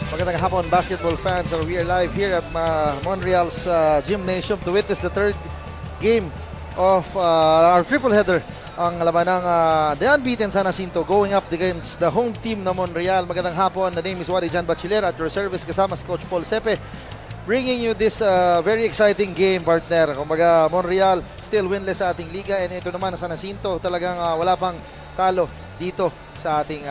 Magandang hapon, basketball fans. We are live here at Montreal's Gymnasium to witness the third game of our triple header. Ang laban ng the unbeaten San Jacinto going up against the home team na Montreal. Magandang hapon. The name is Wally Jan Bachiller at your service kasama si Coach Paul Sepe. Bringing you this very exciting game, partner. Kumbaga, Montreal still winless sa ating liga, and ito naman San Jacinto talagang wala pang talo dito sa ating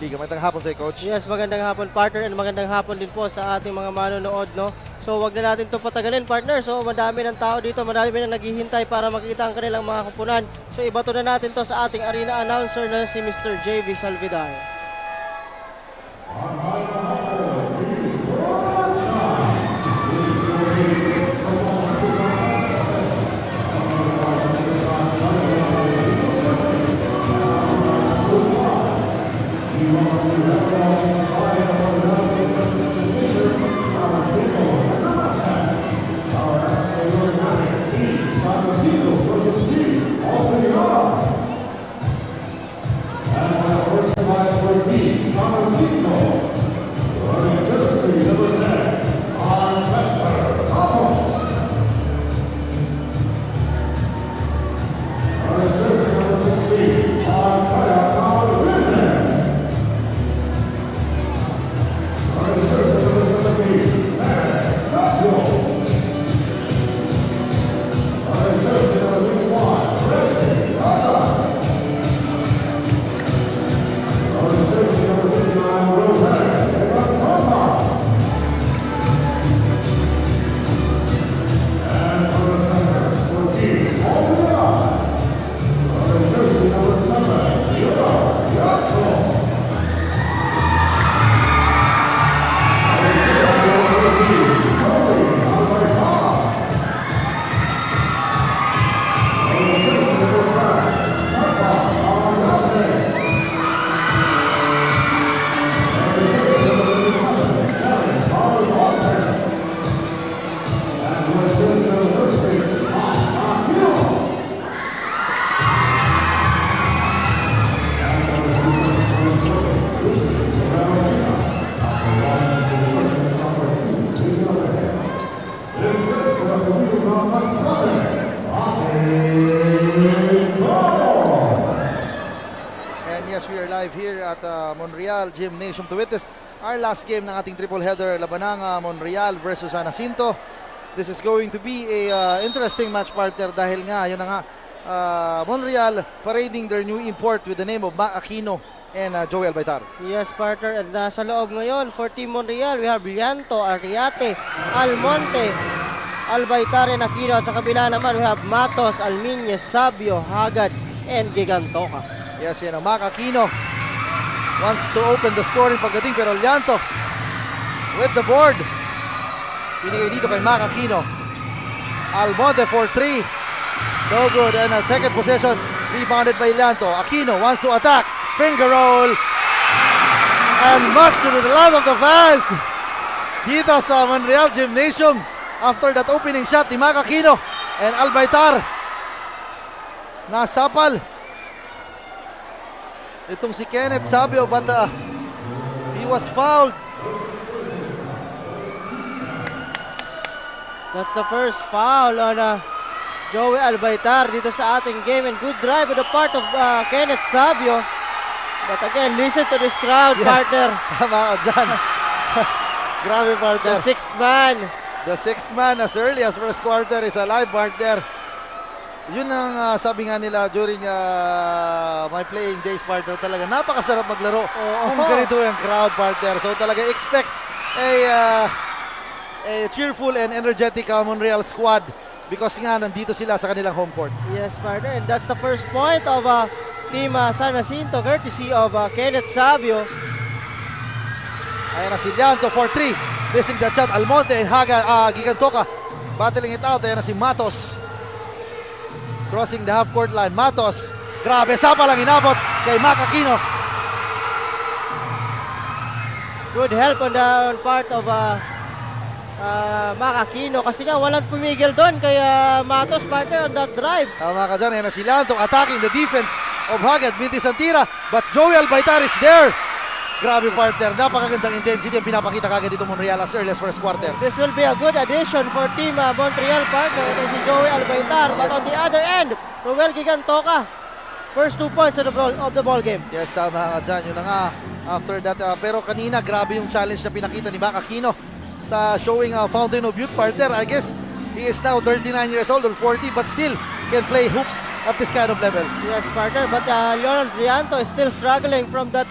liga. Magandang hapon sa Coach. Yes, magandang hapon, partner, and magandang hapon din po sa ating mga manonood, no? So, wag na natin ito patagalin, partner. So, madami ng tao dito, madami na naghihintay para makita ang kanilang mga kupunan. So, ibato na natin to sa ating arena announcer na si Mr. JV Salvidar. Montreal Gymnasium to witness our last game ng ating triple header, labanang Montreal versus San Jacinto. This is going to be a interesting match, partner, dahil nga yun na nga Montreal parading their new import with the name of Mac Aquino and Joey Albaitar. Yes, partner, and nasa loob ngayon for Team Montreal, we have Brillanto, Arriate, Almonte, Albaitar, and Aquino. At sa kabila naman, we have Matos, Almiñez, Sabio, Hagad, and Gigantoka. Yes, yan ang Mac Aquino wants to open the scoring pagdating, pero Llanto with the board. Pinigay dito kay Mac Aquino. Almonte for 3. No good. And second possession, rebounded by Llanto. Aquino wants to attack. Finger roll. And much to the delight of the fans dito sa Montreal Gymnasium after that opening shot ni Mac Aquino and Albaitar. Nasapal itong si Kenneth Sabio, but he was fouled. That's the first foul on Joey Albaitar dito sa ating game, and good drive on the part of Kenneth Sabio. But again, listen to this crowd, yes, partner. Tama ka dyan. Grabe, partner. The sixth man. The sixth man as early as first quarter is alive, partner. Yun ang sabi nga nila during my playing days, partner. Talaga napakasarap maglaro kung ganito yung crowd, partner. So talaga expect a cheerful and energetic Montreal squad because nga nandito sila sa kanilang home court. Yes, partner. And that's the first point of Team San Jacinto, courtesy of Kenneth Sabio. Ayan na si Llanto for 3. Missing that shot. Almonte and Gigantoka battling it out. Ayan na si Matos. Crossing the half-court line. Matos. Grabe, sapa lang inabot kay Mac Aquino. Good help on the part of Mac Aquino kasi nga walang pumigil doon kay Matos, partner, on that drive. Tama ka dyan. Ayan na si Llanto attacking the defense of Hagad. Mintis ang tira, but Joey Albaitar is there. Grabe partner, napakagandang intensity ang pinapakita kagad dito Monreal as early as first quarter. This will be a good addition for Team Montreal partner. Ito si Joey Albaitar. But on the other end, Ruel Gigantoka. First 2 points of the ball game. Yes, tama ka dyan. Yun na nga. After that, pero kanina, grabe yung challenge na pinakita ni Mac Aquino sa showing Fountain of Youth partner. I guess he is now 39 years old or 40 but still can play hoops at this kind of level. Yes, partner. But Leonel Drianto is still struggling from that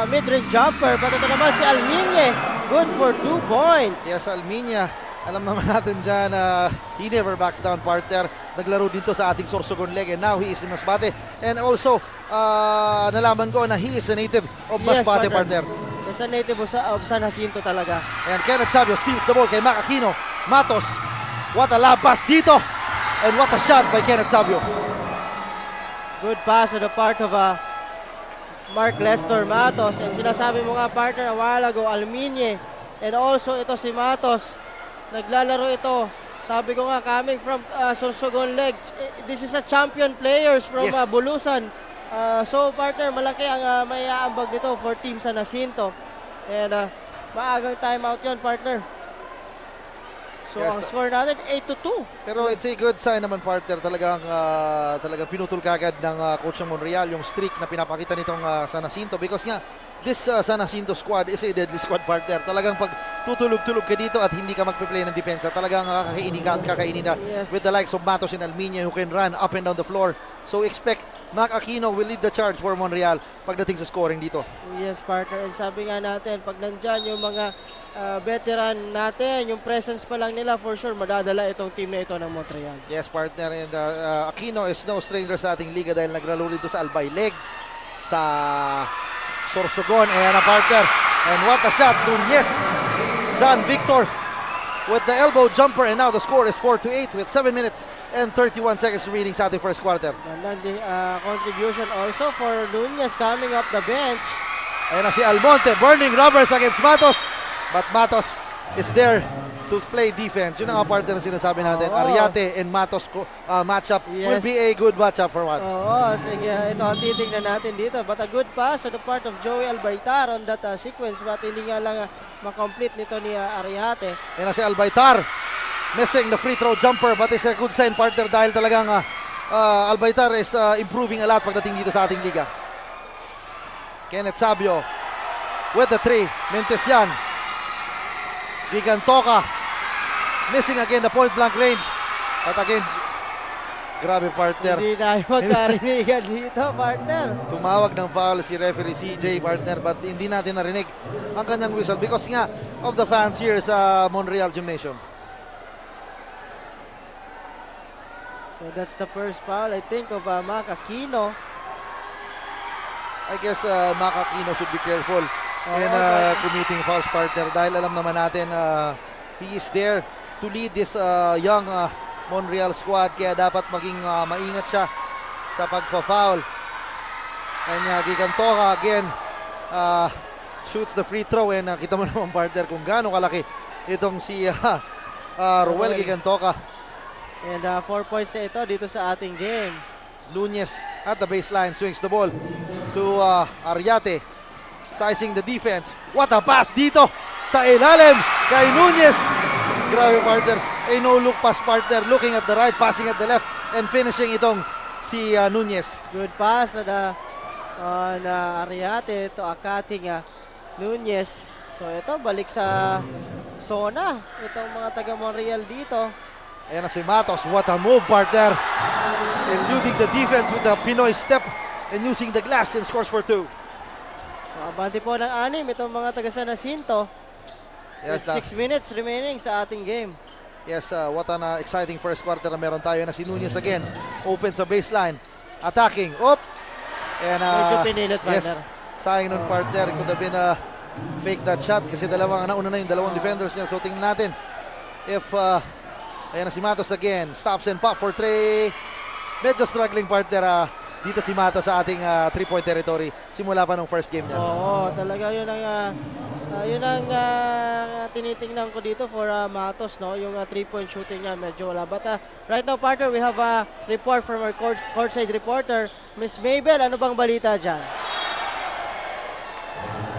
mid-range jumper. But ito naman si Almiñe. Good for 2 points. Yes, Almiña. Alam naman natin dyan, he never backs down partner. Naglaro dito sa ating Sorsogon leg and now he is in Masbate. And also, nalaman ko na he is a native of Masbate partner. Yes, a native of San Jacinto talaga. And Kenneth Sabio steals the ball kay Mac Aquino. Matos, what a lab pass dito. And what a shot by Kenneth Sabio. Good pass on the part of Mark Lester Matos. And sinasabi mo nga partner a while ago, Almiñe. And also ito si Matos. Naglalaro ito. Sabi ko nga, coming from Sorsogon leg. This is a champion players from Yes. Bulusan. So partner, malaki ang may aambag nito for Team San Jacinto. And maagang timeout yon partner. So Yes, ang score natin 8-2. Pero it's a good sign naman partner. Talagang pinutol kagad ng coach ng Monreal yung streak na pinapakita nitong San Jacinto because nga this San Jacinto squad is a deadly squad partner. Talagang pag tutulog-tulog ka dito at hindi ka magpe-play ng depensa, talagang kakainin ka at kakainin na Yes. with the likes of Matos and Almiña who can run up and down the floor. So expect Mac Aquino will lead the charge for Monreal pagdating sa scoring dito. Yes, partner. And sabi nga natin, pag nandyan yung mga veteran natin, yung presence pa lang nila, for sure, madadala itong team na ito ng Montreal. Yes, partner. And Aquino is no stranger sa ating liga dahil naglaro dito sa Albay Leg, sa Sorsogon. Ayan na, partner. And what a shot. Nunez. John Victor with the elbow jumper. And now the score is 4-8 with 7 minutes and 31 seconds remaining sa ating first quarter. Landing contribution also for Nunez coming up the bench. Ayan na si Almonte. Burning rubbers against Matos. But Matos is there to play defense. Yun ang partner na sinasabi natin. Oo. Ariate and Matos matchup will Yes. be a good matchup for one. Oo, sige. Ito ang titignan natin dito. But a good pass on the part of Joey Albaitar on that sequence. But hindi nga lang makomplete nito ni Ariate. Ayan na si Albaitar. Missing the free throw jumper but it's a good sign partner dahil talagang Albaitar is improving a lot pagdating dito sa ating liga. Kenneth Sabio with the 3. Mentesian. Gigantoka. Missing again the point blank range. But again, grabe partner. Hindi tayo magkarinigan dito, partner. Tumawag ng foul si referee CJ partner but hindi natin narinig ang kanyang whistle because nga of the fans here sa Monreal Gymnasium. So that's the first foul, I think, of Mac Aquino. I guess Mac Aquino should be careful in committing fouls partner dahil alam naman natin he is there to lead this young Monreal squad kaya dapat maging maingat siya sa pagfa-foul. And Gigantoka again shoots the free throw and kita mo naman partner kung gaano kalaki itong si Ruel Gigantoka. And 4 points na ito dito sa ating game. Nunez at the baseline swings the ball to Ariate. Sizing the defense. What a pass dito sa ilalim kay Nunez. Grabe partner. A no-look pass partner. Looking at the right, passing at the left, and finishing itong si Nunez. Good pass on Ariate to Akating Nunez. So ito, balik sa zona. Itong mga taga Montreal dito. Ayan na si Matos. What a move partner. Eluding the defense with the Pinoy step and using the glass and scores for 2. So abante po ng 6 itong mga taga San Jacinto. Yes, With 6 minutes remaining sa ating game. Yes, what an exciting first quarter na meron tayo na si Nunez again. Open sa baseline. Attacking. Up. And Medyo pinilit, yes, partner. sayang nun partner. Could have been fake that shot kasi nauna na yung dalawang defenders niya. So tingnan natin if ayan na si Matos again. Stops and pop for 3. Medyo struggling partner dito si Matos sa ating 3-point territory simula pa nung first game niya. Oo, talaga yun ang tinitingnan ko dito for Matos, no? Yung 3-point shooting niya medyo wala. But right now, partner, we have a report from our courtside reporter, Miss Mabel. Ano bang balita dyan?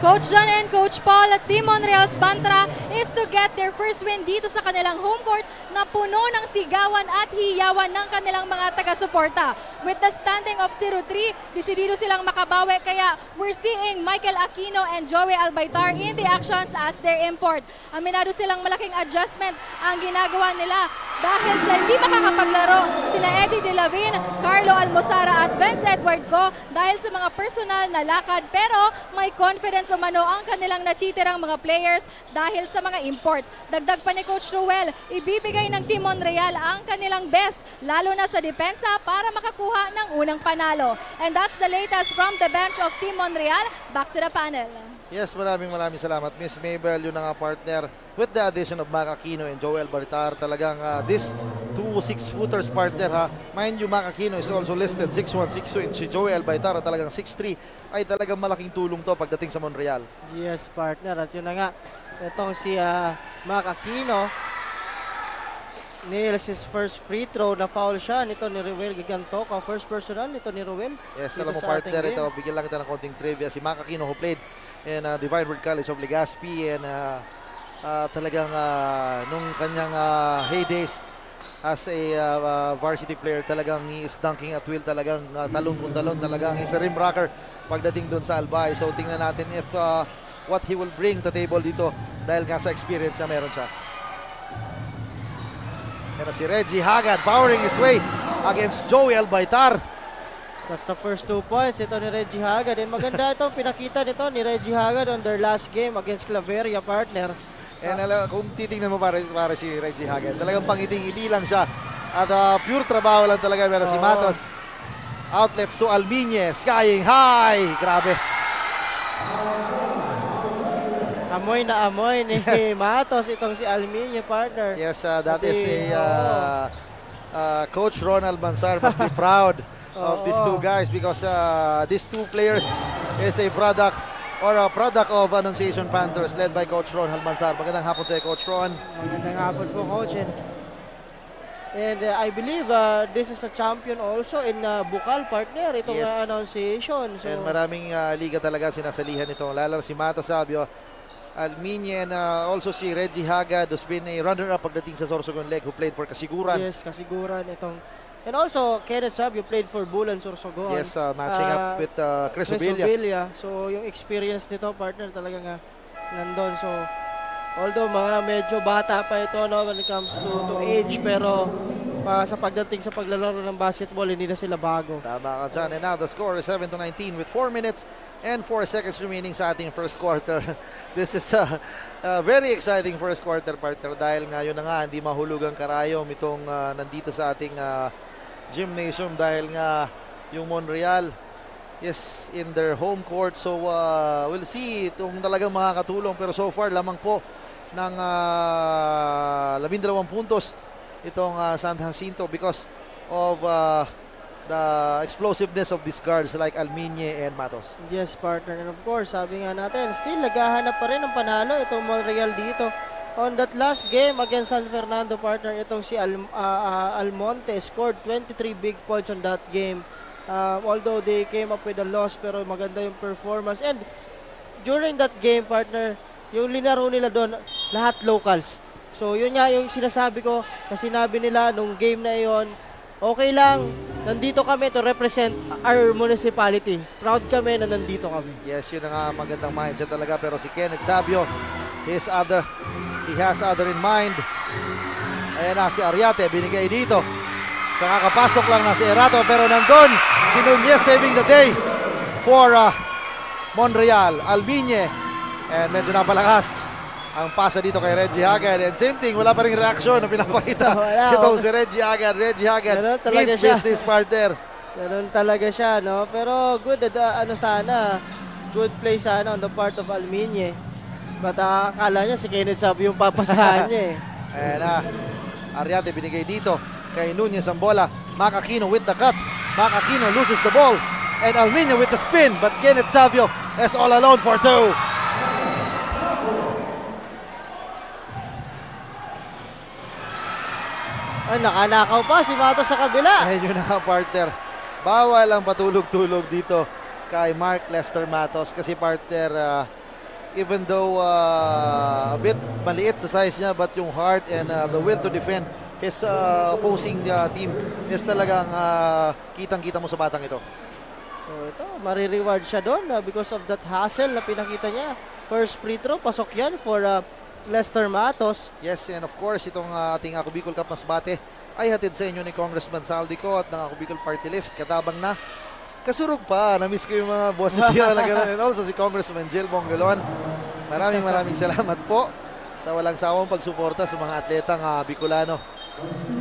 Coach John and Coach Paul at Team Monreal's mantra is to get their first win dito sa kanilang home court na puno ng sigawan at hiyawan ng kanilang mga taga-suporta. With the standing of 0-3, desidido silang makabawi kaya we're seeing Michael Aquino and Joey Albaitar in the actions as their import. Aminado silang malaking adjustment ang ginagawa nila dahil sa hindi makakapaglaro sina Eddie De Lavin, Carlo Almozara at Vince Edward Co dahil sa mga personal na lakad, pero may confidence umano ang kanilang natitirang mga players dahil sa mga import. Dagdag pa ni Coach Ruel, ibibigay ng Team Monreal ang kanilang best, lalo na sa depensa para makakuha ng unang panalo. And that's the latest from the bench of Team Monreal. Back to the panel. Yes, maraming salamat Miss Mabel, yun ang partner with the addition of Mac Aquino and Joel Baritar. Talagang this 2 6-footers partner ha. Mind you, Mac Aquino is also listed 6'1", 6'2", and si Joel Baritar talagang 6'3", ay talagang malaking tulong to pagdating sa Monreal. Yes, partner. At yun na nga, itong si Mac Aquino, nails his first free throw, na foul siya nito ni Ruel Gigantoco. First personal nito ni Ruel. Yes, alam mo partner, ito, bigyan lang kita ng konting trivia. Si Mac Aquino who played in Divine Word College of Legazpi, and talagang nung kanyang heydays as a varsity player, talagang he is dunking at will, talagang talon kung talon, talagang he's a rim rocker pagdating doon sa Albay. So tingnan natin if what he will bring to table dito dahil nga sa experience na meron siya. Pero si Reggie Hagad powering his way against Joey Albaitar. That's the first 2 points ito ni Reggie Hagad. And maganda itong pinakita nito ni Reggie Hagad on their last game against Claveria, partner. And kung titingnan mo para si Reggie Hagad, talagang pangiting-ngiti lang siya. At pure trabaho lang talaga. Pero si Matos, outlets to Almiñe, skying high. Grabe. Amoy na amoy ni Matos itong si Almiñe, partner. Yes, that is Coach Ronald Mansar must be proud of these two guys because these two players is a product of Annunciation Panthers led by Coach Ron Almanzar. Magandang hapon sa Coach Ron. Magandang hapon po, Coach. And I believe this is a champion also in Bukal, partner, itong Yes. Annunciation. So, And maraming liga talaga sinasalihan ito. Lalo si Mato Sabio, Almiñe, and also si Reggie Hagad, who's been a runner-up pagdating sa Sorsogon Leg, who played for Kasiguran. yes, kasiguran itong. And also, Kenneth Sabio played for Bulan Sorsogon. Yes, matching up with Chris Obilla. Obilla. So, yung experience nito, partner, talagang nandun. So, although mga medyo bata pa ito when it comes to age, pero sa pagdating sa paglalaro ng basketball, hindi na sila bago. Tama ka dyan. And now the score is 7-19 with 4 minutes and 4 seconds remaining sa ating first quarter. This is a very exciting first quarter, partner, dahil ngayon na nga hindi mahulugang karayom itong nandito sa ating gymnasium dahil nga yung Monreal is in their home court. So we'll see itong talagang makakatulong, pero so far lamang po ng 12 puntos itong San Jacinto because of the explosiveness of these guards like Almiñe and Matos. Yes, partner. And of course, sabi nga natin, still naghahanap pa rin ng panalo itong Monreal dito. On that last game against San Fernando, partner, itong si Almonte scored 23 big points on that game. Although they came up with a loss, pero maganda yung performance. And during that game, partner, yung linaro nila doon, lahat locals. So yun nga yung sinasabi ko, na sinabi nila nung game na yon, okay lang, nandito kami to represent our municipality. Proud kami na nandito kami. Yes, yun ang magandang mindset talaga. Pero si Kenneth Sabio, he has other in mind. Ayan na si Ariate, binigay dito. So kakapasok lang na si Erato, pero nandun si Nunez saving the day for Monreal. Almiñe, and medyo napalakas ang pasa dito kay Reggie Hagad. And same thing, wala pa rin reaksyon na pinapakita. Itong si Reggie Hagad. Reggie Hagad needs business partner. Ganun talaga siya, no? Pero good, sana, good play sana on the part of Almiñe. But akala niya si Kenneth Sabio yung papasahan niya eh. Ayan Ariate binigay dito kay Nunez ang bola. Mac Aquino with the cut. Mac Aquino loses the ball. And Almiñe with the spin. But Kenneth Sabio is all alone for two. Nakanakaw pa si Mato sa kabila. Ayun yun na partner. Bawal ang patulog-tulog dito kay Mark Lester Matos kasi partner even though a bit maliit sa size niya, but yung heart and the will to defend his opposing team is talagang kitang-kita mo sa batang ito. So ito, marireward siya doon because of that hustle na pinakita niya. First free throw, pasok yan for Lester Matos. Yes, and of course, itong ating Ako Bicol Cup Masbate ay hatid sa inyo ni Congressman Saldico at ng Ako Bicol Party List. Katabang na, kasurog pa. Na-miss ko yung mga bosses niya na gano'n. And also si Congressman Jill Bongalon. Maraming salamat po sa walang sawang pagsuporta sa mga atletang Bicolano.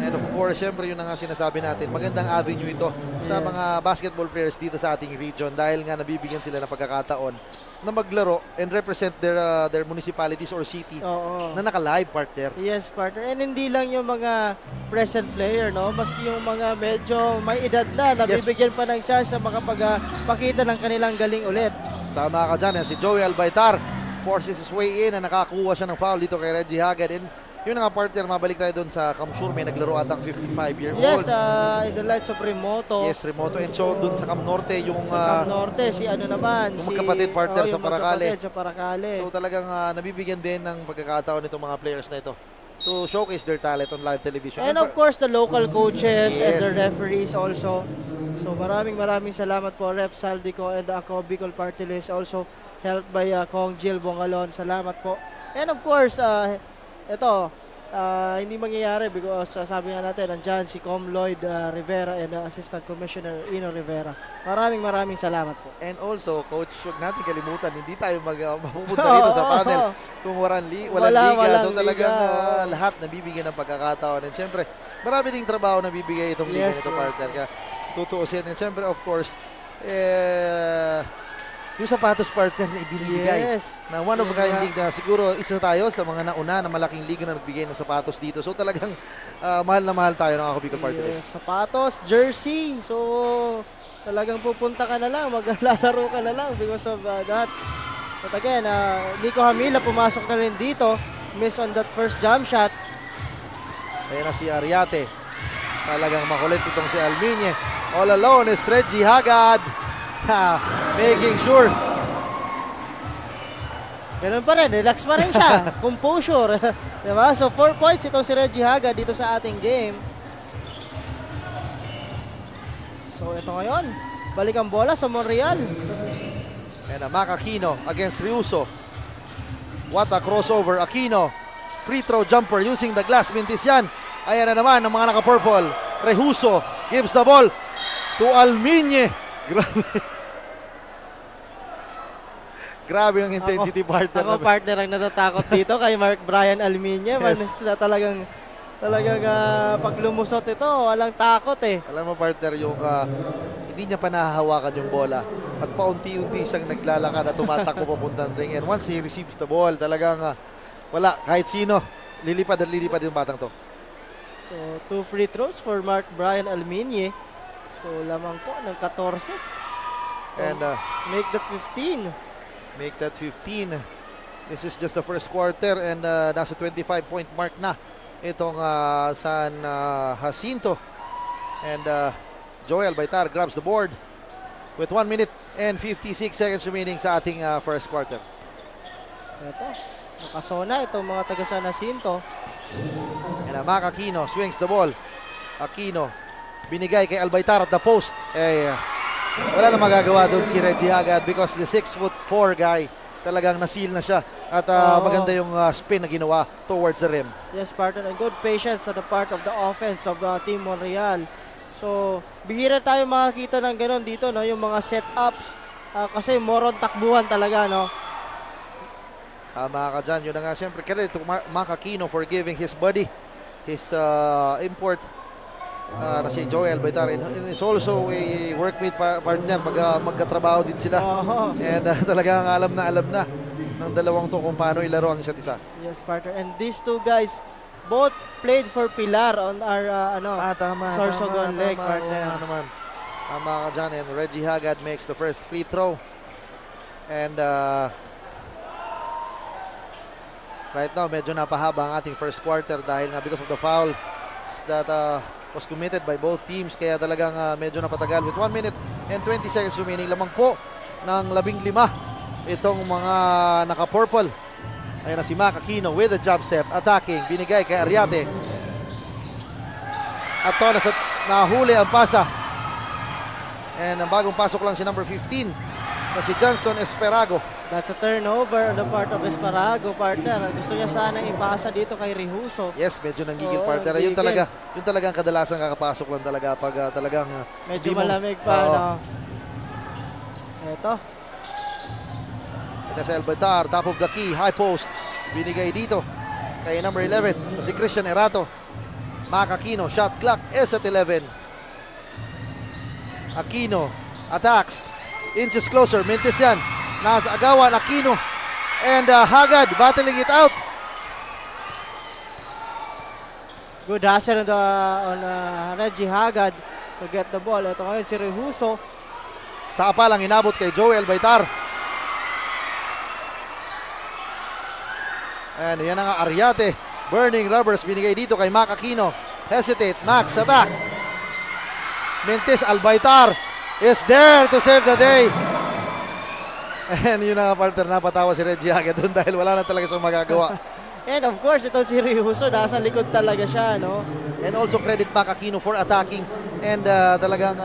And of course, syempre yun na nga sinasabi natin, magandang avenue ito sa mga basketball players dito sa ating region dahil nga nabibigyan sila ng pagkakataon na maglaro and represent their municipalities or city Oo. na naka-live, partner. Yes, partner. And hindi lang yung mga present player, no? Maski yung mga medyo may edad na, nabibigyan pa ng chance na makapagpakita ng kanilang galing ulit. Tama ka dyan. Si Joey Albaitar forces his way in na nakakuha siya ng foul dito kay Reggie Hagad. And yun nga, partner, mabalik tayo doon sa Kamsur. May naglaro atang 55-year-old. Yes, in the lights of Remoto. Yes, Remoto. And so doon sa Cam Norte, yung Cam Norte, si ano naman, yung magkapatid partner sa yung Paracale. magkapatid sa Paracale. So talagang nabibigyan din ng pagkakataon itong mga players na ito to showcase their talent on live television. And of course, the local coaches and Yes. the referees also. So maraming salamat po, Rep Saldico and the Ako Bicol Party List, also helped by Kong Jill Bongalon. Salamat po. And of course, ito, hindi mangyayari because sabi nga natin, nandyan si Com Lloyd Rivera and Assistant Commissioner Ino Rivera. Maraming salamat po. And also, coach, huwag natin kalimutan, hindi tayo mapupunta dito sa panel kung walang liga. Walang So talagang liga. lahat nabibigyan ng pagkakataon. And syempre, marami ding trabaho na bibigay itong liga nito, partner. Kaya tutuusin. And syempre, of course, yung sapatos, partner, na ibinibigay. Yes. Na one of a kind league na siguro isa tayo sa mga nauna na malaking liga na nagbigay ng sapatos dito. So talagang mahal na mahal tayo ng Ako Bicol Party List. Yes, sapatos, jersey. So talagang pupunta ka na lang, maglalaro ka na lang because of that. But again, Nico Hamila pumasok na rin dito. Miss on that first jump shot. Ayan na si Ariate. Talagang makulit itong si Alminye. All alone is Reggie Hagad. Making sure. Ganun pa rin, relax pa rin siya. Composure. Diba? So 4 points ito si Reggie Haga dito sa ating game. So ito ngayon, balik ang bola sa Monreal. And Mac Aquino against Riuso. What a crossover. Aquino. Free throw jumper using the glass. Mintis yan. Ayan na naman ang mga naka-purple. Rehuso gives the ball to Alminye. Grabe. Grabe ang intensity, partner. Ako partner ang natatakot dito kay Mark Brian Alminya. Yes. Talagang pag lumusot ito, walang takot eh. Alam mo, partner, yung hindi niya pa nahahawakan yung bola at paunti-unti siyang naglalakad at tumatakbo papuntang ring. And once he receives the ball, talagang wala, kahit sino, lilipad yung batang to. So 2 free throws for Mark Brian Alminya. So lamang po ng 14. And Make that 15. make that 15. This is just the first quarter and nasa 25-point mark na itong San Jacinto. And Joel Baitar grabs the board with 1 minute and 56 seconds remaining sa ating first quarter. Ito, nakasona itong mga taga San Jacinto. And Mac Aquino swings the ball. Aquino binigay kay Albaitar at the post. Wala na magagawa doon si Reggie Hagad because the 6'4" guy talagang nasil na siya at maganda yung spin na ginawa towards the rim. Yes, partner, and good patience on the part of the offense of Team Monreal. So, bihira tayo makakita ng gano'n dito, no? Yung mga setups kasi moron takbuhan talaga, no? Tama ka dyan. Yun na nga, siyempre, credit to Mac Aquino for giving his body, his import na si Joel Baitar. And is also a workmate partner. Magkatrabaho din sila. And talagang alam na ng dalawang to kung paano ilaro ang isa't isa. Yes, partner. And these two guys both played for Pilar on our Sorsogon leg, partner. Tama ka dyan. And Reggie Hagad makes the first free throw. And right now, medyo napahaba ang ating first quarter dahil nga because of the foul that was committed by both teams. Kaya talagang medyo napatagal with 1 minute and 20 seconds remaining. Lamang po ng 15 itong mga naka-purple. Ayan na si Mac Aquino with a jump step. Attacking. Binigay kay Ariate. At to, nahuli ang pasa. And ang bagong pasok lang si number 15 na si Johnson Esperago. That's a turnover on the part of Esparago, partner. Gusto niya sana ipasa dito kay Rehuso. Yes, medyo nanggigil partner. gigil. Yun talaga ang kadalasan kakapasok lang talaga pag talagang Medyo di mo- malamig pa, Oo. no? Ito. Ito sa Elbatar, top of the key, high post. Binigay dito kay number 11 na si Christian Erato. Mac Aquino, shot clock is at 11. Aquino attacks, inches closer, Mintis yan. Nasa agawan, Aquino and Hagad battling it out. Good hustle on Reggie Hagad to get the ball. Ito ngayon si Rehuso. Sapa lang inabot kay Joel Baitar. And yan ang Ariate. Burning rubbers binigay dito kay Mac Aquino. Hesitate, Max attack. Mintis Albaitar is there to save the day. And yun ang partner, napatawa si Reggie Hagad doon dahil wala na talaga siyang magagawa. And of course, ito si Rehuso. Nasa likod talaga siya, no? And also credit Mac Aquino for attacking. And talagang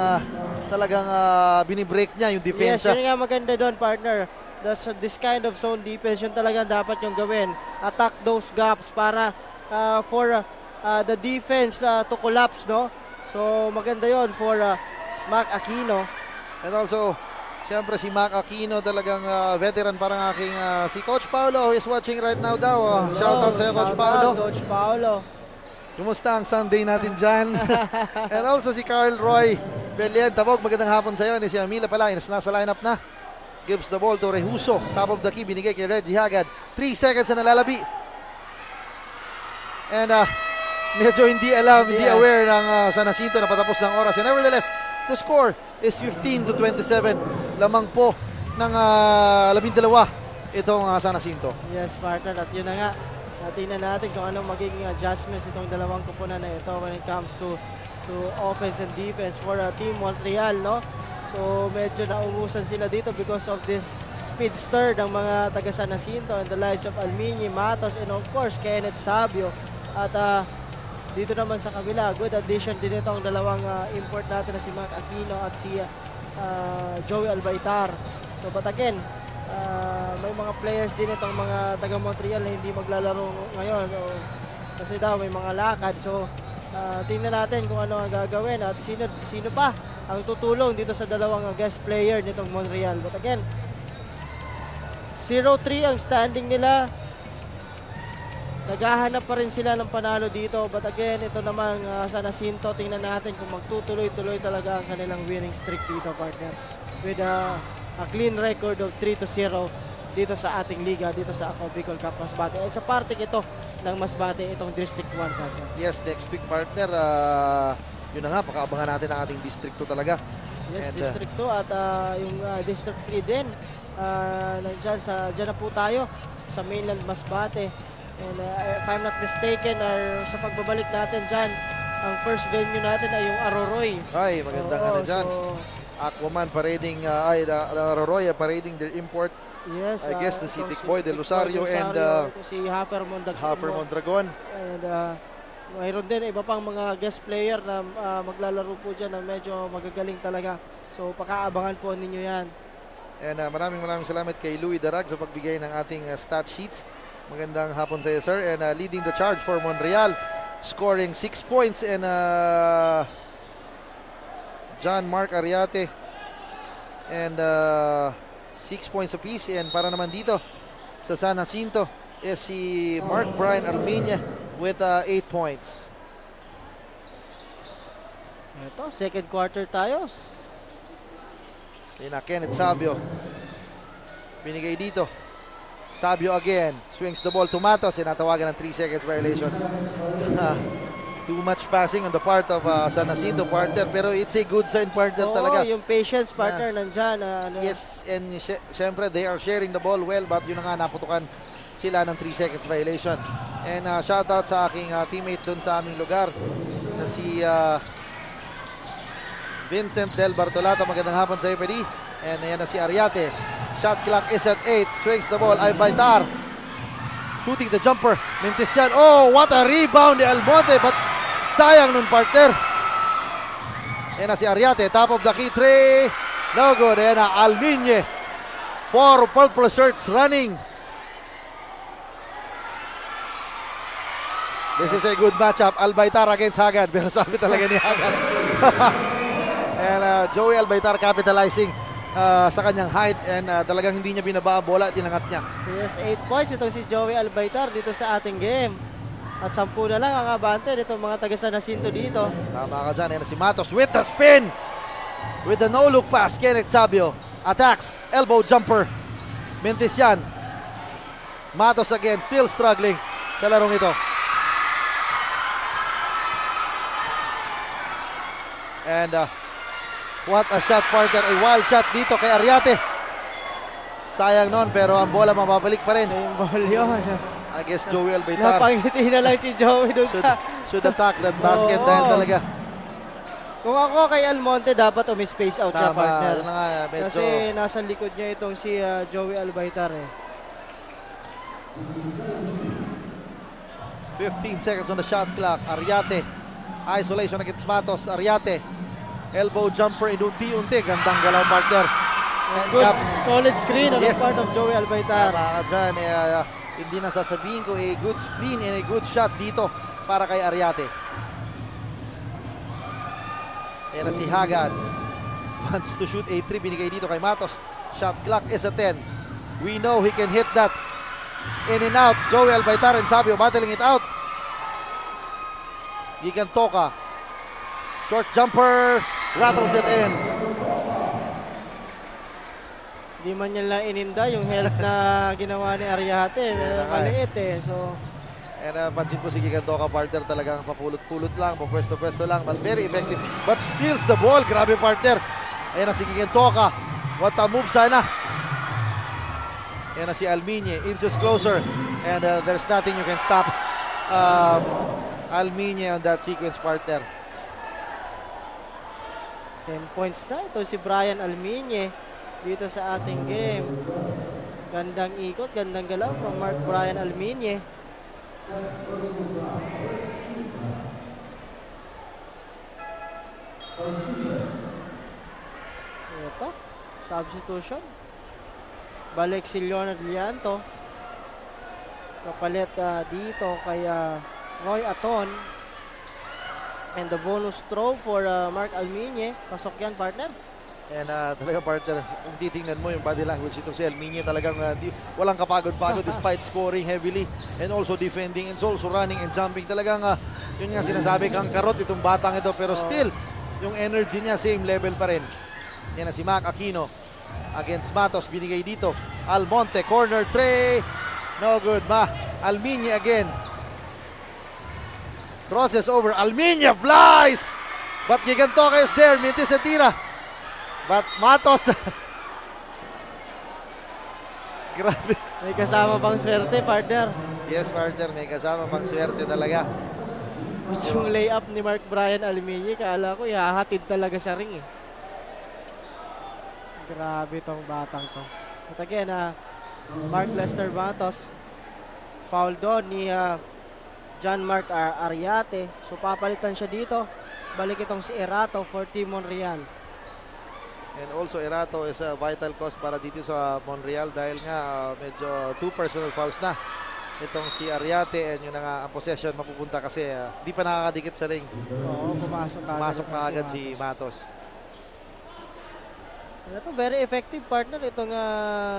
binibreak niya yung Yes, depensa. yun nga maganda doon, partner. This kind of zone defense, yun talaga dapat yung gawin. Attack those gaps para for the defense to collapse, no? So, maganda yon for Mac Aquino. And also, siyempre si Mac Aquino talagang veteran parang aking si Coach Paolo who is watching right now daw. Shout out sa'yo, Coach Paolo. Coach Paolo. Kumusta ang Sunday natin dyan? And also si Carl Roy Belian. Tabog, magandang hapon sa'yo. Ni si Amila pala, nasa lineup na. Gives the ball to Rehuso. Top of the key, binigay kay Reggie Hagad. 3 seconds na nalalabi. And medyo hindi alam, hindi aware ng San Jacinto na patapos ng oras. And nevertheless, the score is 15-27. Lamang po ng 12 itong San Jacinto. Yes, partner. At yun na nga. Tingnan natin kung anong magiging adjustments itong dalawang kupunan na ito when it comes to offense and defense for Team Montreal, no? So medyo naubusan sila dito because of this speedster ng mga taga San Jacinto and the likes of Almini, Matos, and of course Kenneth Sabio. At dito naman sa kabila, good addition din itong dalawang import natin na si Mac Aquino at si Joey Albaitar. So but again, may mga players din itong mga taga Montreal na hindi maglalaro ngayon kasi daw may mga lakad. So tingnan natin kung ano ang gagawin at sino pa ang tutulong dito sa dalawang guest player nitong Montreal. But again, 0-3 ang standing nila. Naghahanap pa rin sila ng panalo dito. But again, ito naman San Jacinto, tingnan natin kung magtutuloy-tuloy talaga ang kanilang winning streak dito, partner. With a clean record of 3-0 dito sa ating liga, dito sa Ako Bicol Cup Masbate. At sa parting ito ng Masbate, itong District 1, partner. Yes, next week partner, yun na nga, pakaabangan natin ang ating District 2 talaga. Yes, And, District 2 at yung District 3 din. Dyan na po tayo sa mainland Masbate. And if I'm not mistaken, sa pagbabalik natin dyan, ang first venue natin ay yung Aroroy. Ay, magandang ano dyan. Aquaman parading, Aroroy parading their import. Yes, I guess the si itong Dick Boy Del Rosario and si Hafer Mondragon. And mayroon din iba pang mga guest player na maglalaro po dyan na medyo magagaling talaga. So pakaabangan po ninyo yan. And maraming salamat kay Louis Darag sa pagbigay ng ating stat sheets. Magandang hapon sa iyo, sir. And leading the charge for Montreal, scoring 6 points. And John Mark Ariate and 6 points apiece. And para naman dito sa San Jacinto is si Mark Brian Armenia with 8 points. Ito, second quarter tayo. Yun na, Kenneth Sabio. Binigay dito. Sabio again. Swings the ball to Matos. Natawagan ng 3 seconds violation. Too much passing on the part of San Jacinto, partner. Pero it's a good sign, partner, talaga. Yung patience, partner, nandyan. Yes, and syempre, they are sharing the ball well. But yun na nga, naputukan sila ng 3 seconds violation. And shout out sa aking teammate dun sa aming lugar na si Vincent Del Bartolata. Magandang hapon sa iyo, Pedi. And ayan na si Ariate. Shot clock is at 8. Swings the ball. Albaitar. Shooting the jumper. Mintesian. Oh, what a rebound ni Almonte. But sayang nun, partner. Yan na si Arriate. Top of the key. 3. No good. Yan na Alminye. 4 purple shirts running. This is a good matchup. Albaitar against Hagad. Pero sabi talaga ni Hagad. And Joey Albaitar capitalizing sa kanyang height and talagang hindi niya binaba ang bola at tinangat niya. Yes, 8 points itong si Joey Albaitar dito sa ating game. At 10 na lang ang abante nitong mga taga San Jacinto dito. Tama ka dyan. Yan na si Matos with the spin. With the no-look pass. Kenneth Sabio attacks. Elbow jumper. Mintesian. Matos again. Still struggling sa larong ito. And what a shot, partner. A wild shot dito kay Arriate. Sayang nun, pero ang bola mababalik pa rin. Same ball yun. I guess Joey Albaitar Napangiti na lang si Joey doon sa... should attack that basket Oo. dahil talaga. Kung ako kay Almonte, dapat umi-space out siya, Tama, partner. yun na nga, medyo Kasi nasa likod niya itong si Joey Albaitar eh. 15 seconds on the shot clock. Arriate. Isolation against Matos. Arriate. Elbow jumper, inunti-unti. Gandang galaw, partner. And Good, solid screen on Yes. the part of Joey Albaitar. Tama ka dyan. Hindi na sasabihin ko, a good screen and a good shot dito para kay Arriate. Ayan na si Hagad. Wants to shoot a 3. Binigay dito kay Matos. Shot clock is at 10. We know he can hit that. In and out. Joey Albaitar and Sabio battling it out. Gigan Toka. Short jumper. Rattles it in. Hindi man niya lang ininda yung health na ginawa ni Arriate. Maliit eh. So, And pansin po si Gigan Toka, partner, talagang papulot-pulot lang, papwesto-pwesto lang, but very effective. But steals the ball. Grabe, partner. Ayan na si Gigan Toka. What a move sana. Ayan na si Alminye. Inches closer. And there's nothing you can stop Alminye on that sequence, partner. 10 points na. Ito si Brian Alminye dito sa ating game. Gandang ikot, gandang galaw from Mark Brian Alminye. Ito, substitution. Balik si Leonard Lianto. Kapalit dito kay Roy Aton. And the bonus throw for Mark Alminye. Pasok yan, partner. And talagang, partner, kung titingnan mo yung body language itong si Alminye, talagang walang kapagod-pagod despite scoring heavily and also defending and also running and jumping. Talagang yun nga sinasabi kang karot itong batang ito, pero still yung energy niya same level pa rin. Yan na si Mac Aquino against Matos. Binigay dito. Almonte, corner 3. No good, Alminye again. Crosses over. Alminye flies! But Gigan Toka is there. Mintis sa tira. But Matos. Grabe. May kasama pang swerte, partner. Yes, partner. May kasama pang swerte talaga. With yung layup ni Mark Brian Alminye, kala ko ihahatid talaga sa ring eh. Grabe tong batang to. At again, Mark Lester Matos. Foul doon ni John Mark Arriate. So papalitan siya dito. Balik itong si Erato for Team Monreal. And also Erato is a vital cause para dito sa Monreal dahil nga medyo 2 personal fouls na itong si Arriate, and yun na nga ang possession mapupunta kasi di pa nakakadikit sa ring. Oo, pumasok na agad si Matos. Ito, very effective, partner, itong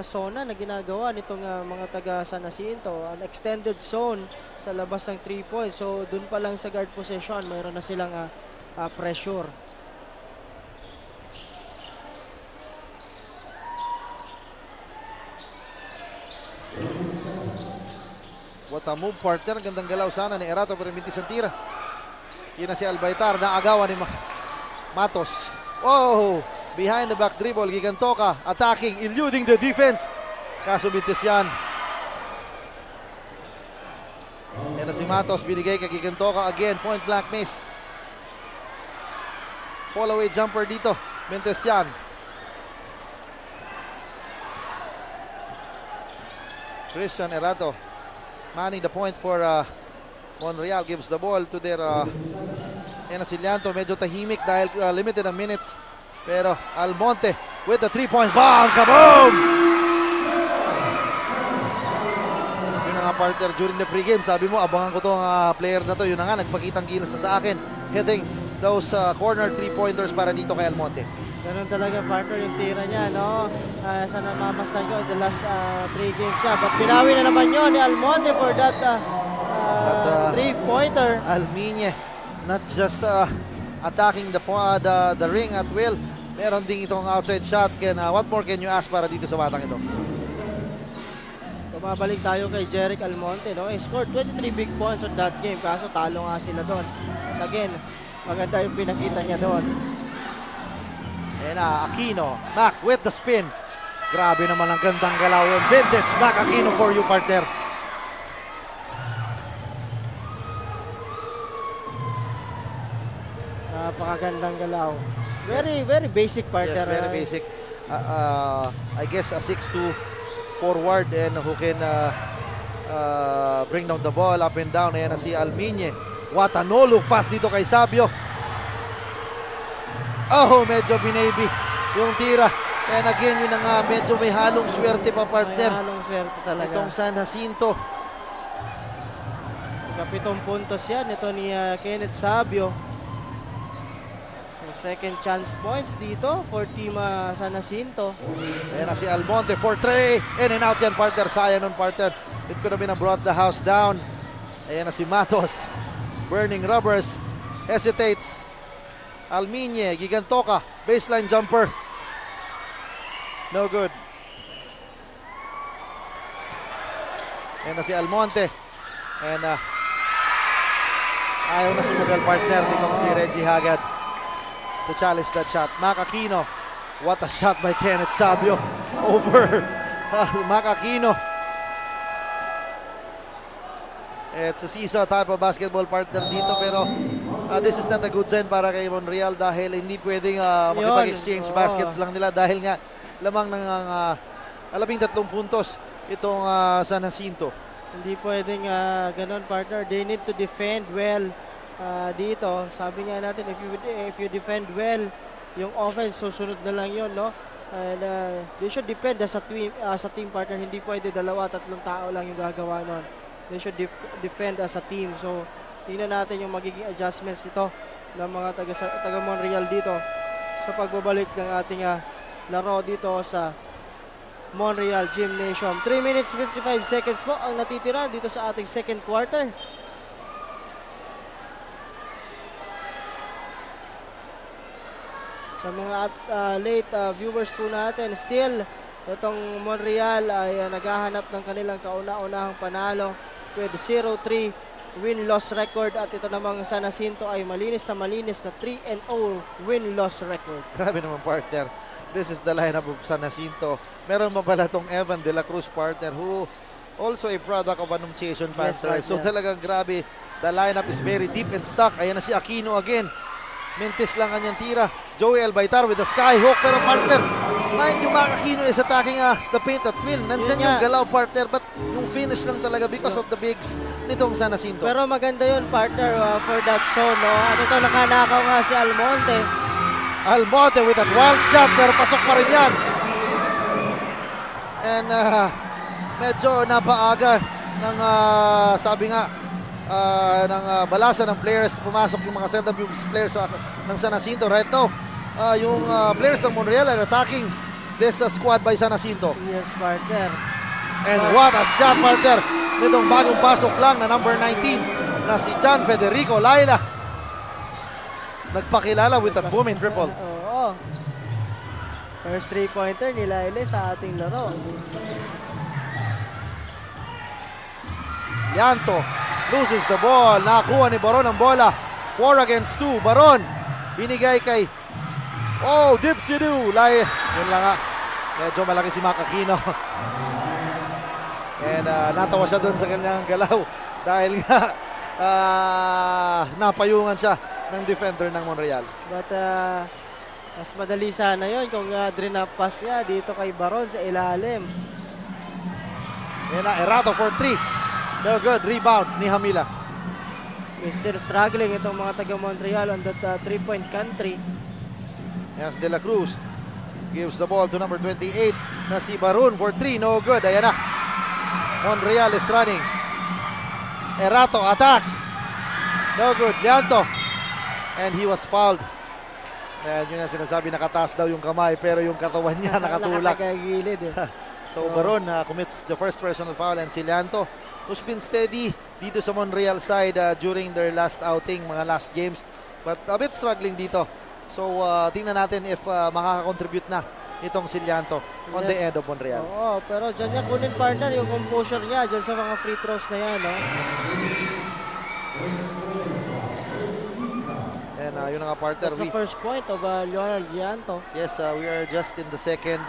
zona na ginagawa nitong mga taga San Jacinto. An extended zone sa labas ng 3 points. So, dun pa lang sa guard possession, mayroon na silang pressure. What a move, partner. Gandang galaw sana ni Erato pero mintis ang tira. Yun na si Albaitar na agawan ni Matos. Oh! Behind the back dribble, Gigan Toka attacking, eluding the defense. Kaso mintis yan. Yan na si Matos, binigay kay Gigan Toka again, point blank miss. Fall away jumper dito, mintis yan. Christian Erato manning the point for Monreal. Gives the ball to their Silyanto. Medyo tahimik dahil limited ang minutes. Pero Almonte with the 3-point bomb. Kaboom! Yun na nga partner, during the pregame, sabi mo abangan ko tong player na to. Yun na nga, nagpakitang gilas na sa akin. Hitting those corner 3-pointers para dito kay Almonte. Ganun talaga partner yung tira niya, no? Sa namamastan ko, the last 3 games siya. But binawi na naman yun ni Almonte for that 3-pointer. Alminye, not just attacking the ring at will. Meron ding itong outside shot. What more can you ask para dito sa batang ito? Bumabalik tayo kay Jeric Almonte, no? He scored 23 big points on that game, kaso talo nga sila doon. At again, maganda yung pinakita niya doon. And Aquino, Mac with the spin. Grabe naman ang gandang galaw yun. Vintage Mac Aquino for you, partner. Napakagandang galaw. Very basic partner. Yes, very basic. I guess a 6'2" forward and who can bring down the ball up and down. Ayan na si Alminye. What a no-look pass dito kay Sabio. Oh, medyo binaby yung tira. And again, yun na nga, medyo may halong swerte pa, partner. May halong swerte talaga. Itong San Jacinto. Kapitong puntos yan. Ito ni Kenneth Sabio. So, second chance points dito for Team San Jacinto. Ayan na si Almonte for 3. In and out yan, partner. Sayang nun, partner. It could have been brought the house down. Ayan na si Matos. Burning rubbers. Hesitates. Alminye, Gigantoka, baseline jumper. No good. Ayan na si Almonte. And ayaw na sumugal, partner nitong si Reggie Hagad to challenge that shot. Mac Aquino. What a shot by Kenneth Sabio over Mac Aquino. It's a seesaw type of basketball, partner dito, pero this is not a good sign para kay Monreal dahil hindi pwedeng makipag-exchange baskets lang nila dahil nga lamang ng 13 puntos itong San Jacinto. Hindi pwedeng ganon, partner. They need to defend well dito. Sabi nga natin, if you defend well, yung offense susunod na lang yon, no? And they should defend as a team, partner. Hindi pwede 2-3 tao lang yung gagawa nun. They should defend as a team. So, tingnan natin yung magiging adjustments nito ng mga taga Monreal dito sa pagbabalik ng ating laro dito sa Monreal Gymnasium. 3 minutes 55 seconds po ang natitira dito sa ating second quarter. Sa mga late viewers po natin, still itong Monreal ay naghahanap ng kanilang kauna-unahang panalo with 0-3 win-loss record, at ito namang San Jacinto ay malinis na 3-0 win-loss record. Grabe naman, partner. This is the lineup of San Jacinto. Meron pa pala tong Evan De La Cruz, partner, who also a product of Annunciation, partner. So talagang grabe. The lineup is very deep and stuck. Ayan na si Aquino again. Mintis lang kanyang tira. Joey Albaitar with the skyhook, pero partner, mind you, Mac Aquino is attacking the paint at will. Nandyan yung galaw, partner, but yung finish lang talaga because of the bigs nitong San Jacinto. Pero maganda yun, partner, for that zone, no? At ito, nakanakaw nga si Almonte. Almonte with that wild shot, pero pasok pa rin yan. And medyo napaaga ng sabi nga ng balasa ng players. Pumasok yung mga center players ng San Jacinto right now. Yung players ng Monreal are attacking this squad by San Jacinto. Yes, partner. And what a shot, partner, nitong bagong pasok lang na number 19 na si John Federico Laila. Nagpakilala with that booming triple. Oo. First 3-pointer ni Laila sa ating laro. Llanto loses the ball. Nakakuha ni Baron ang bola. 4 against 2. Baron binigay kay Dipsidu. Yun lang nga. Medyo malaki si Mac Aquino. And natawa siya doon sa kanyang galaw dahil nga napayungan siya ng defender ng Monreal. But mas madali sana yun kung drinapas niya dito kay Baron sa ilalim. Yan na, Erato for 3. No good. Rebound ni Hamila. Still struggling itong mga taga Montreal on that 3-point country. Yes, De La Cruz gives the ball to number 28 na si Barun for 3. No good. Ayan na. Montreal is running. Erato attacks. No good. Llanto. And he was fouled. Ayan, yun ang sinasabi, nakataas daw yung kamay pero yung katawan niya nakatulak. Nakagilid eh. So Baron commits the first personal foul, and si Llanto, who's been steady dito sa Montreal side during their last outing, mga last games, but a bit struggling dito. So tingnan natin if makaka-contribute na itong si Llanto on the end of Montreal. Oo, pero dyan niya kunin partner yung composure niya dyan sa mga free throws na yan. No? And yun nga partner. That's the first point of Leonard Llanto. Yes, we are just in the second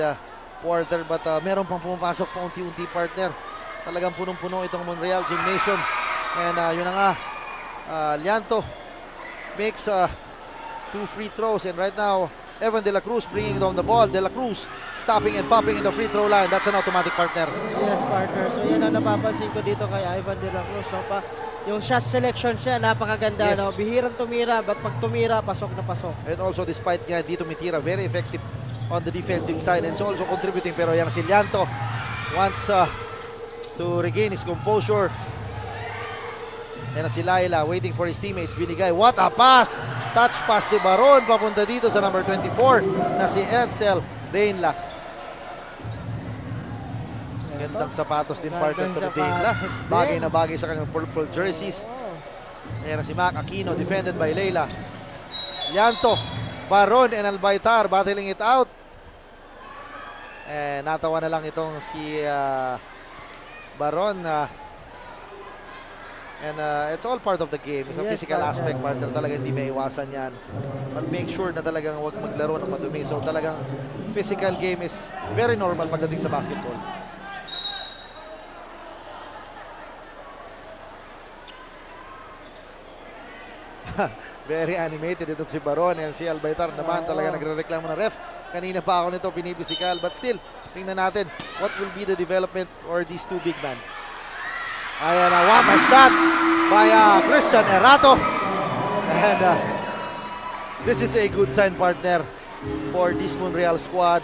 quarter, but meron pang pumapasok pa unti-unti partner. Talagang punong-puno itong Montreal Gymnasium. And yun na nga, Llanto makes 2 free throws, and right now Evan De La Cruz bringing down the ball. De La Cruz stopping and popping in the free throw line. That's an automatic partner. Yes, partner. So yan ang napapansin ko dito kay Ivan De La Cruz. So, yung shot selection siya, napakaganda. Yes. No? Bihirang tumira, but pag tumira, pasok na pasok. And also despite nga dito Mitira, very effective on the defensive side, and so also contributing. Pero yan si Llanto wants to regain his composure. Yan si Laila waiting for his teammates. Binigay, what a pass! Touch pass ni Baron papunta dito sa number 24 na si Edsel Dainla. Gandang sapatos din partner to Dainla. Bagay na bagay sa kanyang purple jerseys. Yan si Mac Aquino defended by Leila. Llanto, Baron and Albaytar battling it out. Natawa na lang itong si Baron. And it's all part of the game. It's a physical aspect, partner. Talaga hindi may iwasan yan. But make sure na talagang huwag maglaro ng madumi. So talagang physical game is very normal pagdating sa basketball. Very animated ito si Baron, and si Albaytar naman talaga nagre-reklamo ng ref. Kanina pa ako nito pinipisikal, but still, tingnan natin what will be the development or these two big men. Ayan na, what a shot by Christian Erato. And this is a good sign, partner, for this Montreal squad.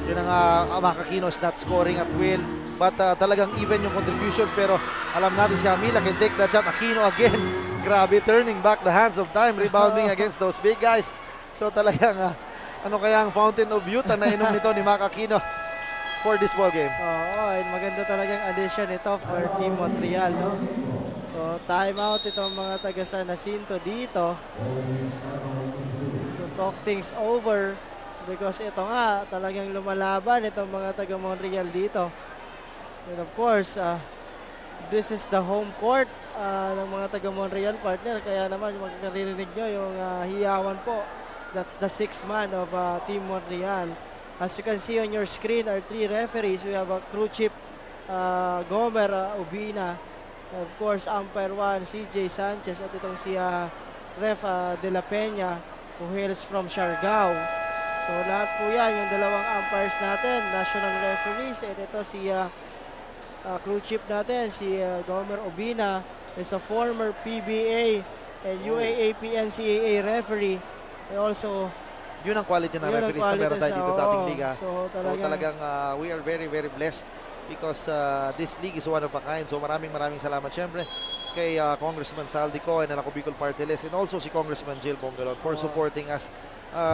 Yun ang Mac Aquino is not scoring at will, but talagang even yung contributions. Pero alam natin si Hamila can take that shot. Aquino again, grabe, turning back the hands of time, rebounding against those big guys. So talagang ano kaya ang fountain of youth na inom nito ni Mac Aquino for this ball game. Maganda talagang addition ito for Team Montreal, no? So, time out itong mga taga San Jacinto dito to talk things over, because ito nga, talagang lumalaban itong mga taga Montreal dito. And of course, this is the home court ng mga taga Montreal, partner. Kaya naman, magkaririnig nyo yung hiyawan po. That's the 6th man of Team Montreal. As you can see on your screen, our 3 referees. We have crew chief Gomer Ubina, of course umpire 1 CJ Sanchez, at itong si ref De La Peña, who hails from Siargao. So lahat po yan, yung dalawang umpires natin, national referees. And ito si crew chief natin, si Gomer Ubina, is a former PBA and UAAP NCAA referee, and also yun ang quality ng referees na meron tayo dito sa ating liga. So talagang we are very, very blessed because this league is one of a kind. So maraming salamat syempre kay Congressman Saldico and Ako Bicol Party List, and also si Congressman Jill Bongalon for supporting us.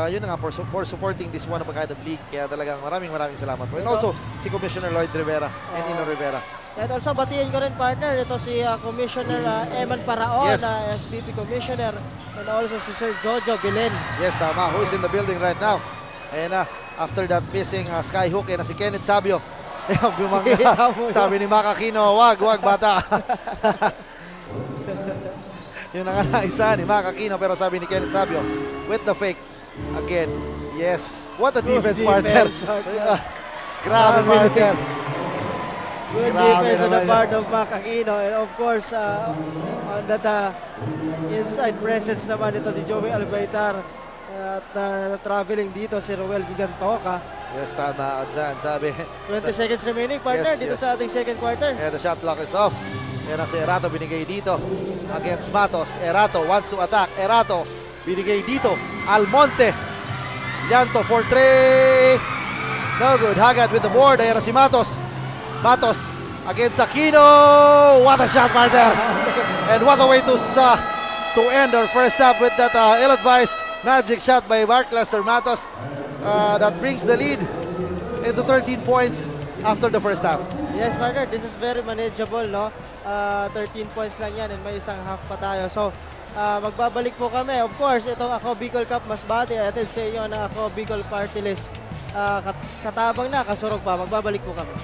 Yun na nga, for supporting this one of a kind of league. Kaya talagang maraming salamat po. And also si Commissioner Lloyd Rivera and Ino Rivera. And also batiin ko rin, partner, ito si Commissioner Eman Paraon, Yes. SBP Commissioner, and also si Sir Jojo Bilen. Yes, tama. Who is in the building right now. And after that missing skyhook, na si Kenneth Sabio. Bumangga. Sabi ni Mac Aquino, wag bata. Yun ang isa ni Mac Aquino, pero sabi ni Kenneth Sabio, with the fake again. Yes. What a defense, partner. Grabe, partner. Good defense on the part of Mac Aquino, and of course on that inside presence naman ito ni Joey Albaytar. At traveling dito si Roel Gigantoka. Yes, tama ka dyan. Sabi, 20 seconds remaining, partner, Yes, dito yes. sa ating second quarter. and the shot clock is off. Yan ang si Erato binigay dito against Matos. Erato wants to attack. Erato binigay dito. Almonte. Llanto for 3. No good. Hagad with the board. Ayan na si Matos. Matos against Aquino. What a shot, partner. And what a way to end our first half with that ill-advised magic shot by Mark Lester Matos. That brings the lead into 13 points after the first half. Yes, partner, this is very manageable, no? 13 points lang yan and may isang half pa tayo. So, magbabalik po kami. Of course, itong Ako Bicol Cup Masbate. Atid sa inyo na Ako Bicol Party List. Katabang na, kasurog pa. Magbabalik po kami.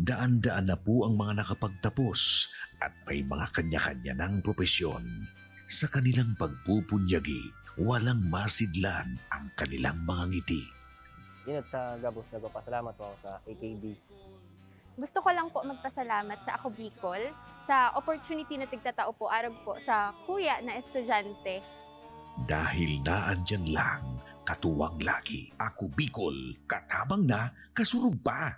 Daan-daan na po ang mga nakapagtapos at may mga kanya-kanya ng propesyon. Sa kanilang pagpupunyagi, walang masidlan ang kanilang mga ngiti. Inot sa Gabos, nagpapasalamat po ako sa AKB. Gusto ko lang po magpasalamat sa Ako Bicol sa opportunity na tigtatao po arag po sa kuya na estudyante. Dahil naandyan lang, katuwang lagi. Ako Bicol, katabang na, kasurog pa.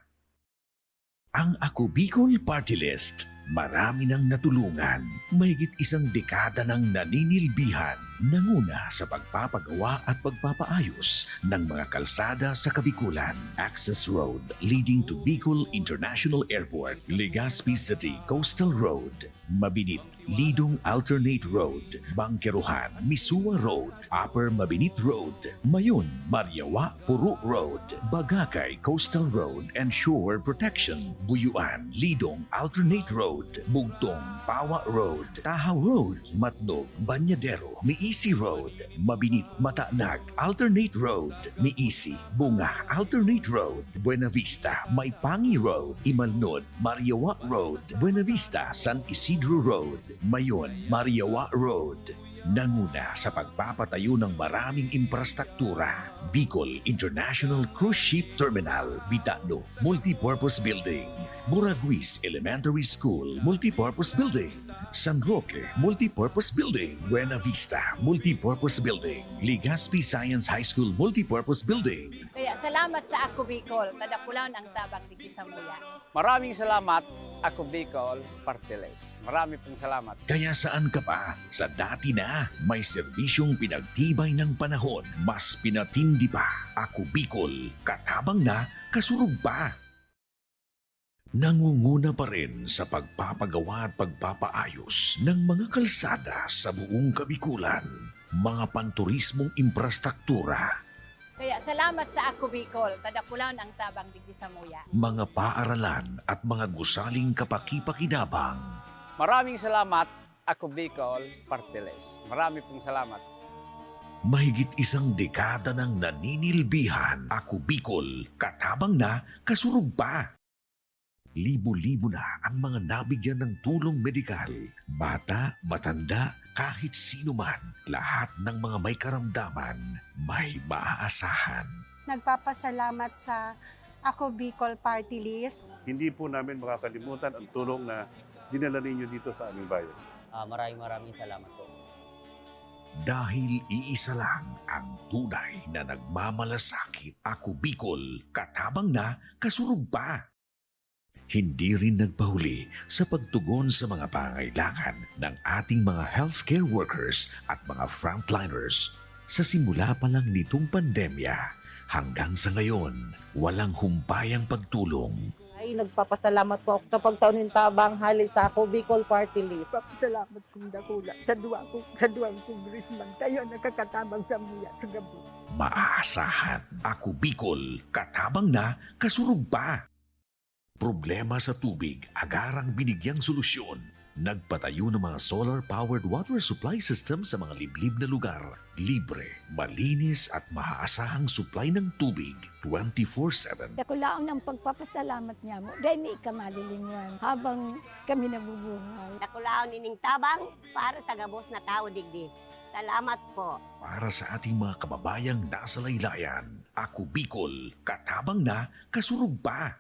Ang Ako Bicol Party List, marami nang natulungan, mahigit isang dekada ng naninilbihan, nanguna sa pagpapagawa at pagpapaayos ng mga kalsada sa Kabikulan. Access Road leading to Bicol International Airport, Legazpi City Coastal Road, Mabinit, Lidong Alternate Road, Bangkeruhan, Misua Road, Upper Mabinit Road, Mayon, Mariawa, Puro Road, Bagakay Coastal Road and Shore Protection, Buyuan, Lidong Alternate Road, Bugtong, Pawa Road, Tahaw Road, Matnog, Banyadero, Miisi Road, Mabinit, Mataanag, Alternate Road, Miisi, Bunga, Alternate Road, Buena Vista, Maipangi Road, Imalnod, Mariawa Road, Buena Vista, San Isidro Road, Mayon, Mariawa Road, Nanguna sa pagpapatayo ng maraming infrastruktura. Bicol International Cruise Ship Terminal, Bitano Multipurpose Building, Muraguis Elementary School Multipurpose Building, San Roque Multipurpose Building, Buena Vista Multipurpose Building, Legazpi Science High School Multipurpose Building. Kaya salamat sa Ako Bicol, tadakulan ang tabang digi sa muya. Maraming salamat, Ako Bicol Party List. Marami pong salamat. Kaya saan ka pa? Sa dati na, may serbisyong pinagtibay ng panahon, mas pinatindi pa. Ako Bicol, katabang na, kasurug pa. Nangunguna pa rin sa pagpapagawa at pagpapaayos ng mga kalsada sa buong Kabikulan, mga panturismong infrastruktura, Kaya salamat sa Ako Bicol, tadakulan ang tabang digi sa muya. mga paaralan at mga gusaling kapakipakinabang. Maraming salamat, Ako Bicol Party List. Marami pong salamat. Mahigit isang dekada ng naninilbihan, Ako Bicol, katabang na, kasurug pa. Libo-libo na ang mga nabigyan ng tulong medikal. Bata, matanda, kahit sino man, lahat ng mga may karamdaman, may maaasahan. Nagpapasalamat sa Ako Bicol Party List. Hindi po namin makakalimutan ang tulong na dinala ninyo dito sa aming bayan. Maraming salamat po. Dahil iisa lang ang tunay na nagmamalasakit, Ako Bicol, katabang na, kasurug pa. Hindi rin nagpahuli sa pagtugon sa mga pangailangan ng ating mga healthcare workers at mga frontliners. Sa simula pa lang nitong pandemya, hanggang sa ngayon, walang humpayang pagtulong. Ay, nagpapasalamat po ako sa pagtaunin tabang hali sa Ako Bicol Party List. Salamat kong dakula sa duwang congressman. Kayo nakakatabang sa muya sa gabi. Maaasahan, Ako Bicol, katabang na, kasurug pa. Problema sa tubig, agarang binigyang solusyon. Nagpatayo ng mga solar-powered water supply system sa mga liblib na lugar. Libre, malinis at maaasahang supply ng tubig 24/7. Dakulaon ng pagpapasalamat niya mo. Dahil may kamalilingan habang kami nabubuhay. Dakulaon nining tabang para sa gabos na tao digdi. Salamat po. Para sa ating mga kababayang nasa laylayan, Ako Bicol, katabang na, kasurug pa.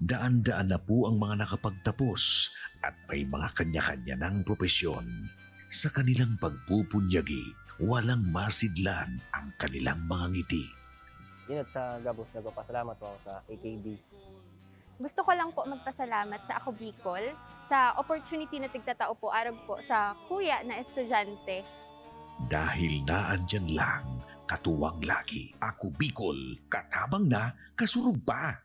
Daan-daan na po ang mga nakapagtapos at may mga kanya-kanya ng propesyon. Sa kanilang pagpupunyagi, walang masidlan ang kanilang mga ngiti. Yun at sa Gabos, nagpapasalamat po ako sa AKB. Gusto ko lang po magpasalamat sa Ako Bicol sa opportunity na tigtatao po arag po sa kuya na estudyante. Dahil naandyan lang, katuwang lagi. Ako Bicol, katabang na, kasurug pa.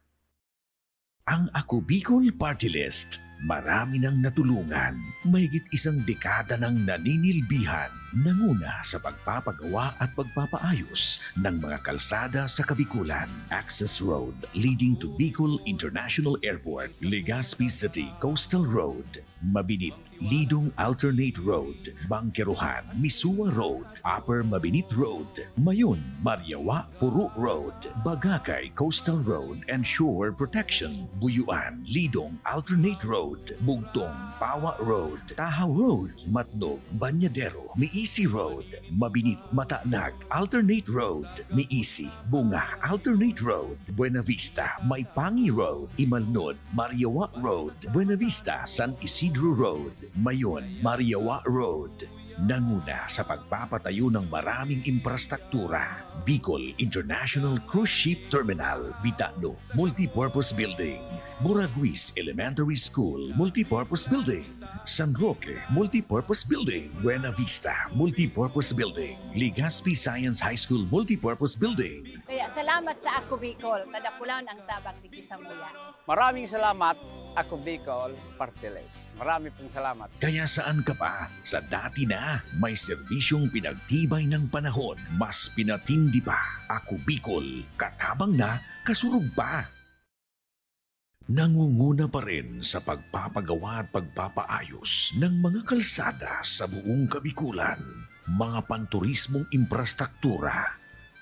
Ang Ako Bicol Party List, marami nang natulungan. Mahigit isang dekada ng naninilbihan, nanguna sa pagpapagawa at pagpapaayos ng mga kalsada sa Kabikulan. Access Road leading to Bicol International Airport, Legazpi City Coastal Road, Mabinit, Lidong Alternate Road, Bangkeruhan, Misua Road, Upper Mabinit Road, Mayon, Mariawa, Puro Road, Bagakay Coastal Road and Shore Protection, Buyuan, Lidong Alternate Road, Bugtong, Pawa Road, Tahaw Road, Matnog, Banyadero, Miisi Road, Mabinit, Matanag, Alternate Road, Miisi, Bunga, Alternate Road, Buena Vista, Maipangi Road, Imalnod, Mariawa Road, Buena Vista, San Isidro Road, Mayon, Mariawa Road. Nanguna sa pagpapatayo ng maraming infrastruktura. Bicol International Cruise Ship Terminal, Bitano, Multipurpose Building, Buraguis Elementary School, Multipurpose Building, San Roque, Multipurpose Building, Buena Vista, Multipurpose Building, Legazpi Science High School, Multipurpose Building. Kaya salamat sa Ako Bicol, kadakulan ang tabang digdi sa muya. Maraming salamat, Ako Bicol Party List. Marami pong salamat. Kaya saan ka pa? Sa dati na, may serbisyong pinagtibay ng panahon, mas pinatindi pa. Ako Bicol, katabang na, kasurug pa. Nangunguna pa rin sa pagpapagawa at pagpapaayos ng mga kalsada sa buong Kabikulan, mga panturismong infrastruktura,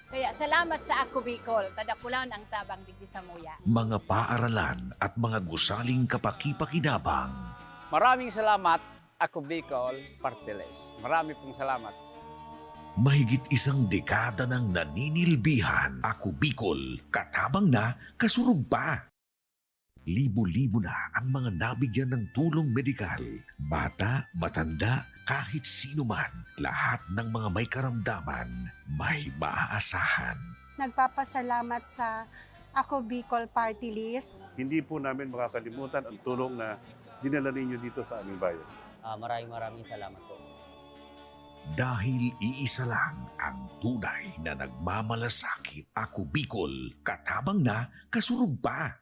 Kaya salamat sa Ako Bicol, kadakulan ang tabang digdi sa muya. mga paaralan at mga gusaling kapaki-pakinabang. Maraming salamat, Ako Bicol Party List. Marami pong salamat. Mahigit isang dekada ng naninilbihan, Ako Bicol, katabang na, kasurug pa. Libo-libo na ang mga nabigyan ng tulong medikal. Bata, matanda, kahit sino man, lahat ng mga may karamdaman, may maaasahan. Nagpapasalamat sa Ako Bicol Party List. Hindi po namin makakalimutan ang tulong na dinala ninyo dito sa aming bayan. Maraming salamat po. Dahil iisa lang ang tunay na nagmamalasakit. Ako Bicol, katabang na, kasurug pa.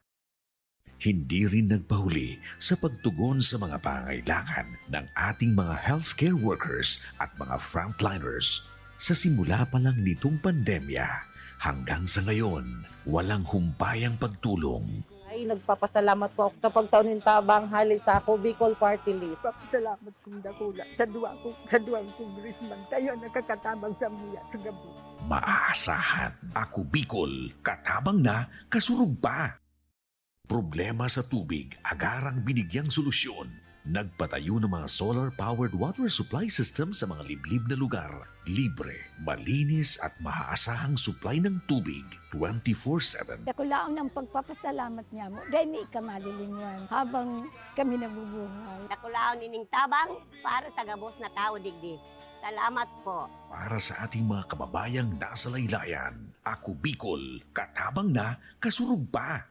Hindi rin nagpahuli sa pagtugon sa mga pangailangan ng ating mga healthcare workers at mga frontliners. Sa simula pa lang nitong pandemya, hanggang sa ngayon, walang humpayang pagtulong. Ay, nagpapasalamat po ako sa pagtaunin tabang hali sa Ako Bicol Party List. Salamat kong dakula sa duwang congressman. Tayo nakakatabang sa muya sa gabi. Maaasahan. Ako Bicol, katabang na, kasurug pa. Problema sa tubig, agarang binigyang solusyon. Nagpatayo ng mga solar-powered water supply system sa mga liblib na lugar. Libre, malinis at maaasahang supply ng tubig 24/7. Dakulaon ng pagpapasalamat niya mo. Dahil may ikamalilinguan habang kami nabubuhay. Nakulaon nining tabang para sa gabos na tao digdi. Salamat po. Para sa ating mga kababayang nasa laylayan, Ako Bicol, katabang na, kasurug pa.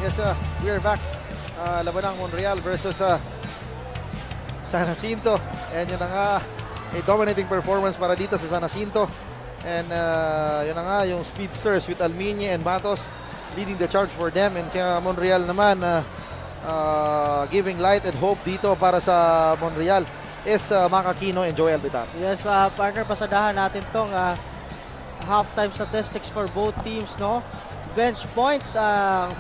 Yes, we are back. Labanang Monreal versus San Jacinto. And yun na nga, a dominating performance para dito sa San Jacinto. And yun na nga, yung speedsters with Almiñe and Matos leading the charge for them. And Monreal naman, giving light and hope dito para sa Monreal is Mac Aquino and Joey Albitar. Yes, partner, pasadahan natin tong halftime statistics for both teams, no? Bench points,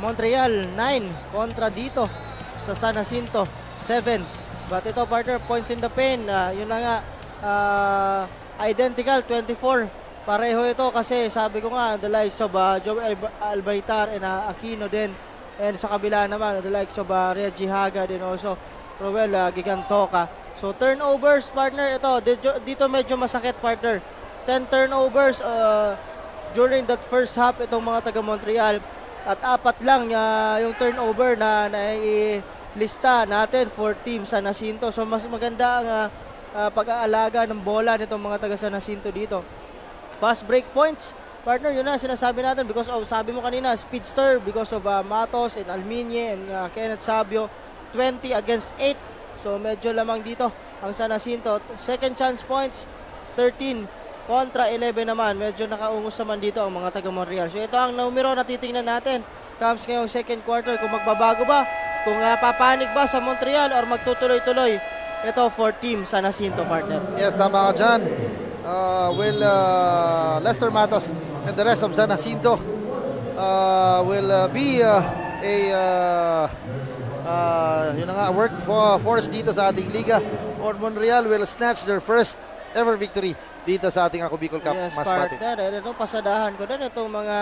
Montreal 9 kontra dito sa San Jacinto 7. But ito, partner, points in the paint, yun na nga, identical 24. Pareho ito kasi sabi ko nga, the likes of Joey Albitar and Aquino din. And sa kabila naman, the likes of Reggie Hagad and also Roel Gigantoka. So turnovers, partner, ito dito medyo masakit, partner. 10 turnovers during that first half itong mga taga Montreal, at 4 lang yung turnover na nailista natin for Team San Jacinto. So mas maganda ang pag-aalaga ng bola nitong mga taga San Jacinto dito. Fast break points, partner, yun na sinasabi natin because of, sabi mo kanina, speedster, because of Matos and Almiñe and Kenneth Sabio. 20 against 8. So medyo lamang dito ang San Jacinto. Second chance points, 13 kontra 11 naman. Medyo nakaungos naman dito ang mga taga Montreal. So ito ang numero na titingnan natin. Comes ngayong second quarter, kung magbabago ba, kung papanig ba sa Montreal or magtutuloy-tuloy. Ito for Team San Jacinto, partner. Yes, tama ka dyan. Lester Matos and the rest of San Jacinto will be yun na nga, work force dito sa ating liga, or Montreal will snatch their first ever victory dito sa ating Ako Bicol Cup. Yes, Masbate. partner. Ito, pasadahan ko din itong mga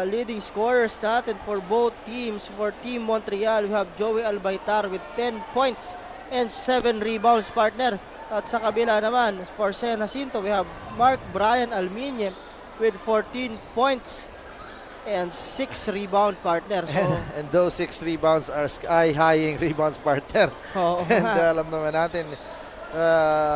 leading scorers natin for both teams. For Team Montreal, we have Joey Albitar with 10 points and 7 rebounds, partner. At sa kabila naman, for San Jacinto, we have Mark Brian Almiñe with 14 points and 6 rebound, partner. So, and those 6 rebounds are sky-high rebounds, partner. And alam naman natin,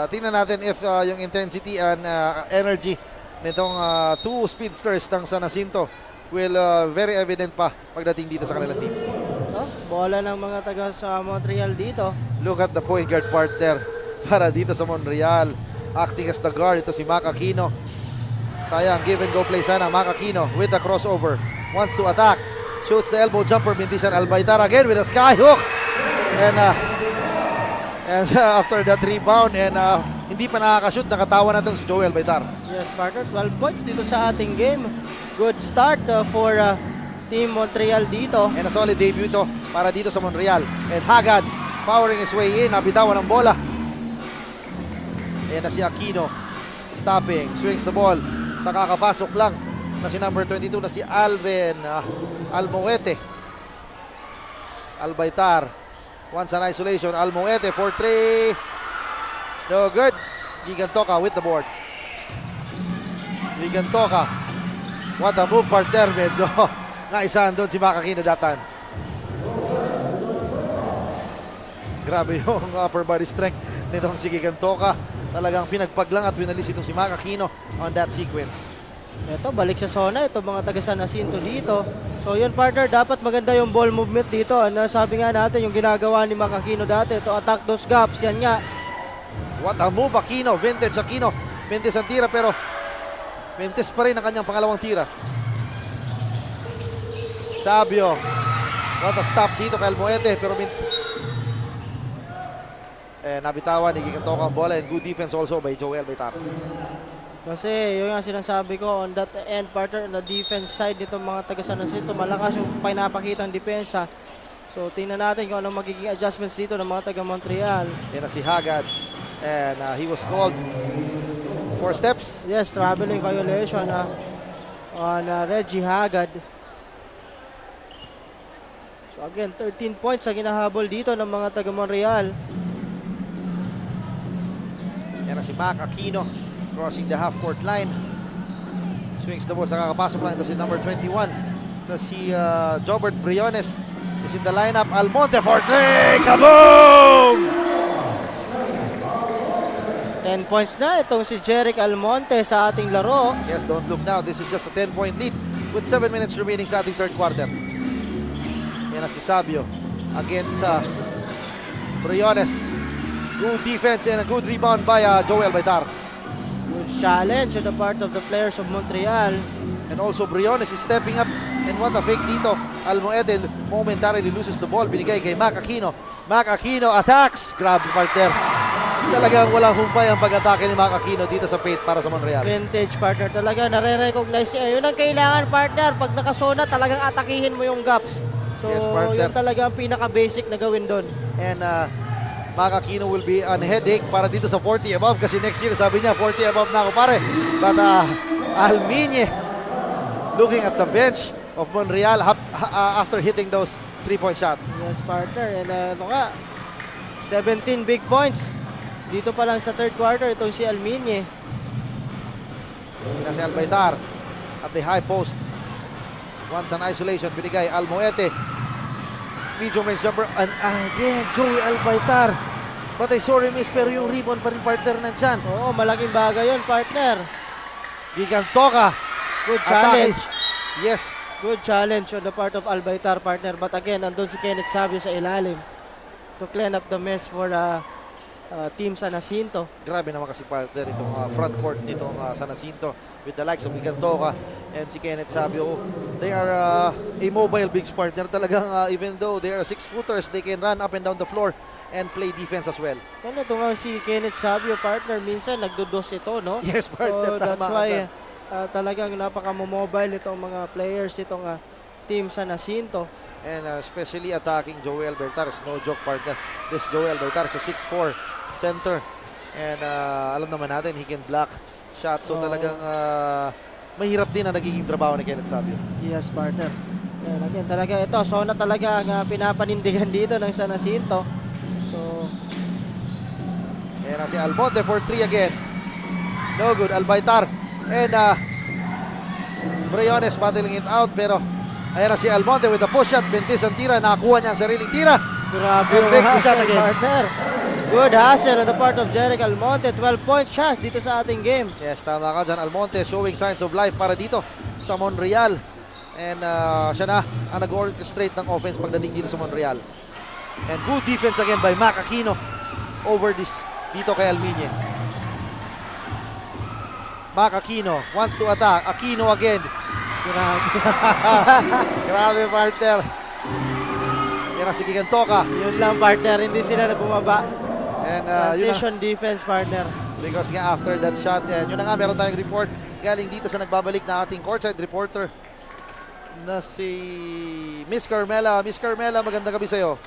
tingnan natin if yung intensity and energy nitong 2 speedsters ng San Jacinto will very evident pa pagdating dito sa kanilang team. Bola ng mga taga sa Montreal dito. Look at the point guard, partner, para dito sa Montreal. Acting as the guard, ito si Mac Aquino. Sayang, give and go play sana. Mac Aquino with the crossover. Wants to attack. Shoots the elbow jumper. Bintisan Albitar again with a sky hook. And after that rebound, and hindi pa nakakashoot, nakatawa na itong si Joey Albitar. Yes, partner. 12 points dito sa ating game. Good start for Team Montreal dito. And a solid debut ito para dito sa Montreal. And Hagad powering his way in. Nabitawan ng bola. Ayan na si Aquino. Stopping. Swings the ball. Sa kakapasok lang na si number 22 na si Alvin Almoete. Albitar. Once an isolation. Almoete for 3. No good. Gigantoka with the board. Gigantoka. What a move, partner. Medyo naisahan doon si Mac Aquino that time. Grabe yung upper body strength nitong si Gigantoka. Talagang pinagpaglang at winalis itong si Mac Aquino on that sequence. Ito, balik sa zona. Ito mga taga San Jacinto dito. So yun, partner, dapat maganda yung ball movement dito. Ano, sabi nga natin, yung ginagawa ni Mac Aquino dati. Ito, attack those gaps. Yan nga. What a move, Aquino. Vintage Aquino. Vintage ang tira, pero vintage pa rin ang kanyang pangalawang tira. Sabio. What a stop dito kay Almoete, pero nabitawan ni Gigantoka ang bola, and good defense also by Joel Albitar. Kasi yun nga sinasabi ko, on that end, partner, on the defense side nitong mga taga San Jacinto, malakas yung pinapakitang depensa. So tingnan natin kung anong magiging adjustments dito ng mga taga Montreal. Yan na si Hagad, and he was called 4 steps. Yes, traveling violation on Reggie Hagad. So again, 13 points ang ginahabol dito ng mga taga Montreal. Yan na si Mac Aquino, crossing the half-court line. Swings the ball sa kakapasok lang. Ito si number 21 na si Jobert Briones is in the lineup. Almonte for 3! Kaboom! 10 points na itong si Jeric Almonte sa ating laro. Yes, don't look now. This is just a 10-point lead with 7 minutes remaining sa ating third quarter. Yan na si Sabio against Briones. Good defense and a good rebound by Joel Baitar. Good challenge on the part of the players of Montreal. And also Briones is stepping up. And what a fake dito. Almoedel momentarily loses the ball. Binigay kay Mac Aquino. Mac Aquino attacks. Grabe partner. Talagang walang humpay ang pag-atake ni Mac Aquino dito sa paint para sa Montreal. Vintage partner talaga. Nare-recognize niya. Yun ang kailangan partner. Pag nakasona talagang atakihin mo yung gaps. So Yes, partner. yun talaga ang pinaka-basic na gawin doon. And Mac Aquino will be on headache para dito sa 40 above kasi next year sabi niya 40 above na ako pare. But Almiñe looking at the bench of Monreal after hitting those 3-point shots. Yes, partner. And ito nga, 17 big points. Dito pa lang sa third quarter, itong si Almiñe. Yan si Albaitar at the high post. Once an isolation, binigay Almoete. Medium range jumper. And again, Joey Albaitar. But I sorry miss, pero yung rebound pa rin partner nandyan. Oo, malaking bagay yun, partner. Gigantoka. Good challenge. Yes. Good challenge on the part of Albaitar, partner. But again, andun si Kenneth Sabio sa ilalim to clean up the mess for Team San Jacinto. Grabe naman kasi partner itong front court nitong San Jacinto with the likes of Gigantoka and si Kenneth Sabio. They are a mobile bigs partner. Talagang even though they are 6-footers, they can run up and down the floor and play defense as well. Ano ito nga si Kenneth Sabio, partner, minsan nagdudos ito, no? Yes, partner. So that's tama why ka. talagang napaka-mobile itong mga players itong Team San Jacinto. And especially attacking Joel Bertar is no joke partner. This Joel Bertar is a 6'4 center. And alam naman natin, he can block shots. So talagang mahirap din ang nagiging trabaho ni Kenneth Sabio. Yes, partner. And again, talaga ito, zona talaga ang pinapanindigan dito ng San Jacinto. So, ayan na si Almonte for 3 again. No good. Albaitar. And Briones battling it out. Pero ayan na si Almonte with a push shot. Bentis ang tira. Nakakuha niya ang sariling tira. grabe And yung makes the shot hustle, again. partner. Good hustle on the part of Jeric Almonte. 12-point shot dito sa ating game. Yes, tama ka dyan. Almonte showing signs of life para dito sa Monreal. And siya na ang nag-orchestrate ng offense pagdating dito sa Monreal. And good defense again by Mac Aquino over this dito kay Almiñe. Mac Aquino wants to attack. Aquino again. Grabe. Grabe partner. Yan na si Gigantoka. Yun lang, partner. Hindi sila na bumaba. And Transition defense, partner. because nga after that shot, yan, yun na nga, meron tayong report galing dito sa nagbabalik na ating courtside reporter na si Miss Carmela. Miss Carmela, magandang gabi sa'yo.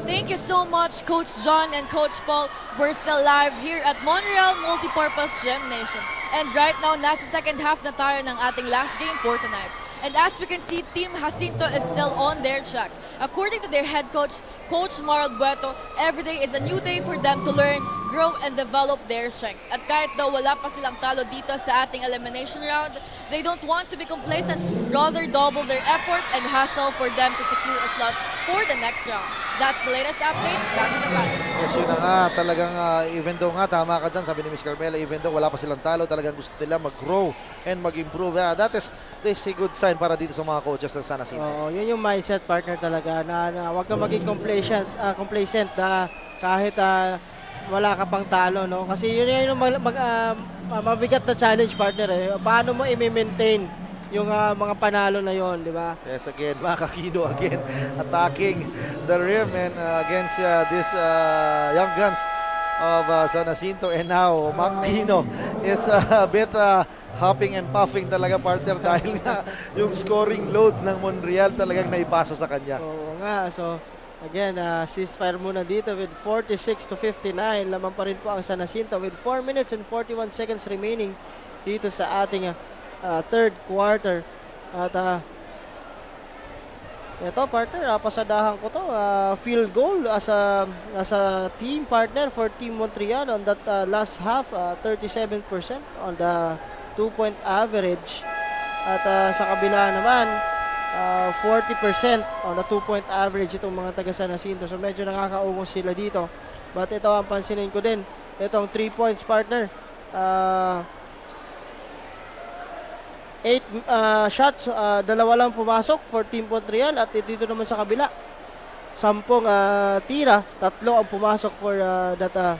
Thank you so much, Coach John and Coach Paul. We're still live here at Montreal Multipurpose Gymnasium. And right now, nasa second half na tayo ng ating last game for tonight. And as we can see, Team Jacinto is still on their track. According to their head coach, Coach Maral Bueto, every day is a new day for them to learn, grow, and develop their strength. At kahit daw wala pa silang talo dito sa ating elimination round, they don't want to be complacent, rather double their effort and hustle for them to secure a slot for the next round. That's the latest update. Back to the panel. Yes, yun na nga. Talagang even though nga, tama ka dyan, sabi ni Miss Carmela, even though wala pa silang talo, talagang gusto nila mag-grow and mag-improve. That is a good sign para dito sa mga coaches ng San Jacinto. Oo, yun yung mindset, partner, talaga na huwag kang maging complacent na kahit wala ka pang talo, no? Kasi yun yung mabigat na challenge, partner, eh. Paano mo i-maintain yung mga panalo na yon, di ba? Yes, again, Mac Aquino again attacking the rim and against this young guns of San Jacinto. And now, Mac Aquino is a bit hopping and puffing talaga, partner, dahil nga yung scoring load ng Monreal talagang naipasa sa kanya. Oo nga, so again, ceasefire muna dito with 46-59. Lamang pa rin po ang San Jacinto with 4 minutes and 41 seconds remaining dito sa ating third quarter. At ito, partner, pasadahan ko to, field goal as a team, partner, for Team Montreal on that last half, 37% on the 2-point average. At sa kabila naman, 40% on the 2-point average itong mga taga San Jacinto. So medyo nakakaungos sila dito. But ito ang pansinin ko din, itong 3 points, partner. 8 shots, dalawa lang pumasok for Team Montreal at dito naman sa kabila 10 tira, 3 ang pumasok for that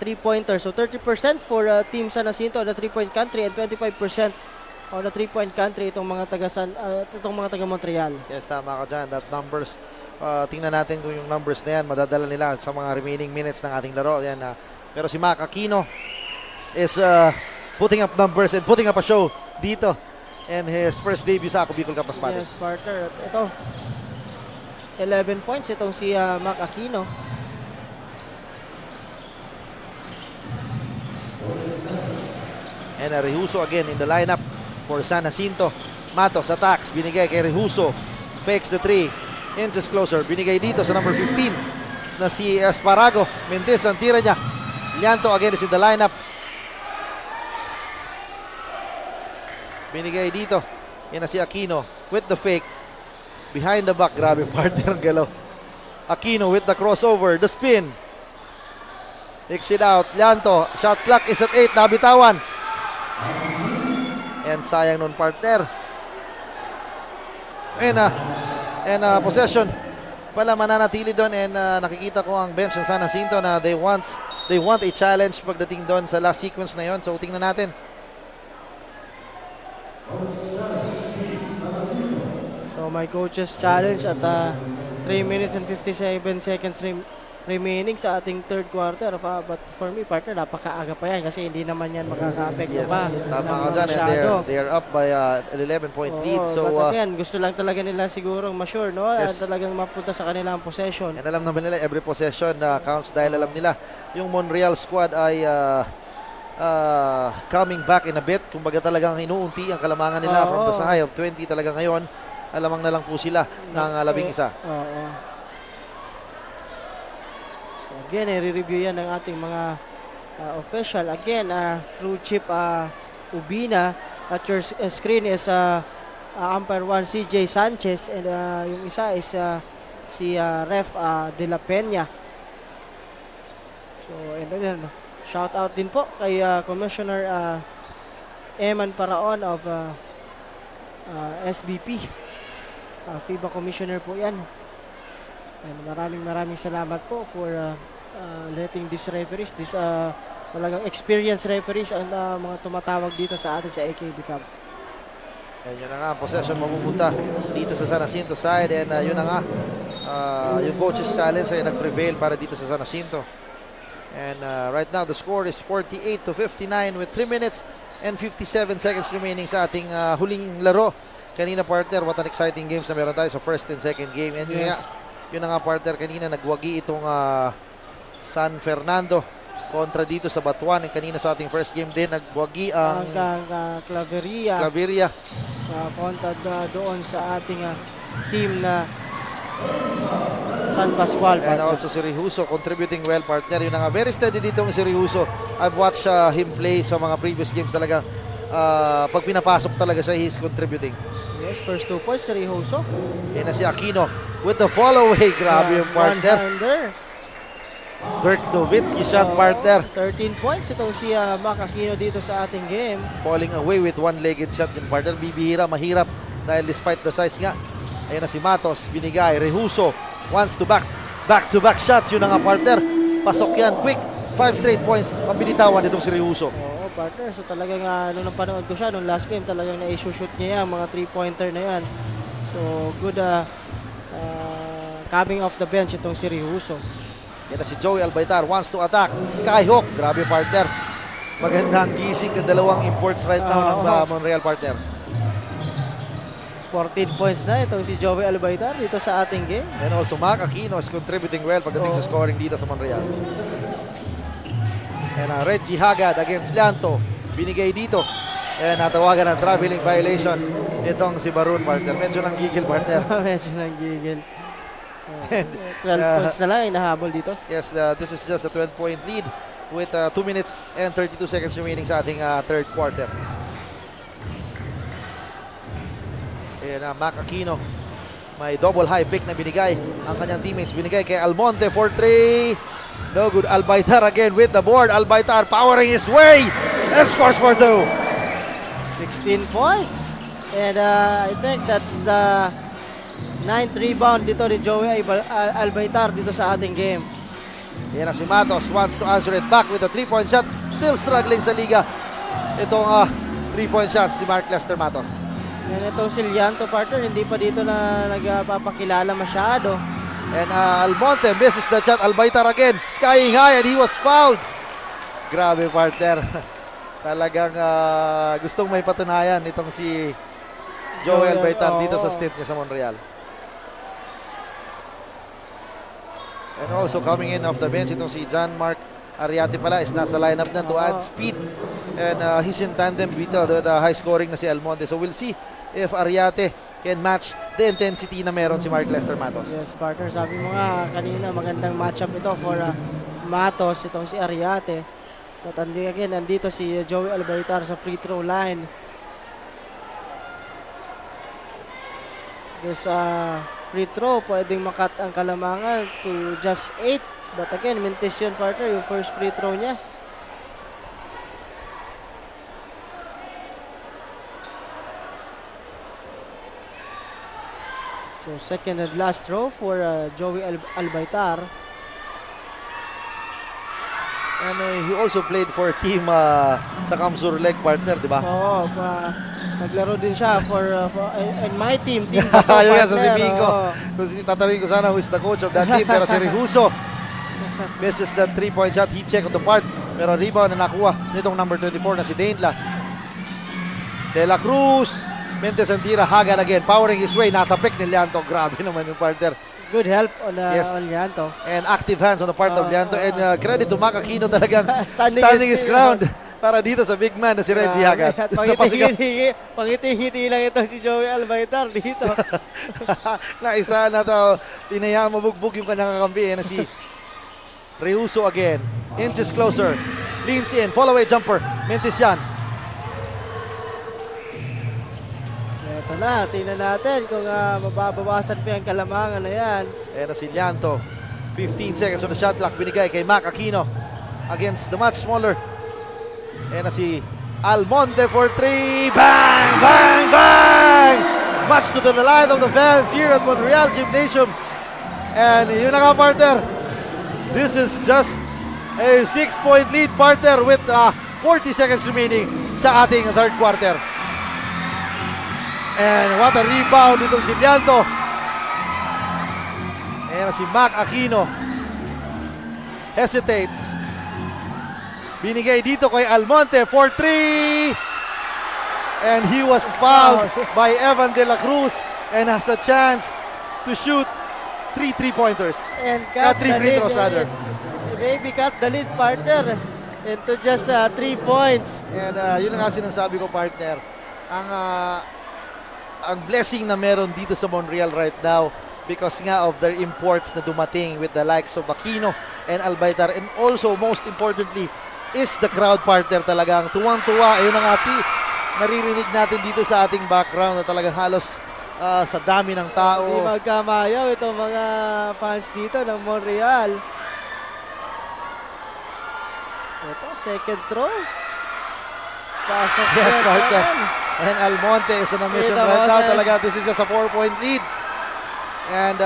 3-pointer. So 30% for Team San Jacinto on the 3-point country and 25% on the 3-point country itong mga taga Montreal. Yes, tama ka dyan. That numbers, tingnan natin kung yung numbers na yan madadala nila sa mga remaining minutes ng ating laro. Yan, pero si Mac Aquino is putting up numbers and putting up a show dito and his first debut sa Ako Bicol Capas Matis. Yes, partner. Ito, 11 points itong si Mac Aquino. And Rehuso again in the lineup for San Jacinto. Matos attacks, binigay kay Rehuso. Fakes the 3, inches closer. Binigay dito sa number 15 na si Esparago. Mendez ang tira niya. Llanto again is in the lineup. Binigay dito. Yan na si Aquino with the fake. Behind the back. Grabe partner ang galaw. Aquino with the crossover. The spin. Takes it out. Llanto. Shot clock is at 8. Nabitawan. And sayang nun partner. And possession pala mananatili doon. And nakikita ko ang bench ng San Jacinto na they want a challenge pagdating doon sa last sequence na yon. So tingnan natin. So my coach's challenge at 3 minutes and 57 seconds remaining sa ating third quarter. But for me, partner, napakaaga pa yan kasi hindi naman yan makaka-apekto pa. Tama ka dyan. And they are up by 11-point lead. So, but again, gusto lang talaga nila sigurong ma-sure, no? Yes. At talagang mapunta sa kanilang possession. And alam naman nila, every possession counts dahil alam nila yung Montreal squad ay coming back in a bit. Kumbaga talagang inuunti ang kalamangan nila from the high of 20 talaga ngayon. Alamang na lang po sila ng 11. So again, i-review yan ng ating mga official. Again, crew chief Ubina. At your screen is umpire 1 CJ Sanchez and yung isa is si ref De La Peña. So and then shout out din po kay Commissioner Eman Paraon of SBP. FIBA Commissioner po yan. And maraming salamat po for letting these referees, these talagang experienced referees ang mga tumatawag dito sa atin sa AKB Cup. And yun na nga, possession mapupunta dito sa San Jacinto side. And yun na nga, yung coach's challenge ay nag-prevail para dito sa San Jacinto. And right now, the score is 48-59 with 3 minutes and 57 seconds remaining sa ating huling laro. Kanina partner, what an exciting games na meron tayo sa first and second game. And yun na nga partner, kanina nagwagi itong San Fernando kontra dito sa Batuan. And kanina sa ating first game din, nagwagi ang Claveria kontra doon sa ating team na San Pascual. And also si Rehuso contributing well partner. Yun na nga, very steady dito si Rehuso. I've watched him play sa mga previous games talaga. Pag pinapasok talaga siya, he's contributing. Yes, first 2 points ni Rehuso. Yan na si Aquino with the follow away. Grabe yung partner. Dirk Nowitzki shot partner. 13 points itong si Mac Aquino dito sa ating game. Falling away with one-legged shot yung partner. Bibihira, mahirap dahil despite the size nga. Ayan na si Matos, binigay. Rehuso wants to back-to-back shots. Yun na nga partner. Pasok yan, quick. 5 straight points. Pabilitawan itong si Rehuso. Partner, so talagang nung napanood ko siya nung last game, talagang na-shoot niya yan, mga 3-pointer na yan. So good coming off the bench itong si Rehuso. Yan na si Joey Albaitar, wants to attack. Skyhook, grabe partner. Magandang gising ng dalawang imports right now ng Montreal partner. 14 points na itong si Joey Albaitar dito sa ating game. And also Mac Aquino is contributing well pagdating sa scoring dito sa Montreal. And Reggie Hagad against Llanto. Binigay dito. And natawagan ng traveling violation itong si Barun partner. Medyo nang gigil partner. Medyo nang gigil. 12 points na lang inahabol dito. Yes, this is just a 12-point lead with 2 minutes and 32 seconds remaining sa ating third quarter. Ayan na, Mac Aquino. May double high pick na binigay. Ang kanyang teammates binigay kay Almonte for 3. No good. Albaitar again with the board. Albaitar powering his way and scores for 2. 16 points. And I think that's the 9th rebound dito ni Joey Albaitar dito sa ating game. Yan na si Matos, wants to answer it back with a 3-point shot. Still struggling sa liga itong 3-point shots ni Mark Lester Matos. Yan itong si Lianto, partner, hindi pa dito na nagpapakilala masyado. And Almonte misses the shot. Albaitar again, skying high, and he was fouled. Grabe, partner. Talagang gustong may patunayan itong si Joey Albaitar dito sa stint niya sa Montreal. And also coming in off the bench, itong si John Mark Ariate pala is nasa lineup na to add speed. And he's in tandem with high scoring na si Almonte. So we'll see if Ariate can match the intensity na meron si Mark Lester Matos. Yes, partner. Sabi mo nga kanina, magandang matchup ito for Matos, itong si Ariate. But again, nandito si Joey Albaitar sa free throw line. This free throw, pwedeng makat ang Kalamangan to just 8. But again, mintis yun, partner, yung first free throw niya. So second and last throw for Joey Albaitar. And he also played for a team sa Kamsur Leg, partner, di ba? Oo, naglaro din siya for and my team Yung sasabihin ko. Tatanungin ko sana who is the coach of that team. Pero si Rehuso misses that 3-point shot. He check on the part. Pero rebound na nakuha nitong number 24 na si Dainla. De La Cruz. Mentes ang tira. Hagan again. Powering his way. Natapik ni Lianto. Grabe naman yung partner. Good help on Lianto. And active hands on the part of Lianto. And credit to Mac Aquino talagang standing his ground para dito sa big man na si Reggie Hagan. Pangiti-ngiti lang ito si Joey Albaitar dito. Naisa na to. Pinayaan mabugbog yung kanyang kakampi na si Reuso again. Inches closer. Leans in. Fall away jumper. Mentes yan. Ito na. Tingnan natin kung mababawasan pa yung Kalamangan na yan. Ayan na si Lianto. 15 seconds on the shot clock. Binigay kay Mac Aquino against the much smaller. Ayan na si Almonte for 3. Bang! Bang! Bang! Much to the delight of the fans here at Montreal Gymnasium. And yun na nga, partner. This is just a 6-point lead, partner, with 40 seconds remaining sa ating third quarter. And what a rebound itong si Lianto. Ayan na si Mac Aquino. Hesitates. Binigay dito kay Almonte for 3. And he was fouled by Evan De La Cruz and has a chance to shoot 3 3-pointers. And cut 3 free throws rather. Maybe cut the lead, partner, into just 3 points. And yun ang sinasabi ko, partner. Ang blessing na meron dito sa Montreal right now because nga of their imports na dumating with the likes of Aquino and Albaitar, and also most importantly is the crowd, partner. Talagang tuwang-tuwa. Ayun ang naririnig natin dito sa ating background na talagang halos sa dami ng tao. Hindi magkamayaw itong mga fans dito ng Montreal. Ito, second throw. Pasok yes, partner. And Almonte is on a mission right now. Talaga, this is just a 4-point lead. And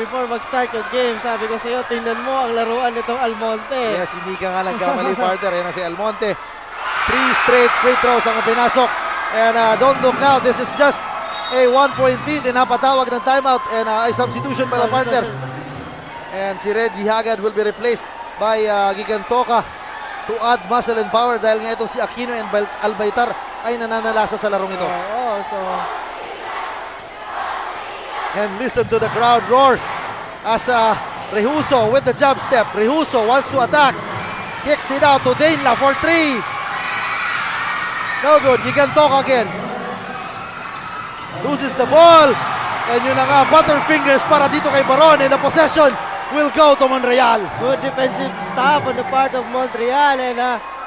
before mag-start yung game, sabi ko sa iyo, tingnan mo ang laruan nitong Almonte. Yes, hindi ka nga nagkamali, partner. Yan na si Almonte. 3 straight free throws ang pinasok. And don't look now, this is just a 1-point lead. And napatawag ng timeout and a substitution pala, partner. And si Reggie Hagan will be replaced by Gigantoka to add muscle and power dahil nga itong si Aquino and Albaitar ay nananalasa sa larong ito. And listen to the crowd roar as Rehuso with the jab step. Rehuso wants to attack. Kicks it out to Dainla for 3. No good. Gigantoka again. Loses the ball. And yun na nga, butterfingers para dito kay Baron. And the possession will go to Montreal. Good defensive stop on the part of Montreal. And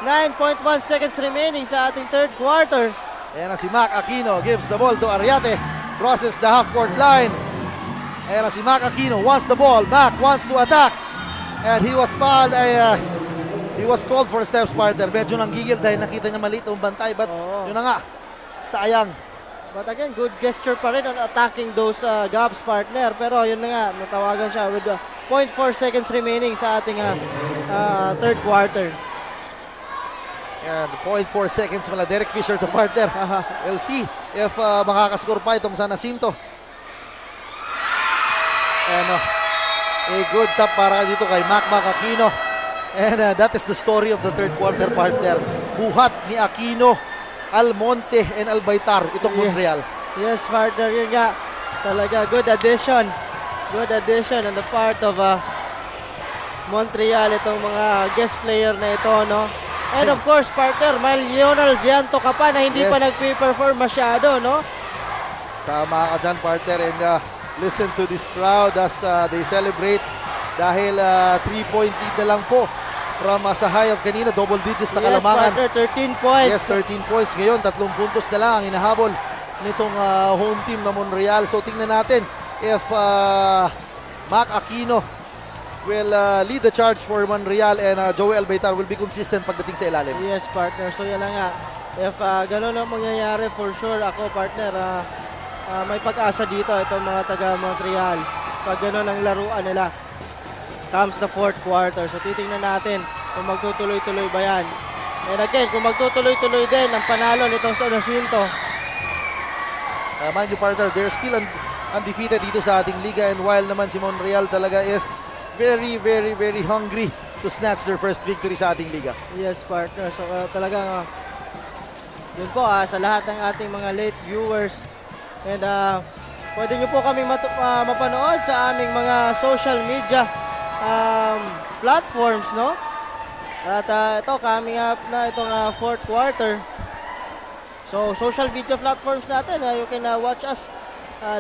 9.1 seconds remaining sa ating third quarter. Ayan na si Mac Aquino. Gives the ball to Ariate. Crosses the half-court line. Ayan na si Mac Aquino. Wants the ball. Mac wants to attack. And he was fouled. He was called for steps, partner. Medyo nanggigil dahil nakita niya maliit ang bantay. But yun na nga, sayang. But again, good gesture pa rin on attacking those gaps, partner. Pero yun na nga, natawagan siya with 0.4 seconds remaining sa ating third quarter. And 0.4 seconds mala Derek Fisher to partner. We'll see if makakascore pa itong San Jacinto. And a good tap para dito kay Mac Aquino. And that is the story of the third quarter, partner. Buhat ni Aquino, Almonte, and Albaitar itong Montreal. Yes, partner. Yun nga. Talaga, good addition. Good addition on the part of Montreal, itong mga guest player na ito, no? And of course, partner, may Leonel Gianto ka pa na hindi pa nagpe-perform masyado, no? Tama ka dyan, partner. And listen to this crowd as they celebrate dahil 3-point lead na lang po from sa high of kanina, double digits na kalamangan. Yes, partner, 13 points. Yes, 13 points. Ngayon, 3 puntos na lang ang inahabol nitong home team na Montreal. So tingnan natin if Mac Aquino will lead the charge for Montreal and Joey Albaitar will be consistent pagdating sa ilalim. Yes, partner. So yan na nga. If gano'n ang mangyayari, for sure, ako, partner, may pag-asa dito itong mga taga-Montreal. Pag gano'n ang laruan nila, comes the fourth quarter. So titingnan natin kung magtutuloy-tuloy ba yan. And again, kung magtutuloy-tuloy din ang panalo nitong San Jacinto. Mind you, partner, they're still undefeated dito sa ating liga, and while naman si Montreal talaga is very, very, very hungry to snatch their first victory sa ating liga. Yes, partner. So talagang yun po sa lahat ng ating mga late viewers. And pwede nyo po kaming mapanood sa aming mga social media platforms, no? At ito, coming up na itong fourth quarter. So, social media platforms natin, you can watch us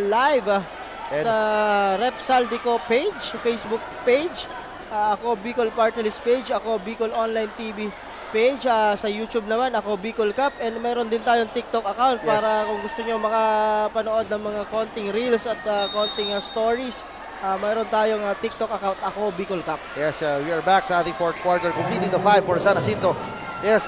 live sa Rep Saldico page, Facebook page. Ako, Bicol Party List page. Ako, Bicol Online TV page. Sa YouTube naman, ako, Bicol Cup. And mayroon din tayong TikTok account para kung gusto nyo makapanood ng mga konting reels at konting stories. Mayroon tayong TikTok account, ako, Bicol Cup. Yes, we are back sa ating fourth quarter, completing the 5 for San Jacinto. Yes,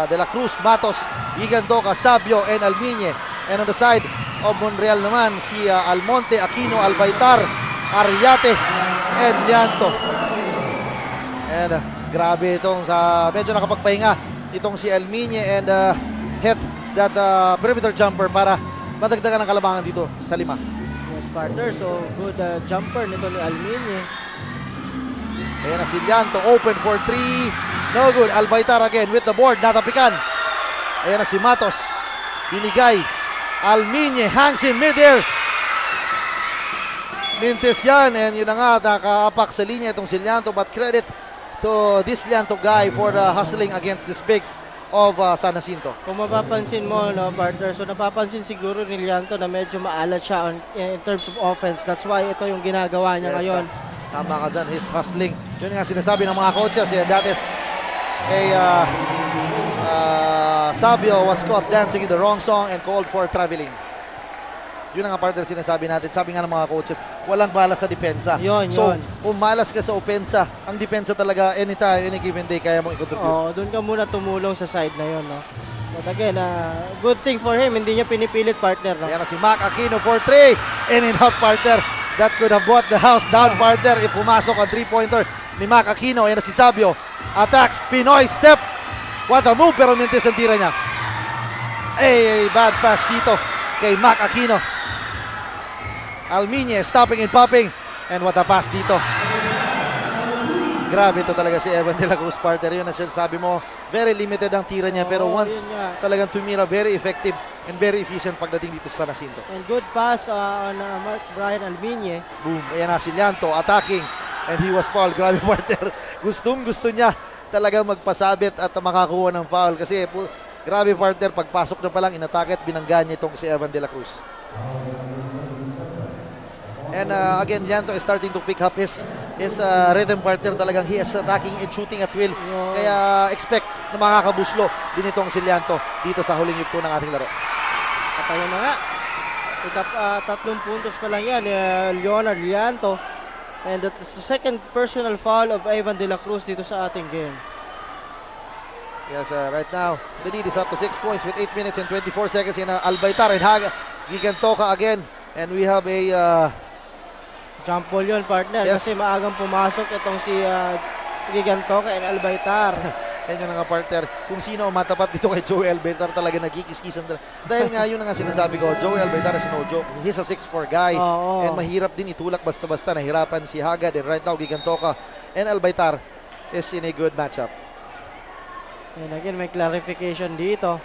De La Cruz, Matos, Gigantoca, Sabio, and Almiñe. And on the side of Montreal naman, si Almonte, Aquino, Albaitar, Ariate, and Lianto. And grabe itong medyo nakapagpahinga itong si Almiñe and hit that perimeter jumper para madagdagan ang kalamangan dito sa 5. Yes, partner. So, good jumper nito ni Almiñe. Ayan na si Lianto, open for 3. No good. Albaitar again with the board. Natapikan. Ayan na si Matos. Binigay. Almiñe hangs in midair. Mintes yan. And yun na nga, nakaapak sa linya itong si Lianto. But credit to this Lianto guy for the hustling against the bigs of San Jacinto. Kung mapapansin mo, no, partner, so napapansin siguro ni Lianto na medyo maalat siya in terms of offense. That's why ito yung ginagawa niya ngayon. Tama ka dyan, his hustling. Yun nga sinasabi ng mga coaches. And that is Sabio was caught dancing in the wrong song and called for traveling. Yun ang partner sinasabi natin. Sabi nga ng mga coaches, walang malas sa depensa. So, kung malas ka sa opensa, ang depensa talaga anytime, any given day, kaya mong i-contribute. Oo, doon ka muna tumulong sa side na yun, no? But again, good thing for him, hindi niya pinipilit, partner, no? Yan na si Mac Aquino for 3. In and out, partner. That could have brought the house down, partner, if pumasok ang 3-pointer ni Mac Aquino. Yan na si Sabio. Attacks, Pinoy step. What a move, pero mintis ang tira niya. Bad pass dito kay Mac Aquino. Almiñe stopping and popping. And what a pass dito. Grabe ito talaga si Evan De La Cruz, partner. Yun ang sinasabi mo, very limited ang tira niya. Pero once talagang tumira, very effective and very efficient pagdating dito sa San Jacinto. And good pass on Mark Brian Almiñe. Boom. Ayan na si Lianto attacking. And he was fouled. Grabe, partner. Gusto niya talagang magpasabit at makakuha ng foul. Kasi grabe, partner, pagpasok niya pa lang, inatake at binangga niya itong si Evan De La Cruz. And again, Lianto is starting to pick up his rhythm, partner. Talagang he is attacking and shooting at will. Kaya expect na makakabuslo din itong si Lianto dito sa huling yugto ng ating laro. At ayun na nga, 3 puntos pa lang yan, Leonard Lianto. And that is the second personal foul of Ivan De La Cruz dito sa ating game. Yes, right now, the lead is up to 6 points with 8 minutes and 24 seconds in Albaitar and Gigantoka again. And we have a... jump ball yun, partner. Yes. Kasi maagang pumasok itong si Gigantoka and Albaitar. Yan yung nga partner. Kung sino ang matapat dito kay Joey Albaitar, talaga nagkikiskisan. Dahil nga yun nga sinasabi ko, Joey Albaitar is no joke. He's a 6'4 guy. And mahirap din itulak basta-basta. Nahirapan si Hagad and right now Gigantoka and Albaitar is in a good matchup. And again, may clarification dito.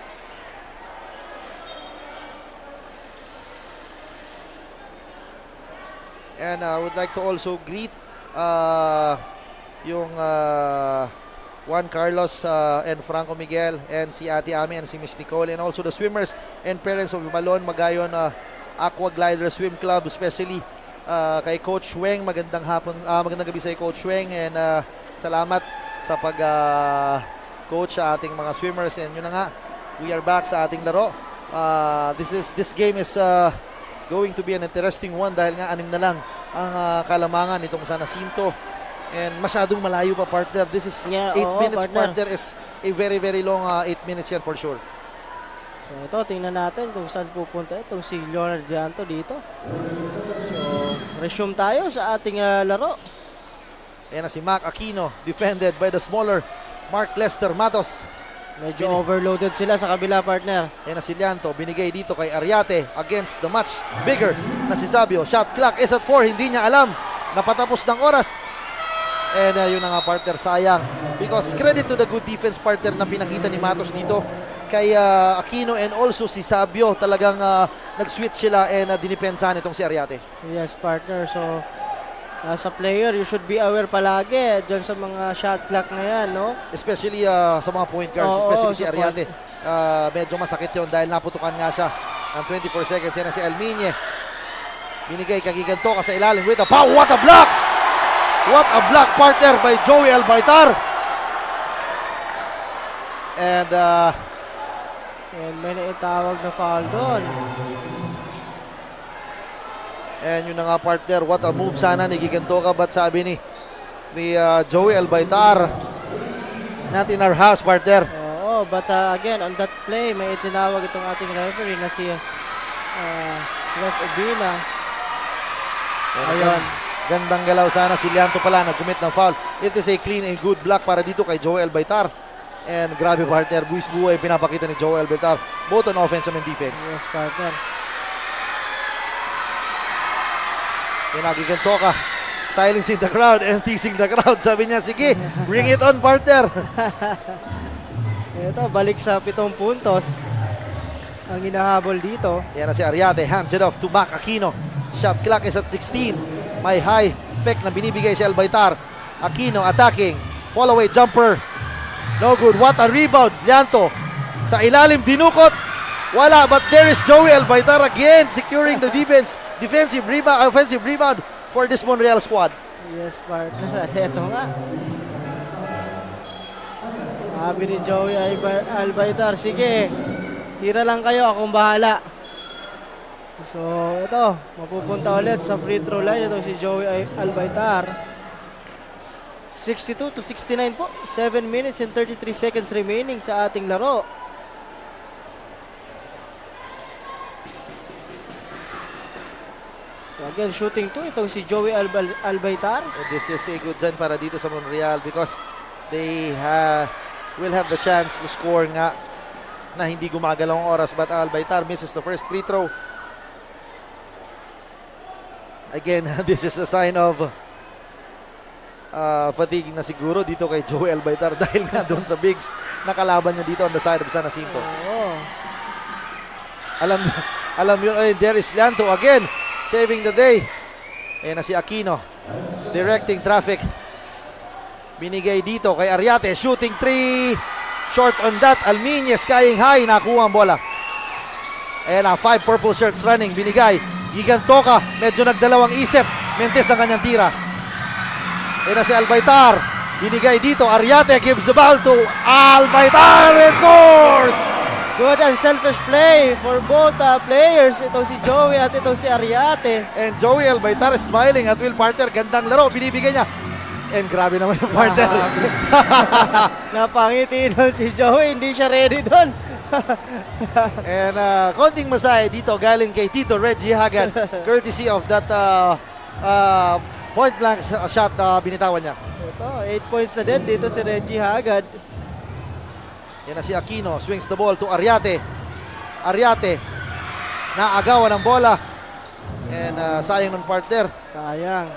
And I would like to also greet yung Juan Carlos and Franco Miguel and si Ate Ami and si Miss Nicole and also the swimmers and parents of Malon Magayon Aqua Glider Swim Club, especially kay Coach Weng. Magandang hapon, magandang gabi sa Coach Weng and salamat sa pag coach sa ating mga swimmers. And yun na nga, we are back sa ating laro. This game is going to be an interesting one dahil nga 6 na lang ang kalamangan nitong San Jacinto. And masyadong malayo pa, partner. This is 8 minutes, partner. Is a very, very long 8 minutes yan for sure. So ito, tingnan natin kung saan pupunta itong si Leonard Gianto dito. So, resume tayo sa ating laro. Ayan na si Mac Aquino, defended by the smaller Mark Lester Matos. Medyo overloaded sila sa kabila, partner. Ayan na si Lianto, binigay dito kay Ariate against the much bigger na si Sabio. Shot clock is at 4, hindi niya alam na patapos ng oras. And yun na nga, partner, sayang. Because credit to the good defense, partner, na pinakita ni Matos dito kay Aquino and also si Sabio. Talagang nag-switch sila and dinipensahan itong si Ariate. Yes, partner. So, as a player, you should be aware palagi dyan sa mga shot clock na yan, no? Especially sa mga point guards, especially si Ariate. Medyo masakit yun dahil naputukan nga siya ng 24 seconds. Yan na si Almiñe. Binigay kay Gigantoka sa ilalim with a pow! What a block! What a block, partner, by Joey Albaitar. And may naitawag na foul doon. And yun na nga, partner, what a move sana ni Gigantoka, but sabi ni Joey Albaitar, not in our house, partner. Oo, but again, on that play, may itinawag itong ating referee na si Ref Obina. Ayun. Gandang galaw sana si Lianto pala, nag-commit ng foul. It is a clean and good block para dito kay Joey Albaitar. And grabe, partner, buwis buhay pinapakita ni Joey Albaitar, both on offense and defense. Yes, partner. Gigantoka silencing the crowd and teasing the crowd. Sabi niya, sige, bring it on, partner. Ito, balik sa 7 puntos ang hinahabol dito. Yan na si Ariate, hands it off to Mac Aquino. Shot clock is at 16. May high pick na binibigay si Albaitar. Aquino attacking, fall away jumper, no good. What a rebound, Lianto sa ilalim, dinukot, wala. But there is Joey Albaitar again securing the defensive rebound, offensive rebound for this Monreal squad. Yes, partner. Ito nga, sabi ni Joey Albaitar, sige, tira lang kayo, akong bahala. So ito, mapupunta ulit sa free throw line ito si Joey Albaitar. 62 to 69 po, 7 minutes and 33 seconds remaining sa ating laro. So again, shooting 2 itong si Joey Albaitar. This is a good sign para dito sa Monreal because they will have the chance to score nga na hindi gumagalaw ang oras, but Albaitar misses the first free throw. Again, this is a sign of fatigue na siguro dito kay Joey Albaitar dahil nga doon sa bigs nakalaban niya dito on the side of San Jacinto. Alam yun, there is Lianto again, saving the day. Ayan na si Aquino, directing traffic. Binigay dito kay Ariate, shooting 3, short on that. Almiñe skying high, nakuha ang bola. Ayan na, 5 purple shirts running, binigay. Gigantoka, medyo nagdalawang isip. Mentes ang kanyang tira. Ayan na si Albaitar. Binigay dito. Ariate gives the ball to Albaitar and scores! Good and selfish play for both players. Itong si Joey at itong si Ariate. And Joey Albaitar is smiling at Will Partner. Gandang laro, binibigay niya. And grabe naman yung partner. Napangiti doon si Joey, hindi siya ready doon. And konting masaya dito galing kay Tito Reggie Hagad, courtesy of that point blank shot binitawan niya. Ito, 8 points na din dito si Reggie Hagad. Yan na si Aquino, swings the ball to Ariate. Ariate, naagawan ng bola. And sayang ng partner. Sayang.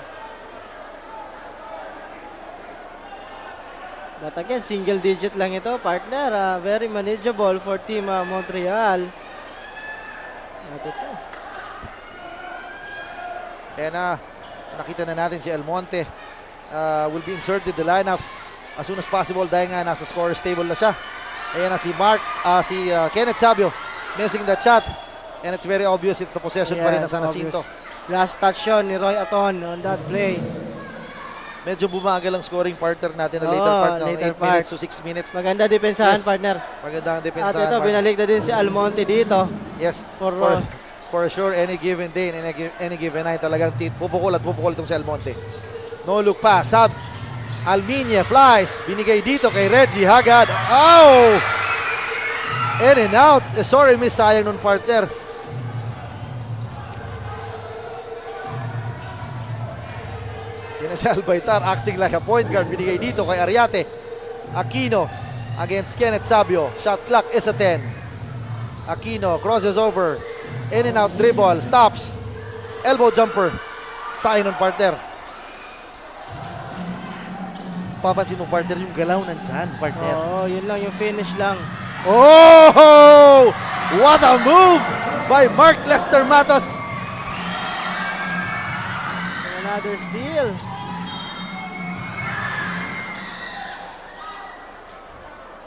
But again, single digit lang ito, partner. Very manageable for Team Montreal. At ito. And nakita na natin si Almonte will be inserted the lineup as soon as possible dahil nga nasa scorer's table na siya. Ayan na si Kenneth Sabio missing that shot. And it's very obvious it's the possession pa rin na San Jacinto. Last touch yun ni Roy Aton on that play. Medyo bumagal ang scoring partner natin na later part ng 8 minutes to 6 minutes. Maganda depensahan, partner. Magandang depensahan. At ito, binalik na din si Almonte dito. Yes, for sure, any given day, any given night, talagang pupukol at pupukol itong si Almonte. No look pass, sub. Almiñe flies, binigay dito kay Reggie Hagad. Oh! In and out. Sorry, miss, sayang nun partner. Yan na si Albaitar acting like a point guard. Binigay dito kay Ariate. Aquino against Kenneth Sabio. Shot clock is a 10. Aquino crosses over. In and out dribble. Stops. Elbow jumper. Sayang ng partner. Papansin mo partner yung galaw nandyan partner. Oo, yun lang yung finish lang. Oh! What a move by Mark Lester Matos. Another steal.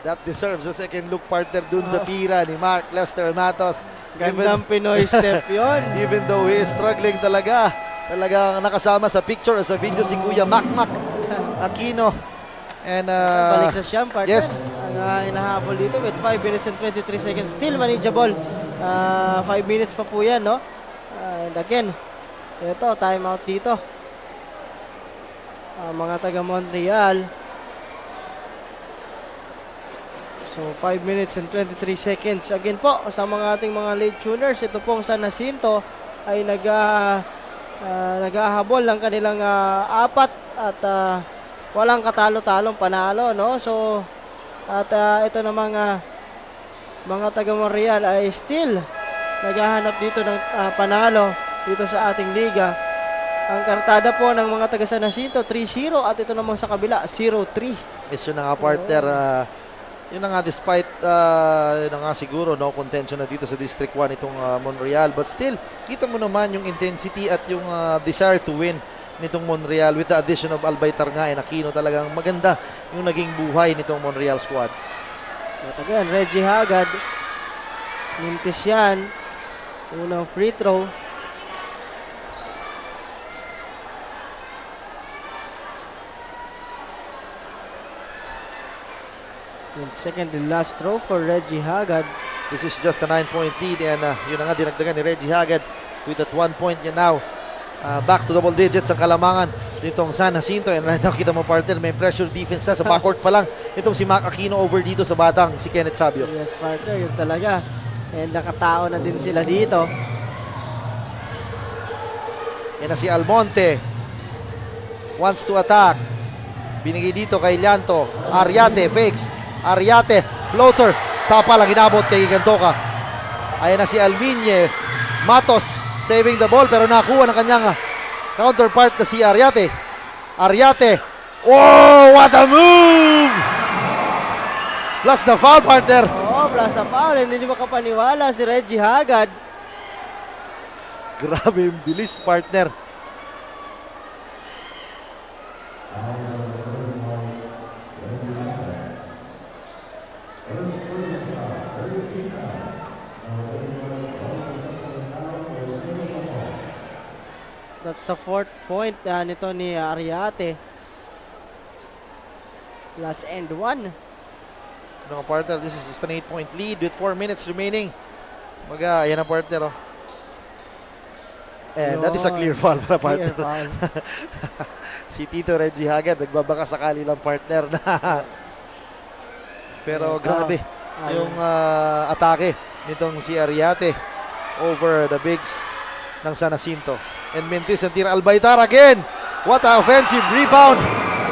That deserves a second look partner dun sa tira ni Mark Lester Matos. Gandang Pinoy step yun. Even though he is struggling talaga. Talagang nakasama sa picture sa video si Kuya Makmak Aquino. And balik sa siyam partner. Yes. Ang inahabol dito with 5 minutes and 23 seconds. Still manageable. 5 minutes pa po yan, no? And again, ito, timeout dito. Mga taga Montreal. So, 5 minutes and 23 seconds. Again po, sa mga ating mga late tuners, ito pong San Jacinto ay naghahabol ng kanilang apat at walang katalo-talong panalo, no? So, at ito namang mga taga Montreal ay still naghahanap dito ng panalo dito sa ating liga. Ang kartada po ng mga taga San Jacinto 3-0 at ito namang sa kabila 0-3. Yes, yun na nga partner. Yun na nga despite yun na nga siguro no contention na dito sa District 1 itong Montreal, but still kita mo naman yung intensity at yung desire to win nitong Montreal with the addition of Albaitar nga and Aquino. Talagang maganda yung naging buhay nitong Montreal squad. At again, Reggie Hagad mintis yan. Unang free throw. And second and last throw for Reggie Hagad. This is just a 9-point lead and yun na nga dinagdagan ni Reggie Hagad with that 1 point niya now. Back to double digits ang kalamangan nitong San Jacinto. And right now kita mo partner, may pressure defense na sa backcourt pa lang itong si Mac Aquino over dito sa batang si Kenneth Sabio. Yes partner, yun talaga. And nakatao na din sila dito. Yan na si Almonte. Wants to attack. Binigay dito kay Llanto. Ariate fakes. Ariate floater. Sapa lang inabot kay Gantoka. Ayan na si Almiñe. Matos saving the ball pero nakuha ng kanyang counterpart na si Ariate. Ariate. Oh, what a move! Plus the foul partner. Oh, plus the foul. Hindi makapaniwala si Reggie Hagad. Grabe yung bilis partner. That's the 4th point nito ni Ariate. Last and one. Mga partner, this is just an 8-point lead with 4 minutes remaining. Ayan ang partner, oh. And that is a clear foul para partner. Si Tito Reggie Hagad, nagbabaka sakali lang partner na. Pero grabe yung atake nitong si Ariate over the bigs ng San Jacinto. And Mentis and tira Albaytar again. What an offensive rebound.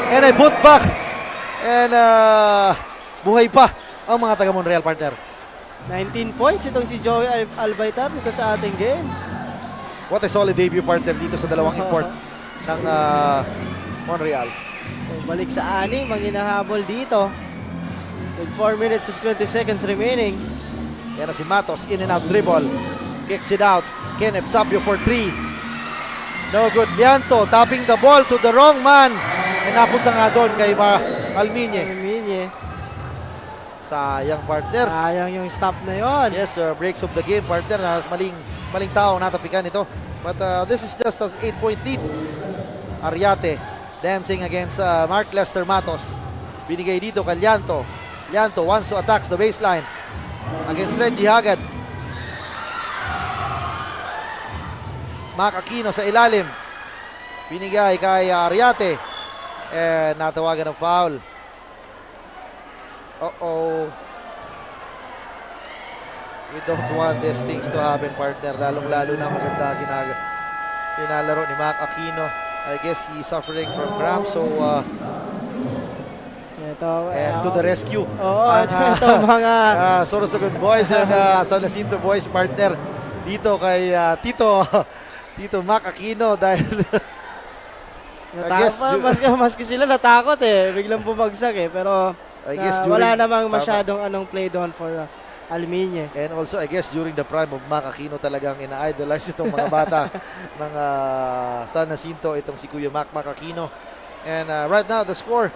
And a putback. And buhay pa ang mga taga Monreal, partner. 19 points itong si Joey Albaytar dito sa ating game. What a solid debut, partner, dito sa dalawang import ng Monreal. So balik sa anim ang hinahabol dito. With 4 minutes and 20 seconds remaining. Yan na si Matos, in and out dribble. Kicks it out. Kenneth Sabio for 3. No good. Lianto tapping the ball to the wrong man. And napunta nga doon kay Alminye. Sayang, partner. Sayang yung stop na yon. Yes, breaks of the game, partner. Maling tao natapikan ito. But this is just an 8-point lead. Ariate dancing against Mark Lester Matos. Binigay dito kay Lianto. Lianto wants to attack the baseline against Reggie Hagad. Mac Aquino sa ilalim. Binigay kay Ariate. And natawagan ng foul. Uh-oh. We don't want these things to happen, partner. Lalong-lalo na maganda ginalaro ni Mac Aquino. I guess he's suffering from cramps. So, and to the rescue. Ito mga Sorsogon boys and San Jacinto boys, partner. Dito kay Tito Mac Aquino dahil maski sila natakot biglang bumagsak pero wala namang masyadong play doon for Alminye. And also I guess during the prime of Mac Aquino talagang ina-idolize itong mga bata ng San Jacinto, itong si Kuya Mac Aquino. And right now the score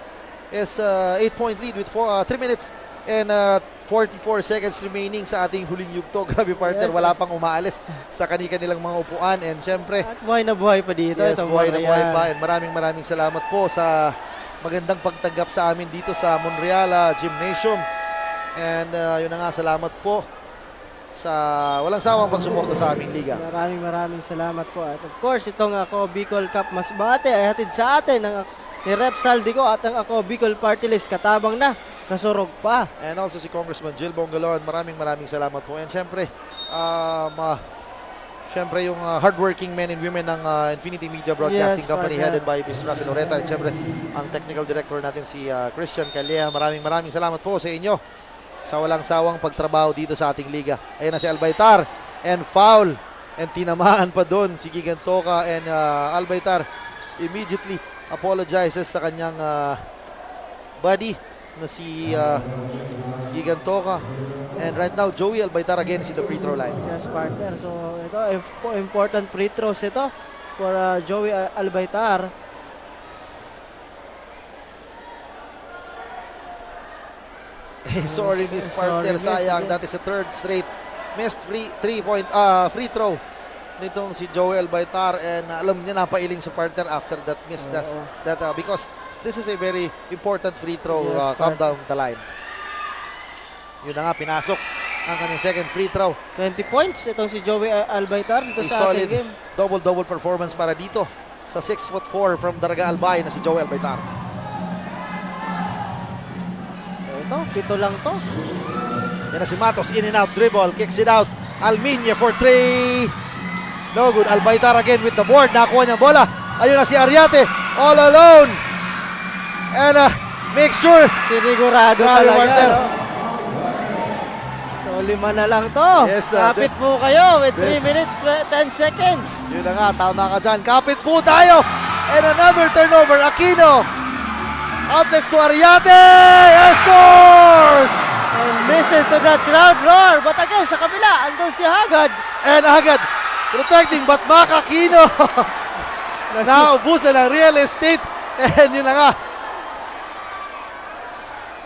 is 8-point lead with 3 minutes and 44 seconds remaining sa ating huling yugto. Grabe, partner, wala pang umaalis sa kanilang mga upuan. And syempre, at buhay na buhay pa dito. Yes, buhay na buhay pa. And maraming salamat po sa magandang pagtanggap sa amin dito sa Monreal Gymnasium. And yun na nga, salamat po sa walang sawang pagsuporta sa aming liga. Maraming salamat po. At of course, itong Ako Bicol Cup Masbate ay hatid sa atin ni Rep Saldico at ang Ako Bicol Party List katabang na kasurog pa. And also si Congressman Jill Bongalon, maraming salamat po. And syempre, yung hardworking men and women ng Infinity Media Broadcasting Company headed by Ms. Russell Loretta. And syempre, ang technical director natin si Christian Calleja. Maraming salamat po sa inyo sa walang sawang pagtrabaho dito sa ating liga. Ayan na si Albaytar and foul. And tinamaan pa doon si Gigantoka and Albaytar immediately apologizes sa kanyang buddy na si Gigantoka. And right now, Joey Albaytar again is in the free throw line. Yes, partner. So, ito, important free throws ito for Joey Albaytar. Sorry, miss, partner. Sayang. That is a third straight missed free throw nitong si Joey Albaytar. And alam niya napailing sa partner after that miss. Because this is a very important free throw come down the line. Yun na nga, pinasok ang kanyang second free throw. 20 points itong si Joey Albaytar dito sa ating game. Double performance para dito sa 6'4" from Daraga Albay na si Joey Albaytar. So ito, pito lang to. Yan na si Matos, in and out dribble, kicks it out. Alminye for 3. No good. Albaytar again with the board. Nakuha niya bola. Ayun na si Ariate, all alone. And make sure. Sinigurado talaga. So 5 na lang to. Yes, kapit po kayo with 3 minutes 10 seconds. Yun na nga, tama ka dyan. Kapit po tayo. And another turnover. Aquino. Outlets to Ariate. Scores! And listen to that crowd roar. But again, sa kabila, andun si Hagad. And Hagad protecting but Mac Aquino. Naubusan ng real estate. And yun na nga.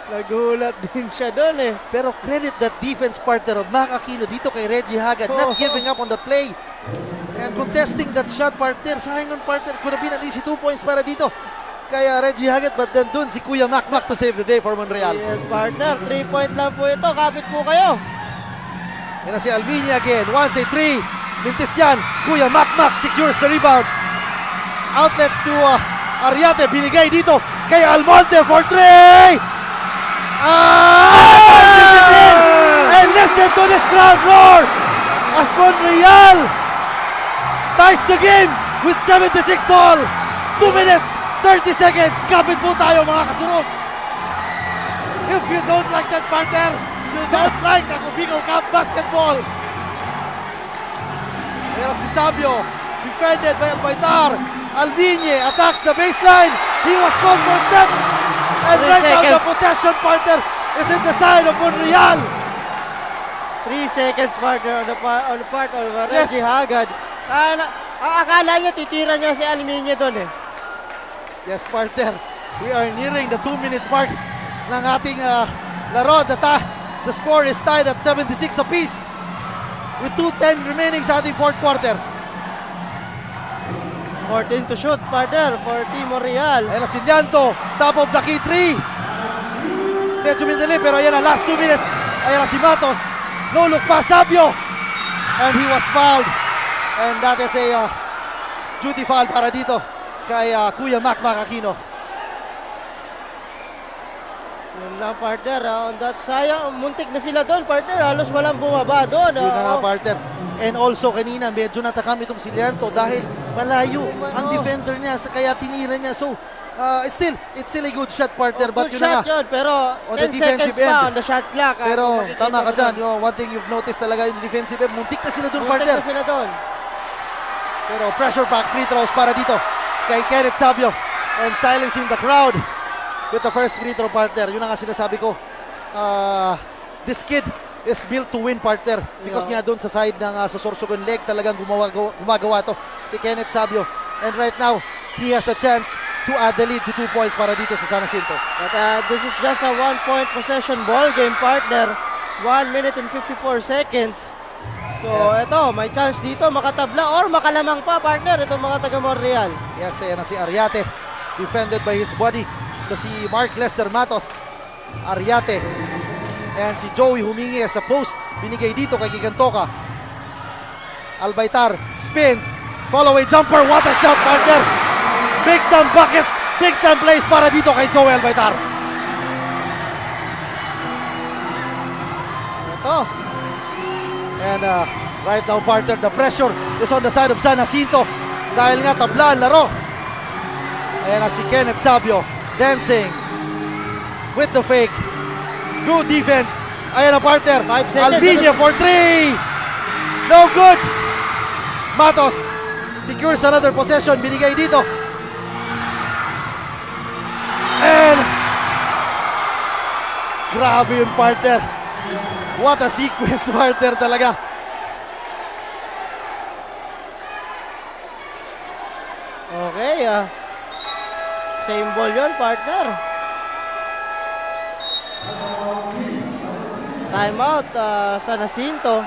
Nagulat din siya doon Pero credit that defense partner of Mac Aquino dito kay Reggie Hagad. Not giving up on the play. And contesting that shot, partner. Sayang nun, partner. Could have been at least 2 points para dito kay Reggie Haggett, but then dun si Kuya Macmac to save the day for Monreal. Yes, partner. 3-point lang po ito. Kapit po kayo. Yan na si Almiña again. Once a 3. Mintis yan. Kuya Macmac secures the rebound. Outlets to Ariate. Binigay dito kay Almonte for 3. And listen to this crowd roar as Monreal ties the game with 76 all. 2 minutes, 30 seconds. Kapit po tayo mga kasunod. If you don't like that, partner, you don't like Ako Bicol Cup basketball. Ayan si Sabio, defended by Albaitar. Albiñe attacks the baseline. He was called for steps. And right now the possession, partner, is in the side of Monreal. 3 seconds, partner, on the part of Reggie Haggard. Ang akala niya, titira niya si Almiña doon eh. Yes, partner. We are nearing the 2-minute mark ng ating laro. The score is tied at 76 apiece with 2:10 remaining sa ating fourth quarter. 14 to shoot, partner, for Team Monreal. Ayan na si Llanto, top of the key 3. Medyo mindali, pero ayan na, last 2 minutes. Ayan na si Matos. No look pa, Sabio. And he was fouled. And that is a duty foul para dito kay Kuya Macmac Aquino. Yun lang, partner, on that sayang, muntik na sila doon, partner, halos walang bumaba doon. Yun na nga, partner. And also kanina medyo natakam itong si Llanto dahil malayo ang defender niya kaya tinira niya. So it's still a good shot, partner, but yun na nga. Yun, pero on the 10 defensive seconds pa end. on the shot clock. Pero tama ka dyan, one thing you've noticed talaga yung defensive end, muntik na sila doon, partner. Muntik na sila doon. Pero pressure pack free throws para dito kay Kenneth Sabio and silencing the crowd with the first free throw, partner. Yun na nga sinasabi ko. This kid is built to win, partner. Because nga doon sa side ng sa Sorsogon leg talagang gumagawa to si Kenneth Sabio. And right now, he has a chance to add the lead to 2 points para dito sa San Jacinto. But this is just a 1-point possession ball game, partner. 1 minute and 54 seconds. So, ito, may chance dito makatabla or makalamang pa, partner, itong mga taga Monreal. Yes, ayan na si Ariate. Defended by his body. Na si Mark Lester Matos. Ariate. And si Joey humingi sa post. Binigay dito kay Gigantoka. Albaitar spins. Follow away jumper. What a shot, partner. Big time buckets. Big time plays para dito kay Joey Albaitar. Ito. And right now, partner, the pressure is on the side of San Jacinto. Dahil nga tablaan laro. Ayan na si Kenneth Sabio. Dancing with the fake. Good defense. Ayan na, partner. 5 seconds. Albiñe for 3. No good. Matos secures another possession. Binigay dito. And grabe yung partner. What a sequence, partner, talaga. Okay, same ball yun, partner. Timeout, San Jacinto.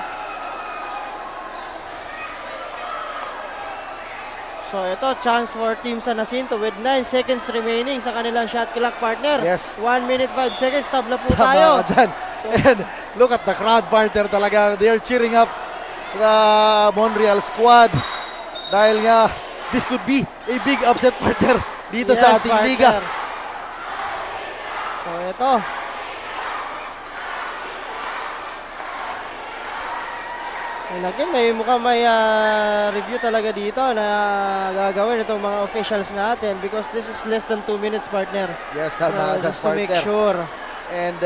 So ito, chance for Team San Jacinto with 9 seconds remaining sa kanilang shot clock, partner. Yes. 1 minute 5 seconds, tabla po Tama tayo. ka dyan. And look at the crowd, partner, talaga. They are cheering up the Monreal squad. Dahil nga, this could be a big upset, partner, dito sa ating partner. liga. So ito. And again, mukhang may review talaga dito na gagawin itong mga officials natin because this is less than 2 minutes, partner. Yes, tama ka dyan, just to make partner. sure. And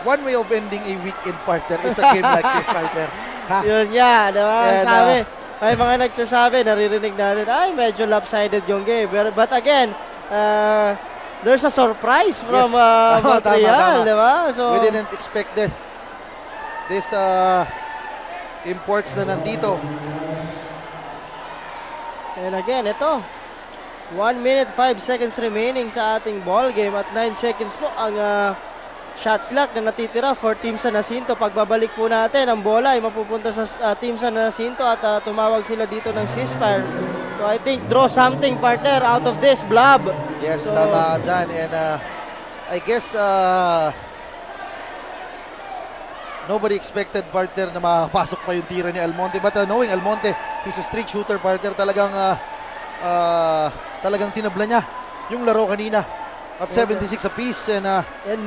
one way of ending a weekend, partner, is a game like this, partner. Ha? Yun nga, diba? And, sabi, may mga nagsasabi, naririnig natin, ay, medyo lopsided yung game. But again, there's a surprise from Montreal, diba? So, we didn't expect this. This imports na nandito. And again, ito. 1 minute 5 seconds remaining sa ating ball game at 9 seconds po ang shot clock na natitira for Team San Jacinto. Pagbabalik po natin, ang bola ay mapupunta sa Team San Jacinto at tumawag sila dito ng ceasefire. So I think draw something, partner, out of this, Blob. Yes, So, tama dyan. And I guess nobody expected, partner, na makapasok pa yung tira ni Almonte. But knowing Almonte, he's a streak shooter, partner. Talagang tinabla niya yung laro kanina at 76 apiece. And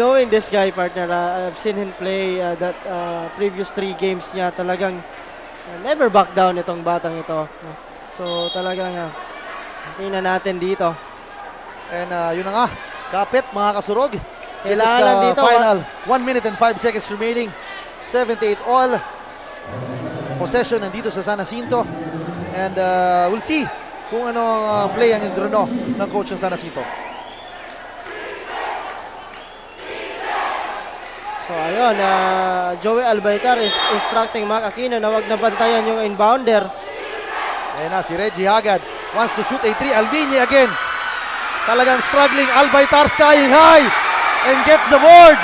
knowing this guy, partner, I've seen him play that previous 3 games niya. Talagang never back down itong batang ito. So talagang tingnan natin dito. And yun na nga, kapit mga kasurog. This is Kailangan the dito, final 1 minute and 5 seconds remaining. 78 all. Possession nandito sa San Jacinto. And we'll see kung ano play ang indrono ng coach ng San Jacinto. So ayun, Joey Albaitar is instructing Mac Aquino na wag na bantayan yung inbounder. Ayan na, si Reggie Hagad wants to shoot a 3. Albiñe again. Talagang struggling. Albaitar sky high and gets the board.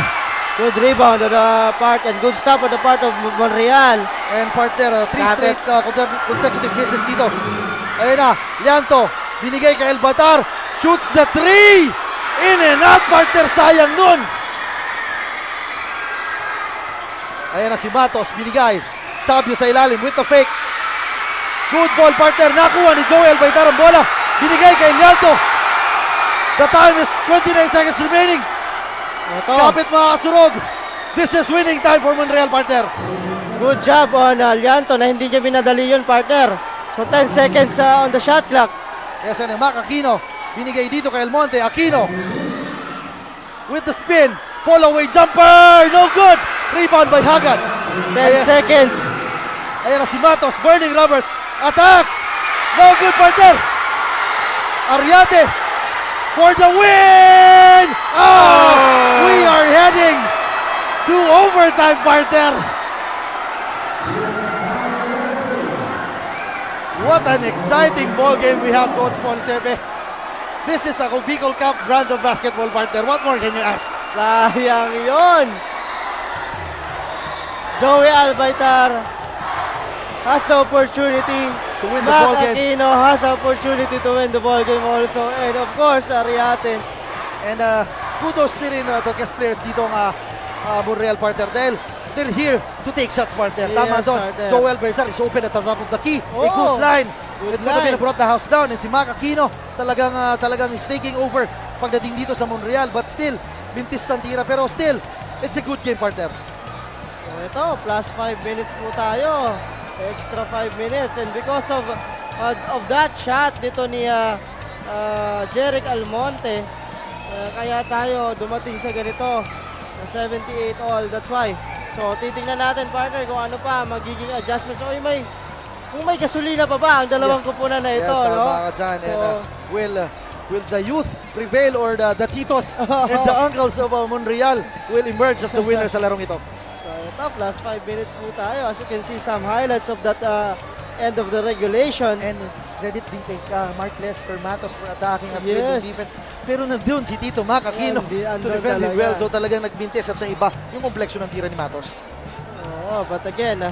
Good rebound on the part and good stop on the part of Monreal. And partner, 3 straight consecutive misses dito. Ayan na, Lianto, binigay kay Albaitar. Shoots the 3. In and out, partner, sayang nun. Ayan na si Matos, binigay. Sabio sa ilalim with the fake. Good ball, partner. Nakuha ni Joel Albaitar ang bola. Binigay kay Lianto. The time is 29 seconds remaining. Kapit mga kasurog. This is winning time for Monreal, partner. Good job on Lianto na hindi niya binadali yun, partner. So 10 seconds on the shot clock. Yes, and Mac Aquino. Binigay dito kay Almonte. Aquino with the spin. Fall away jumper. No good. Rebound by Hagad. 10 seconds. Ayan na si Matos. Burning rubbers. Attacks. No good, partner. Ariate for the win. Oh, we are heading to overtime, partner. What an exciting ball game we have, Coach Paul Sebe. This is a Bicol Cup brand of basketball, partner. What more can you ask? Sayang yun. Joey Albaitar has the opportunity to win the ball game. Aquino has the opportunity to win the ball game also. And of course, Ariate. And kudos din rin to guest players dito ng Monreal, partner. Dahil they're here to take shots, partner. Yes, Tama doon. partner. Joel Albaitar is open at the top of the key. A Oh, good line. good It would have line. brought the house down. And si Mac Aquino talagang is taking over pagdating dito sa Monreal. But still, bintis ng tira. Pero still, it's a good game, partner. So ito, plus 5 minutes po tayo. Extra 5 minutes. And because of that shot dito ni Jeric Almonte, kaya tayo dumating sa ganito. 78 all. That's why. So titingnan natin, partner, kung ano pa magiging adjustments. So kung may gasolina pa ba ang dalawang kupunan na ito, yes, no? Tama ka dyan. So, and will the youth prevail or the titos and the uncles of Monreal will emerge as the winners sa larong ito? So ito, plus 5 minutes po tayo. As you can see, some highlights of that end of the regulation. And credit din kay Mark Lester Matos for attacking at Yes. building defense. Pero nandun si Tito Mac Aquino to defend him talaga. well. So talagang nagbintis at naiba yung kompleksyon ng tira ni Matos. But again,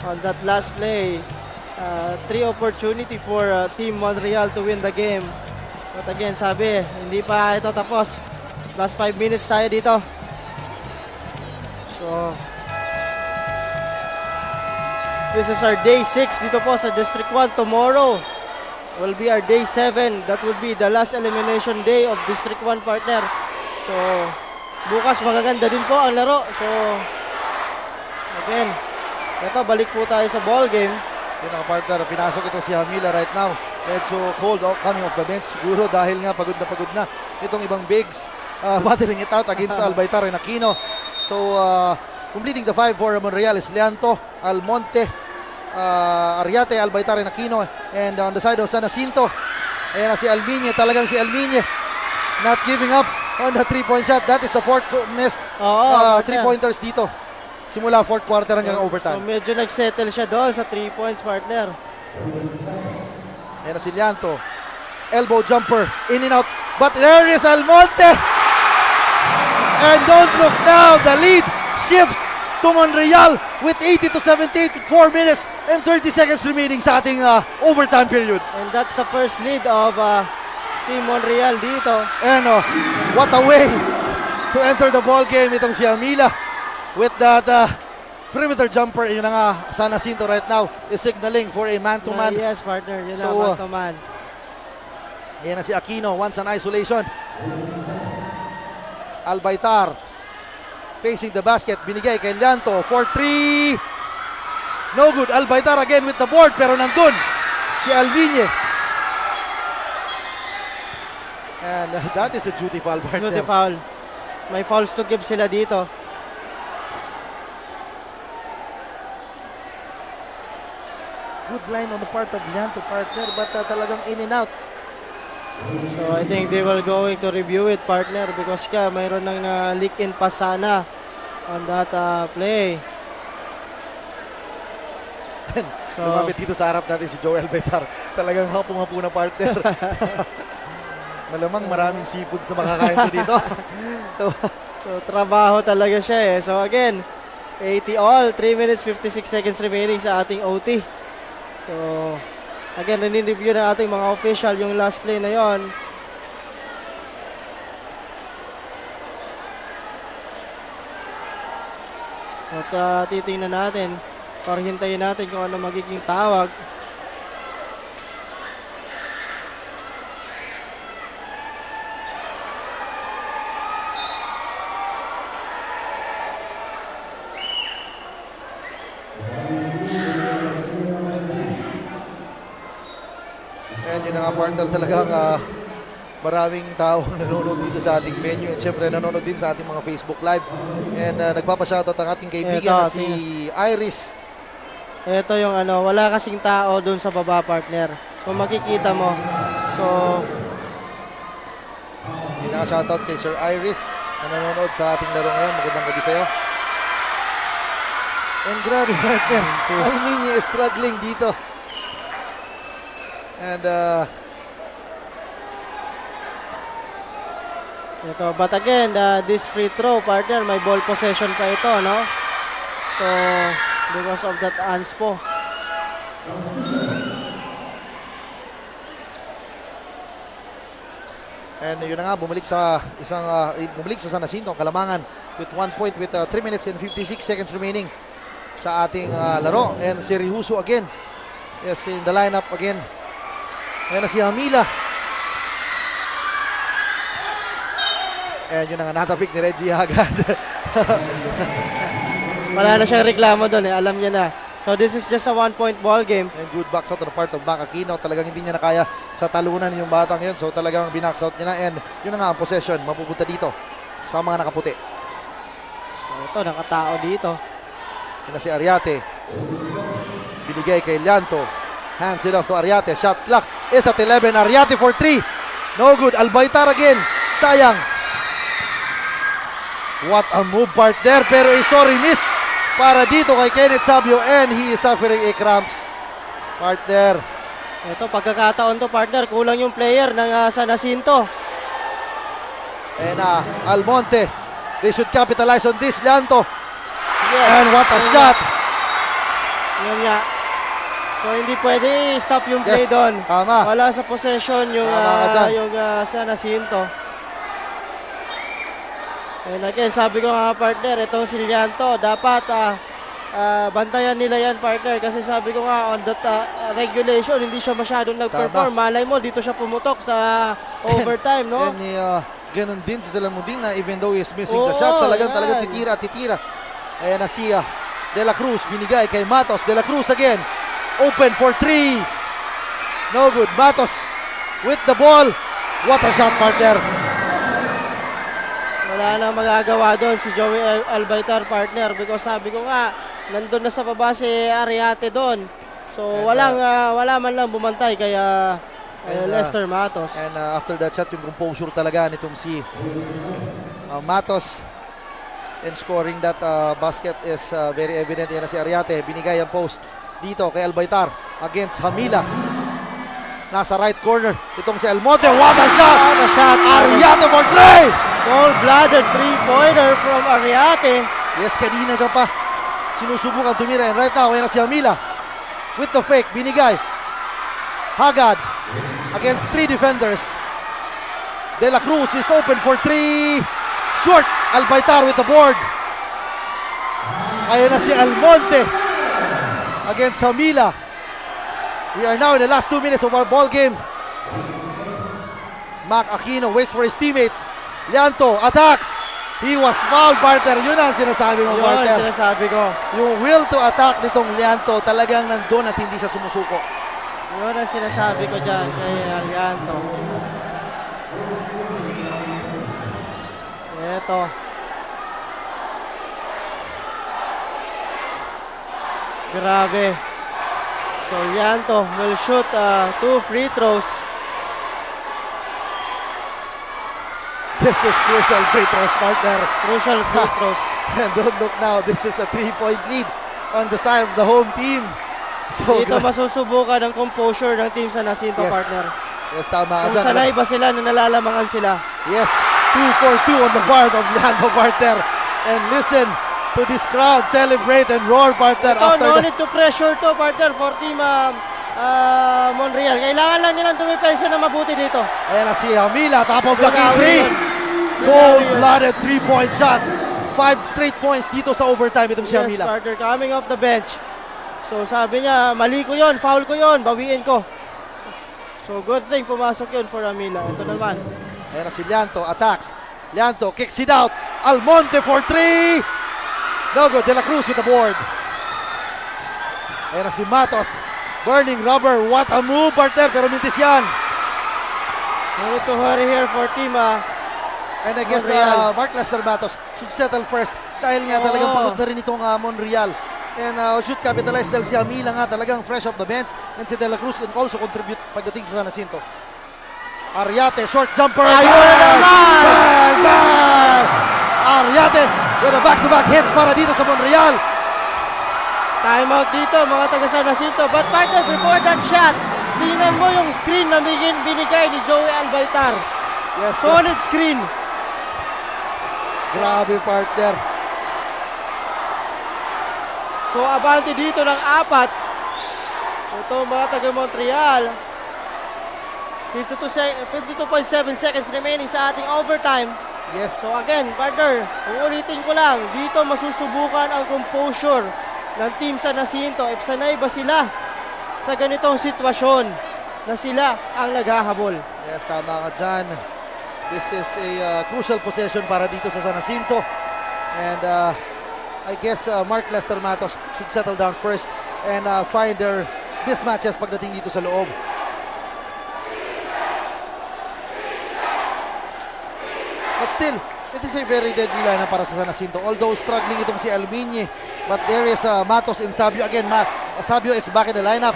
on that last play, 3 opportunity for Team Monreal to win the game. But again, sabi, hindi pa ito tapos. Plus 5 minutes tayo dito. So, this is our day 6 dito po sa District 1. Tomorrow will be our day 7. That will be the last elimination day of District 1, partner. So, bukas magaganda din po ang laro. So, again, ito, balik po tayo sa ball game. Yun ang partner, pinasok ito si Hamila right now. Medyo cold coming off the bench siguro dahil nga pagod na itong ibang bigs battling it out against Albaitar and Aquino. So completing the 5 for Monreal is Lianto, Almonte, Ariate, Albaitar and Aquino. And on the side of San Jacinto, ayan na si Albiñe, talagang si Albiñe not giving up on the 3-point shot. That is the fourth miss 3-pointers dito. Simula fourth quarter hanggang overtime. So medyo nagsettle siya doon sa 3 points, partner. Ayan na si Lianto. Elbow jumper, in and out. But there is Almonte. And don't look now, the lead shifts to Monreal with 80 to 78 with 4 minutes and 30 seconds remaining sa ating overtime period. And that's the first lead of Team Monreal dito. And what a way to enter the ball game itong si Amila with that perimeter jumper. Yun na nga, San Jacinto right now is signaling for a man-to-man. Yes, partner. Yun na, So, man-to-man. Yan na si Aquino, once an isolation. Albaitar facing the basket, binigay kay Llanto for 3. No good. Albaitar again with the board, pero nandun si Alviñe. And that is a duty foul, partner. Duty foul. May fouls to give sila dito. Good line on the part of Llanto, partner, but talagang in and out. So I think they will going to review it, partner, because mayroon nang leak in pa sana on that play. So, lumapit dito sa harap natin si Joel Betar. Talagang hapong-hapo na partner. Malamang maraming seafoods na makakain ko dito. So trabaho talaga siya eh. So again, 80 all, 3 minutes 56 seconds remaining sa ating OT. So again, nini-review na ating mga official yung last play na yon. At titingnan natin para hintayin natin kung ano magiging tawag. And yun na nga, partner, talagang maraming tao nanonood dito sa ating venue. And syempre nanonood din sa ating mga Facebook Live. And nagpapashoutout ang ating kaibigan na si Iris. Ito yung wala kasing tao doon sa baba, partner. Kung makikita mo. So, yun na nga, shoutout kay Sir Iris na nanonood sa ating laro ngayon. Magandang gabi sa'yo. And grabe, partner. Almiñe is struggling dito. And ito, but again, this free throw, partner, may ball possession pa ito, no? So, because of that anspo. And yun na nga, bumalik sa San Jacinto ang Kalamangan with 1 point with 3 minutes and 56 seconds remaining sa ating laro. And si Rihuso again is in the lineup again. Ayan na si Amila. And yun na nga, natapik ni Reggie agad. Wala na siyang reklamo doon eh. Alam niya na. So this is just a 1-point ball game. And good box out on the part of Mac Aquino. Talagang hindi niya na kaya sa talunan yung batang yun. So talagang binox out niya na. And yun na nga ang possession. Mapupunta dito sa mga nakaputi. So ito, nakatao dito. Yun na si Ariate. Binigay kay Llanto. Hands it off to Ariate. Shot clock is at 11. Ariate for 3. No good. Albaitar again. Sayang. What a move, partner. Pero sorry miss para dito kay Kenneth Sabio and he is suffering a cramps. Partner. Ito, pagkakataon to, partner. Kulang yung player ng San Jacinto. And Almonte. They should capitalize on this. Llanto. Yes. And what a shot. Yun nga. So hindi pwede i-stop yung play doon. Tama. Wala sa possession yung San Jacinto. And again, sabi ko nga partner, itong si Llanto, dapat bantayan nila yan, partner, kasi sabi ko nga on that regulation, hindi siya masyadong nag-perform. Malay mo, dito siya pumutok sa overtime, no? And ganun din si Salamudin na even though he's missing the shots, talagang titira. Ayan na si De La Cruz, binigay kay Matos. De La Cruz again. Open for 3. No good. Matos with the ball. What a shot, partner. Wala na magagawa doon si Joey Albaitar, partner, because sabi ko nga, nandun na sa baba si Ariate doon. So wala man lang bumantay kaya Lester Matos. And after that shot, yung composure talaga nitong si Matos. And scoring that basket is very evident. Yan na si Ariate. Binigay ang post dito kay Albaitar against Hamila. Nasa right corner. Itong si Almonte. What a shot! What a shot! Ariate for 3! Cold-blooded three-pointer from Ariate. Yes, kanina ka pa sinusubukan tumira. And right now, yan na si Hamila. with the fake. Binigay. Hagad against 3 defenders. De La Cruz is open for 3. Short. Albaytar with the board. Ayan na si Almonte against Hamila. We are now in the last 2 minutes of our ball game. Mac Aquino waits for his teammates. Llanto attacks. He was fouled, partner. Yun ang sinasabi mo, Yun partner. sinasabi ko. Yung will to attack nitong Llanto talagang nandun at hindi siya sumusuko. Yun ang sinasabi ko dyan kay Llanto. Eto. Grabe. So Llanto will shoot 2 free throws. This is crucial free throws, partner. Crucial free throws. And don't look now, this is a 3-point lead on the side of the home team. So Dito masusubukan ang composure ng team San Jacinto, Yes. partner. Yes, tama ka Kung dyan. sanay ba sila na nalalamangan sila. Yes, 2-for-2 on the part of Llanto, partner. And listen to this crowd celebrate and roar, partner. Ito, After no the... need to pressure to, partner, for team Monreal. Kailangan lang nilang dumipensa na mabuti dito. Ayan na si Hamila, top of the key Binawi 3. yun. Cold-blooded 3-point shot. 5 straight points dito sa overtime itong si Yes, Hamila. partner, coming off the bench. So sabi niya, mali ko yon, foul ko yon, bawiin ko. So good thing pumasok yun for Hamila. Ito naman. Ayan na si Llanto, attacks. Llanto kicks it out. Almonte for 3. No good. De La Cruz with the board. Ayan na si Matos. Burning rubber. What a move, partner. Pero mintis yan. No need to hurry here for team And I guess Monreal. Mark Lester Matos should settle first. Dahil nga talagang pagod na rin itong Monreal. And should capitalize dahil si Hamila nga talagang fresh off the bench. And si De La Cruz can also contribute pagdating sa San Jacinto. Ariate, short jumper. Ayun naman! Bang! Bang! Ariate with a back-to-back hits para dito sa Monreal. Timeout dito, mga taga San Jacinto. But partner, before that shot, tingnan mo yung screen na binigay ni Joey Albaytar. Yes, Solid screen. grabe, partner. So abante dito ng 4. Ito mga taga Montreal. 52.7 seconds remaining sa ating overtime. Yes. So again, partner, uulitin ko lang, dito masusubukan ang composure ng team San Jacinto. If sanay ba sila sa ganitong sitwasyon na sila ang naghahabol? Yes, tama ka dyan. This is a crucial possession para dito sa San Jacinto. And I guess Mark Lester Matos should settle down first and find their mismatches pagdating dito sa loob. But still, it is a very deadly lineup para sa San Jacinto. Although struggling itong si Alumini, but there is Matos and Sabio. Again, Sabio is back in the lineup.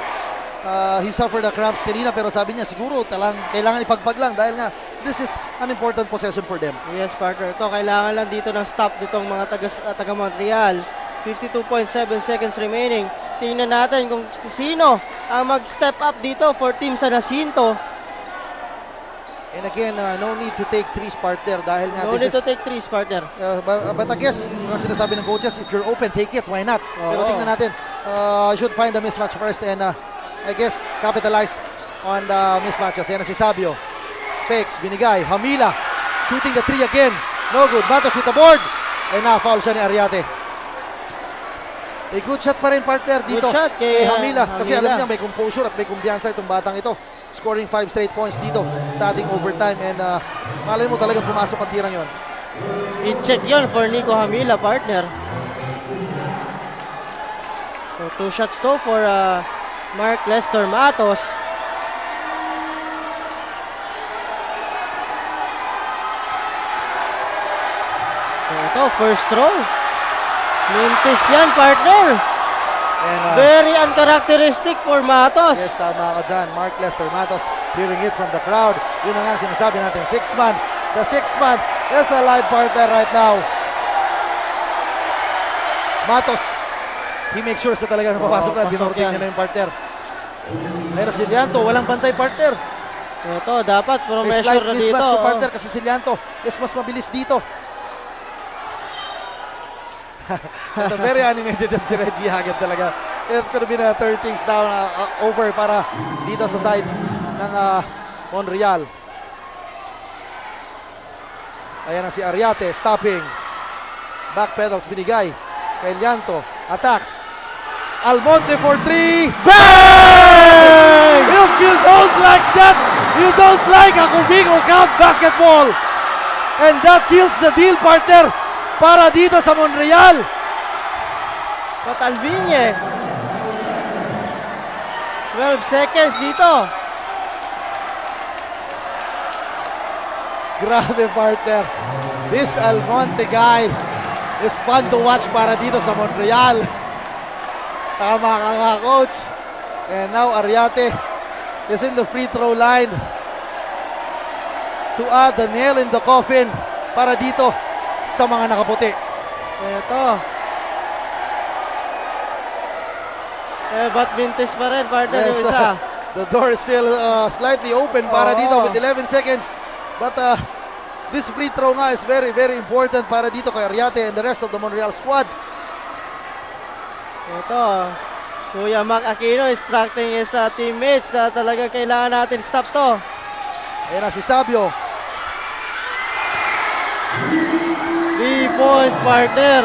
He suffered the cramps kanina pero sabi niya siguro kailangan ipagpag lang dahil nga this is an important possession for them. Yes, partner. Ito, kailangan lang dito ng stop ditong mga taga Montreal. 52.7 seconds remaining. Tingnan natin kung sino ang mag-step up dito for Team San Jacinto. And again, no need to take threes, partner, dahil nga No need to take threes, partner. But I guess, yung sinasabi ng coaches, if you're open, take it, why not? Pero Oo. tingnan natin, should find the mismatch first and I guess capitalize on the mismatches. Yan na si Sabio. Fakes, binigay, Hamila, shooting the 3 again. No good, Matos with the board. And na-foul siya ni Ariate. A good shot pa rin, partner, dito. Good shot kay Hamila. Kasi alam Hamila. niya may composure at may kumpiyansa itong batang ito. Scoring 5 straight points dito sa ating overtime. And malay mo talagang pumasok ang tirang yon. I-check yon for Nico Hamila, partner. So 2 shots to for Mark Lester Matos. So ito, first throw. Mintis yan, partner. And, Very uncharacteristic for Matos. Yes, tama ka dyan. Mark Lester Matos hearing it from the crowd. Yun na nga sinasabi natin, 6 man. The 6 man is a live partner right now. Matos, he makes sure sa talaga na papasok na. pasok Binorting yan. niya na yung partner. Ayun si Llanto, walang bantay partner. Ito, dapat puro May measure slight na dito. mismatch si oh. partner kasi si Llanto is mas mabilis dito. Ito, very animated yan si Reggie Haggett talaga. It could have been a third things down over para dito sa side ng Monreal. Ayan na si Ariate, stopping. Backpedals binigay kay Lianto. Attacks. Almonte for 3. Bang! If you don't like that, you don't like Ako Bicol Cup basketball. And that seals the deal, partner, para dito sa Monreal. Patalbinye. 12 seconds dito. Grabe, partner. This Almonte guy is fun to watch para dito sa Montreal. Tama ka nga, coach. And now Ariate is in the free throw line to add the nail in the coffin para dito sa mga nakaputi. Ito. But mintis pa rin, partner, yung isa. The door is still slightly open para dito with 11 seconds. But this free throw nga is very, very important para dito kay Ariate and the rest of the Monreal squad. Ito, Kuya Mac Aquino instructing his teammates na talaga kailangan natin stop to. Ayan na si Sabio. 3 points, partner.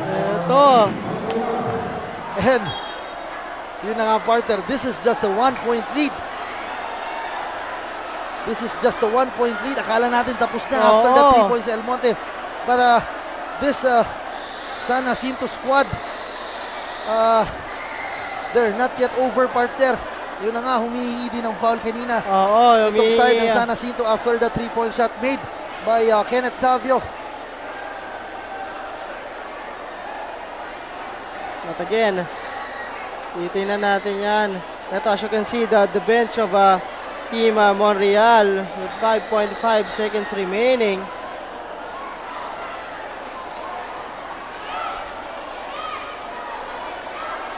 Ito. And yun na nga, partner, this is just a 1-point lead. This is just a 1-point lead. Akala natin tapos na after the 3 points El Monte. But this San Jacinto squad, they're not yet over, partner. Yun na nga, humihingi din ng foul kanina. Itong side ng San Jacinto after the 3-point shot made by Kenneth Savio. But again, titingnan natin yan. Ito, as you can see, the bench of Team Monreal with 5.5 seconds remaining.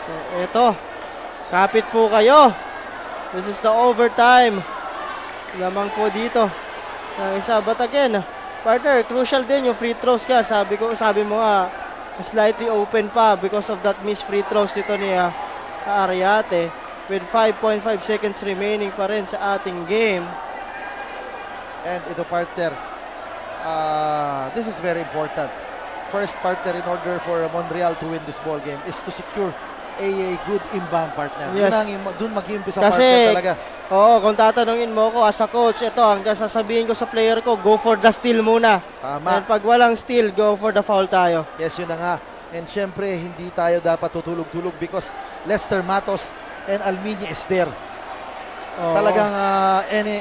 So, ito. Kapit po kayo. This is the overtime. Lamang po dito. Ang isa. But again, partner, crucial din yung free throws ka. Sabi mo nga, slightly open pa because of that missed free throws dito ni Ariate with 5.5 seconds remaining pa rin sa ating game. And ito, partner, this is very important. First, partner, in order for Monreal to win this ball game is to secure a good inbound, partner. Yes. Doon mag-iumpisa, partner, talaga. Oo, kung tatanungin mo ko as a coach, ito, hanggang sasabihin ko sa player ko, go for the steal muna. Tama. And pag walang steal, go for the foul tayo. Yes, yun na nga. And syempre, hindi tayo dapat tutulog-tulog because Lester Matos and Almiña is there. Talagang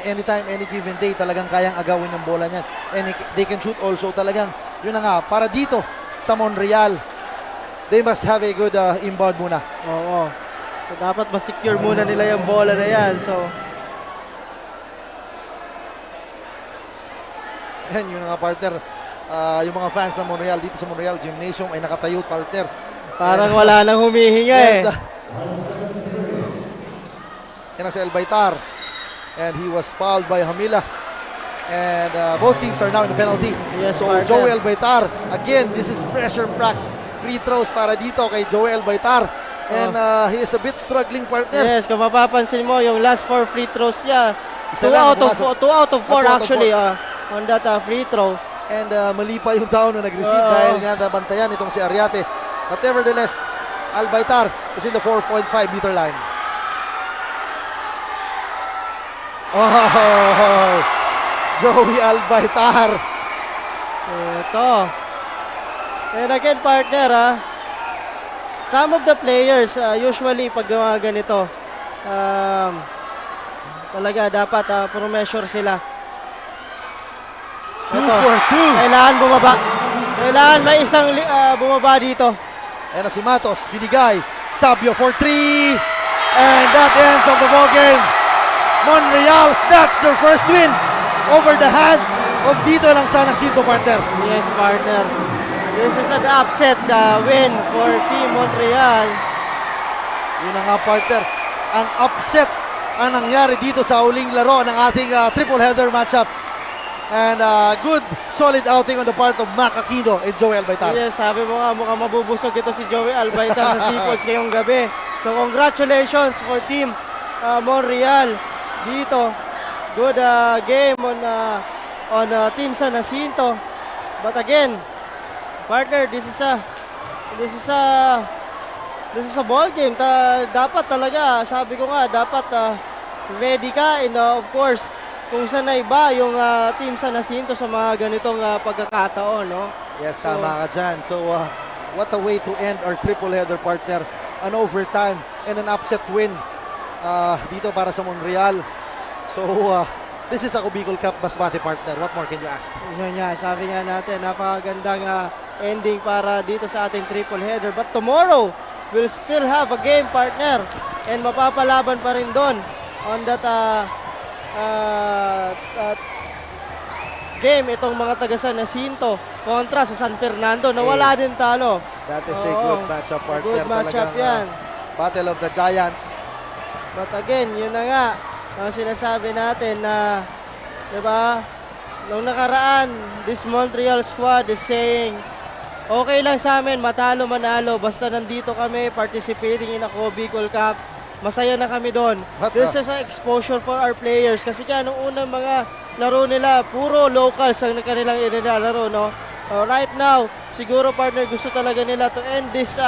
anytime, any given day, talagang kayang agawin yung bola niyan. And they can shoot also. Talagang, yun na nga, para dito sa Monreal, they must have a good inbound muna. Oo. So, dapat ma-secure muna nila yung bola na yan. So, and yun na nga, partner, yung mga fans ng Monreal dito sa Monreal Gymnasium ay nakatayo, partner. Parang wala nang humihinga eh. Yan na si El Baitar. And he was fouled by Hamila. And both teams are now in the penalty. Yes, so partner. Joel Baitar, again, this is pressure pack. Free throws para dito kay Joel Baitar. And he is a bit struggling, partner. Yes, kung mapapansin mo, yung last 4 free throws niya, 2 out of 4 actually on that free throw. And mali pa yung tao na nag-receive dahil nga nabantayan itong si Ariate. But nevertheless, Al Baitar is in the 4.5 meter line. Oh, Joey Al Baitar. Ito. And again, partner, some of the players, usually pag ganito, talaga dapat pro-measure sila. 2 for 2. Kailangan bumaba. Kailangan may isang bumaba dito. Ayan na si Matos, binigay. Sabio for 3. And that ends of the ball game. Monreal snatched their first win over the hands of dito ng San Jacinto, partner. Yes, partner. This is an upset win for Team Monreal. Yun na nga, partner. Ang upset ang nangyari dito sa uling laro ng ating triple header matchup. And good, solid outing on the part of Mac Aquino and Joey Albaitar. Yes, sabi mo nga, mukhang mabubusog ito si Joey Albaitar sa Seafolds ngayong gabi. So congratulations for Team Monreal dito. Good game on Team San Jacinto. But again, partner, this is a ball game. Dapat talaga, sabi ko nga, dapat ready ka, and of course, kung sanay ba yung Team San Jacinto sa mga ganitong pagkakataon, no? Yes, tama ka dyan. So, what a way to end our triple header, partner. An overtime and an upset win dito para sa Monreal. So, this is Ako Bicol Cup Basbate, partner. What more can you ask? Yun nga, sabi nga natin, napakagandang ending para dito sa ating triple header. But tomorrow, we'll still have a game, partner. And mapapalaban pa rin doon on that game itong mga taga San Jacinto kontra sa San Fernando na wala din talo. That is a good matchup, partner. Good matchup yan. Battle of the Giants. But again, yun na nga ang sinasabi natin na, diba, nung nakaraan, this Montreal squad is saying, okay lang sa amin, matalo manalo, basta nandito kami participating in Ako Bicol Cup. Masaya na kami doon. This is an exposure for our players. Kasi kaya nung unang mga laro nila, puro locals ang kanilang inilalaro, no? Right now, siguro, partner, gusto talaga nila to end this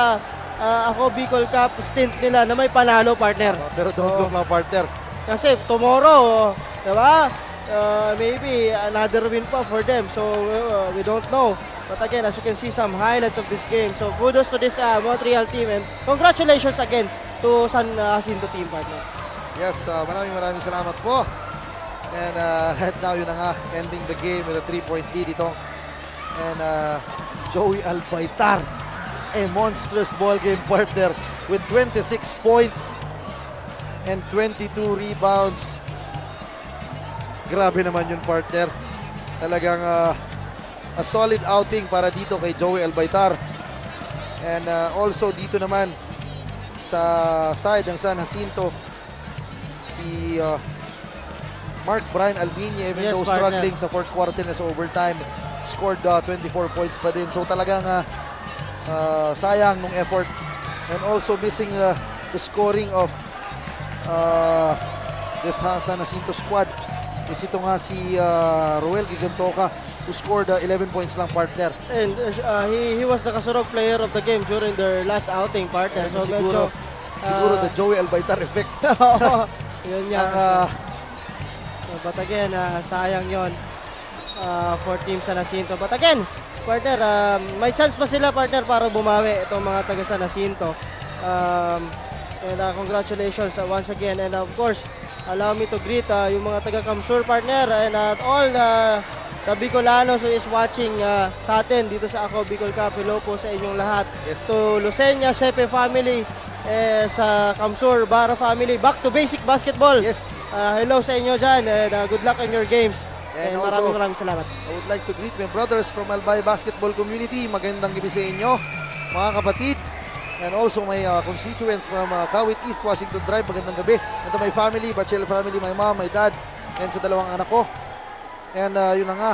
Ako Bicol Cup stint nila na may panalo, partner. Pero don't look, mga partner. Kasi tomorrow, diba? Maybe another win pa for them. So, we don't know. But again, as you can see some highlights of this game. So, kudos to this Montreal team. And congratulations again to San Jacinto team, partner. Yes, maraming salamat po. And right now, yun na nga, ending the game with a 3-point lead ito. And Joey Albaitar, a monstrous ball game, partner, with 26 points and 22 rebounds. Grabe naman yun, partner. Talagang a solid outing para dito kay Joey Albaitar. And also dito naman sa side ng San Jacinto, si Mark Brian Albinia, even though struggling sa fourth quarter na sa overtime, scored 24 points pa din. So talagang sayang nung effort. And also missing the scoring of this San Jacinto squad is ito nga si Roel Gigantoka, who scored 11 points lang, partner. And he was the kasurog player of the game during their last outing, partner. So siguro the Joey Albaitar effect. Yun yan. But again, sayang yon for Team San Jacinto. But again, partner, may chance pa sila, partner, para bumawi itong mga taga San Jacinto. And congratulations once again. And of course, allow me to greet yung mga taga Kamsur, partner, and all the Bicolanos who is watching sa atin dito sa Ako Bicol Cup. Hello po sa inyong lahat. Yes. To Lucena, Sepe family, sa Kamsur, Bara family, back to basic basketball. Yes. Hello sa inyo dyan, and good luck in your games. And also, also, maraming salamat. I would like to greet my brothers from Albay Basketball Community. Magandang gabi sa inyo, mga kapatid. And also my constituents from Kawit East, Washington Drive. Magandang gabi. And to my family, Bachel family, my mom, my dad, and sa dalawang anak ko. And yun na nga,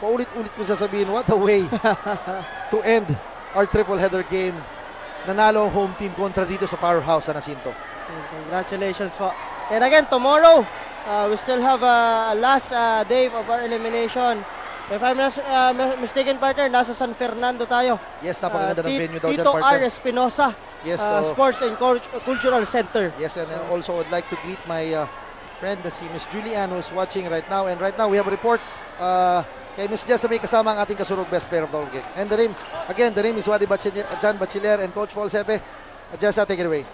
paulit-ulit ko sasabihin, what a way to end our triple header game. Nanalo ang home team kontra dito sa Powerhouse San Jacinto. Congratulations po. And again, tomorrow, we still have a last day of our elimination. If I'm not mistaken, partner, nasa San Fernando tayo. Yes, napakaganda ng venue daw dyan, Tito partner. R. Espinosa, Yes, Sports and Cultural Center. Yes, and also would like to greet my friend, si Miss Julianne, who is watching right now. And right now, we have a report kay Miss Jess, may kasama ang ating kasurog best player of the whole game. And the name is Wadi John Bachiller and Coach Paul Sepe. Jess, take it away.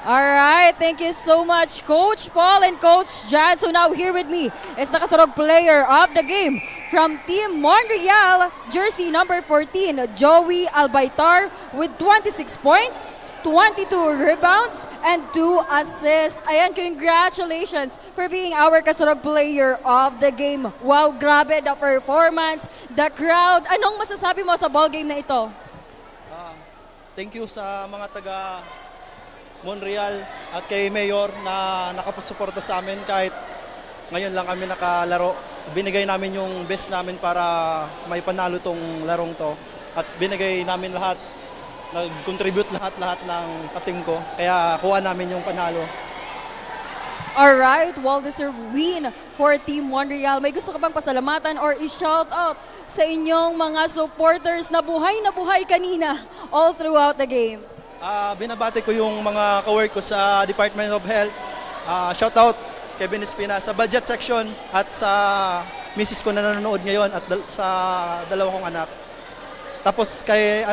All right, thank you so much, Coach Paul and Coach Jan. So now here with me is the kasurog player of the game from Team Monreal, jersey number 14, Joey Albaitar, with 26 points, 22 rebounds, and 2 assists. Ayan, congratulations for being our kasurog player of the game. Wow, grabe the performance, the crowd. Anong masasabi mo sa ball game na ito? Thank you sa mga taga Monreal at kay Mayor na nakapasuporta sa amin kahit ngayon lang kami nakalaro. Binigay namin yung best namin para may panalo tong larong to. At binigay namin lahat, nag-contribute lahat ng team ko. Kaya kuha namin yung panalo. Alright, well-deserved win for Team Monreal. May gusto ka bang pasalamatan or i-shout out sa inyong mga supporters na buhay kanina all throughout the game? Binabati ko yung mga ka-work ko sa Department of Health. Shout out Kevin Espina sa budget section at sa misis ko na nanonood ngayon at sa dalawa kong anak. Tapos kay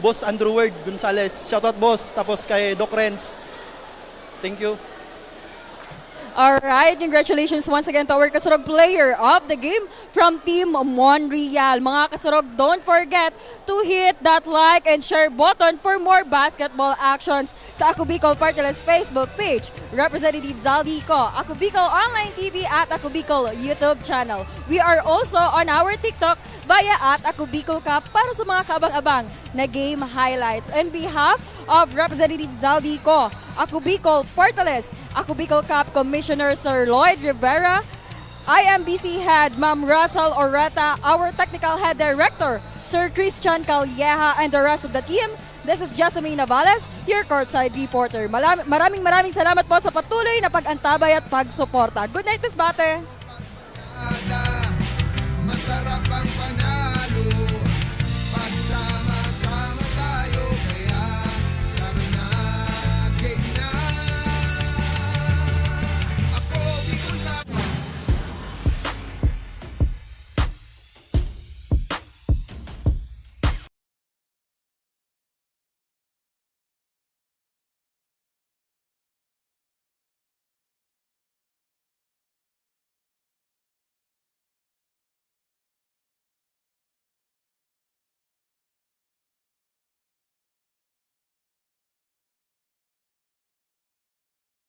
Boss Andrew Ward Gonzalez. Shout out boss. Tapos kay Doc Renz. Thank you. Alright, congratulations once again to our Kasurog player of the game from Team Monreal. Mga Kasurog, don't forget to hit that like and share button for more basketball actions sa Ako Bicol Party List Facebook page, Representative Zaldico, Ako Bicol Online TV at Ako Bicol YouTube channel. We are also on our TikTok via at Ako Bicol Cup para sa mga kaabang-abang na game highlights. On behalf of Representative Zaldico, Ako Bicol Party List, Ako Bicol Cup Commissioner Sir Lloyd Rivera, IMBC Head Ma'am Russell Oreta, our Technical Head Director Sir Christian Calleja, and the rest of the team, this is Jasmine Navales, your courtside reporter. Maraming salamat po sa patuloy na pag-antabay at pagsuporta. Good night, Miss Bate!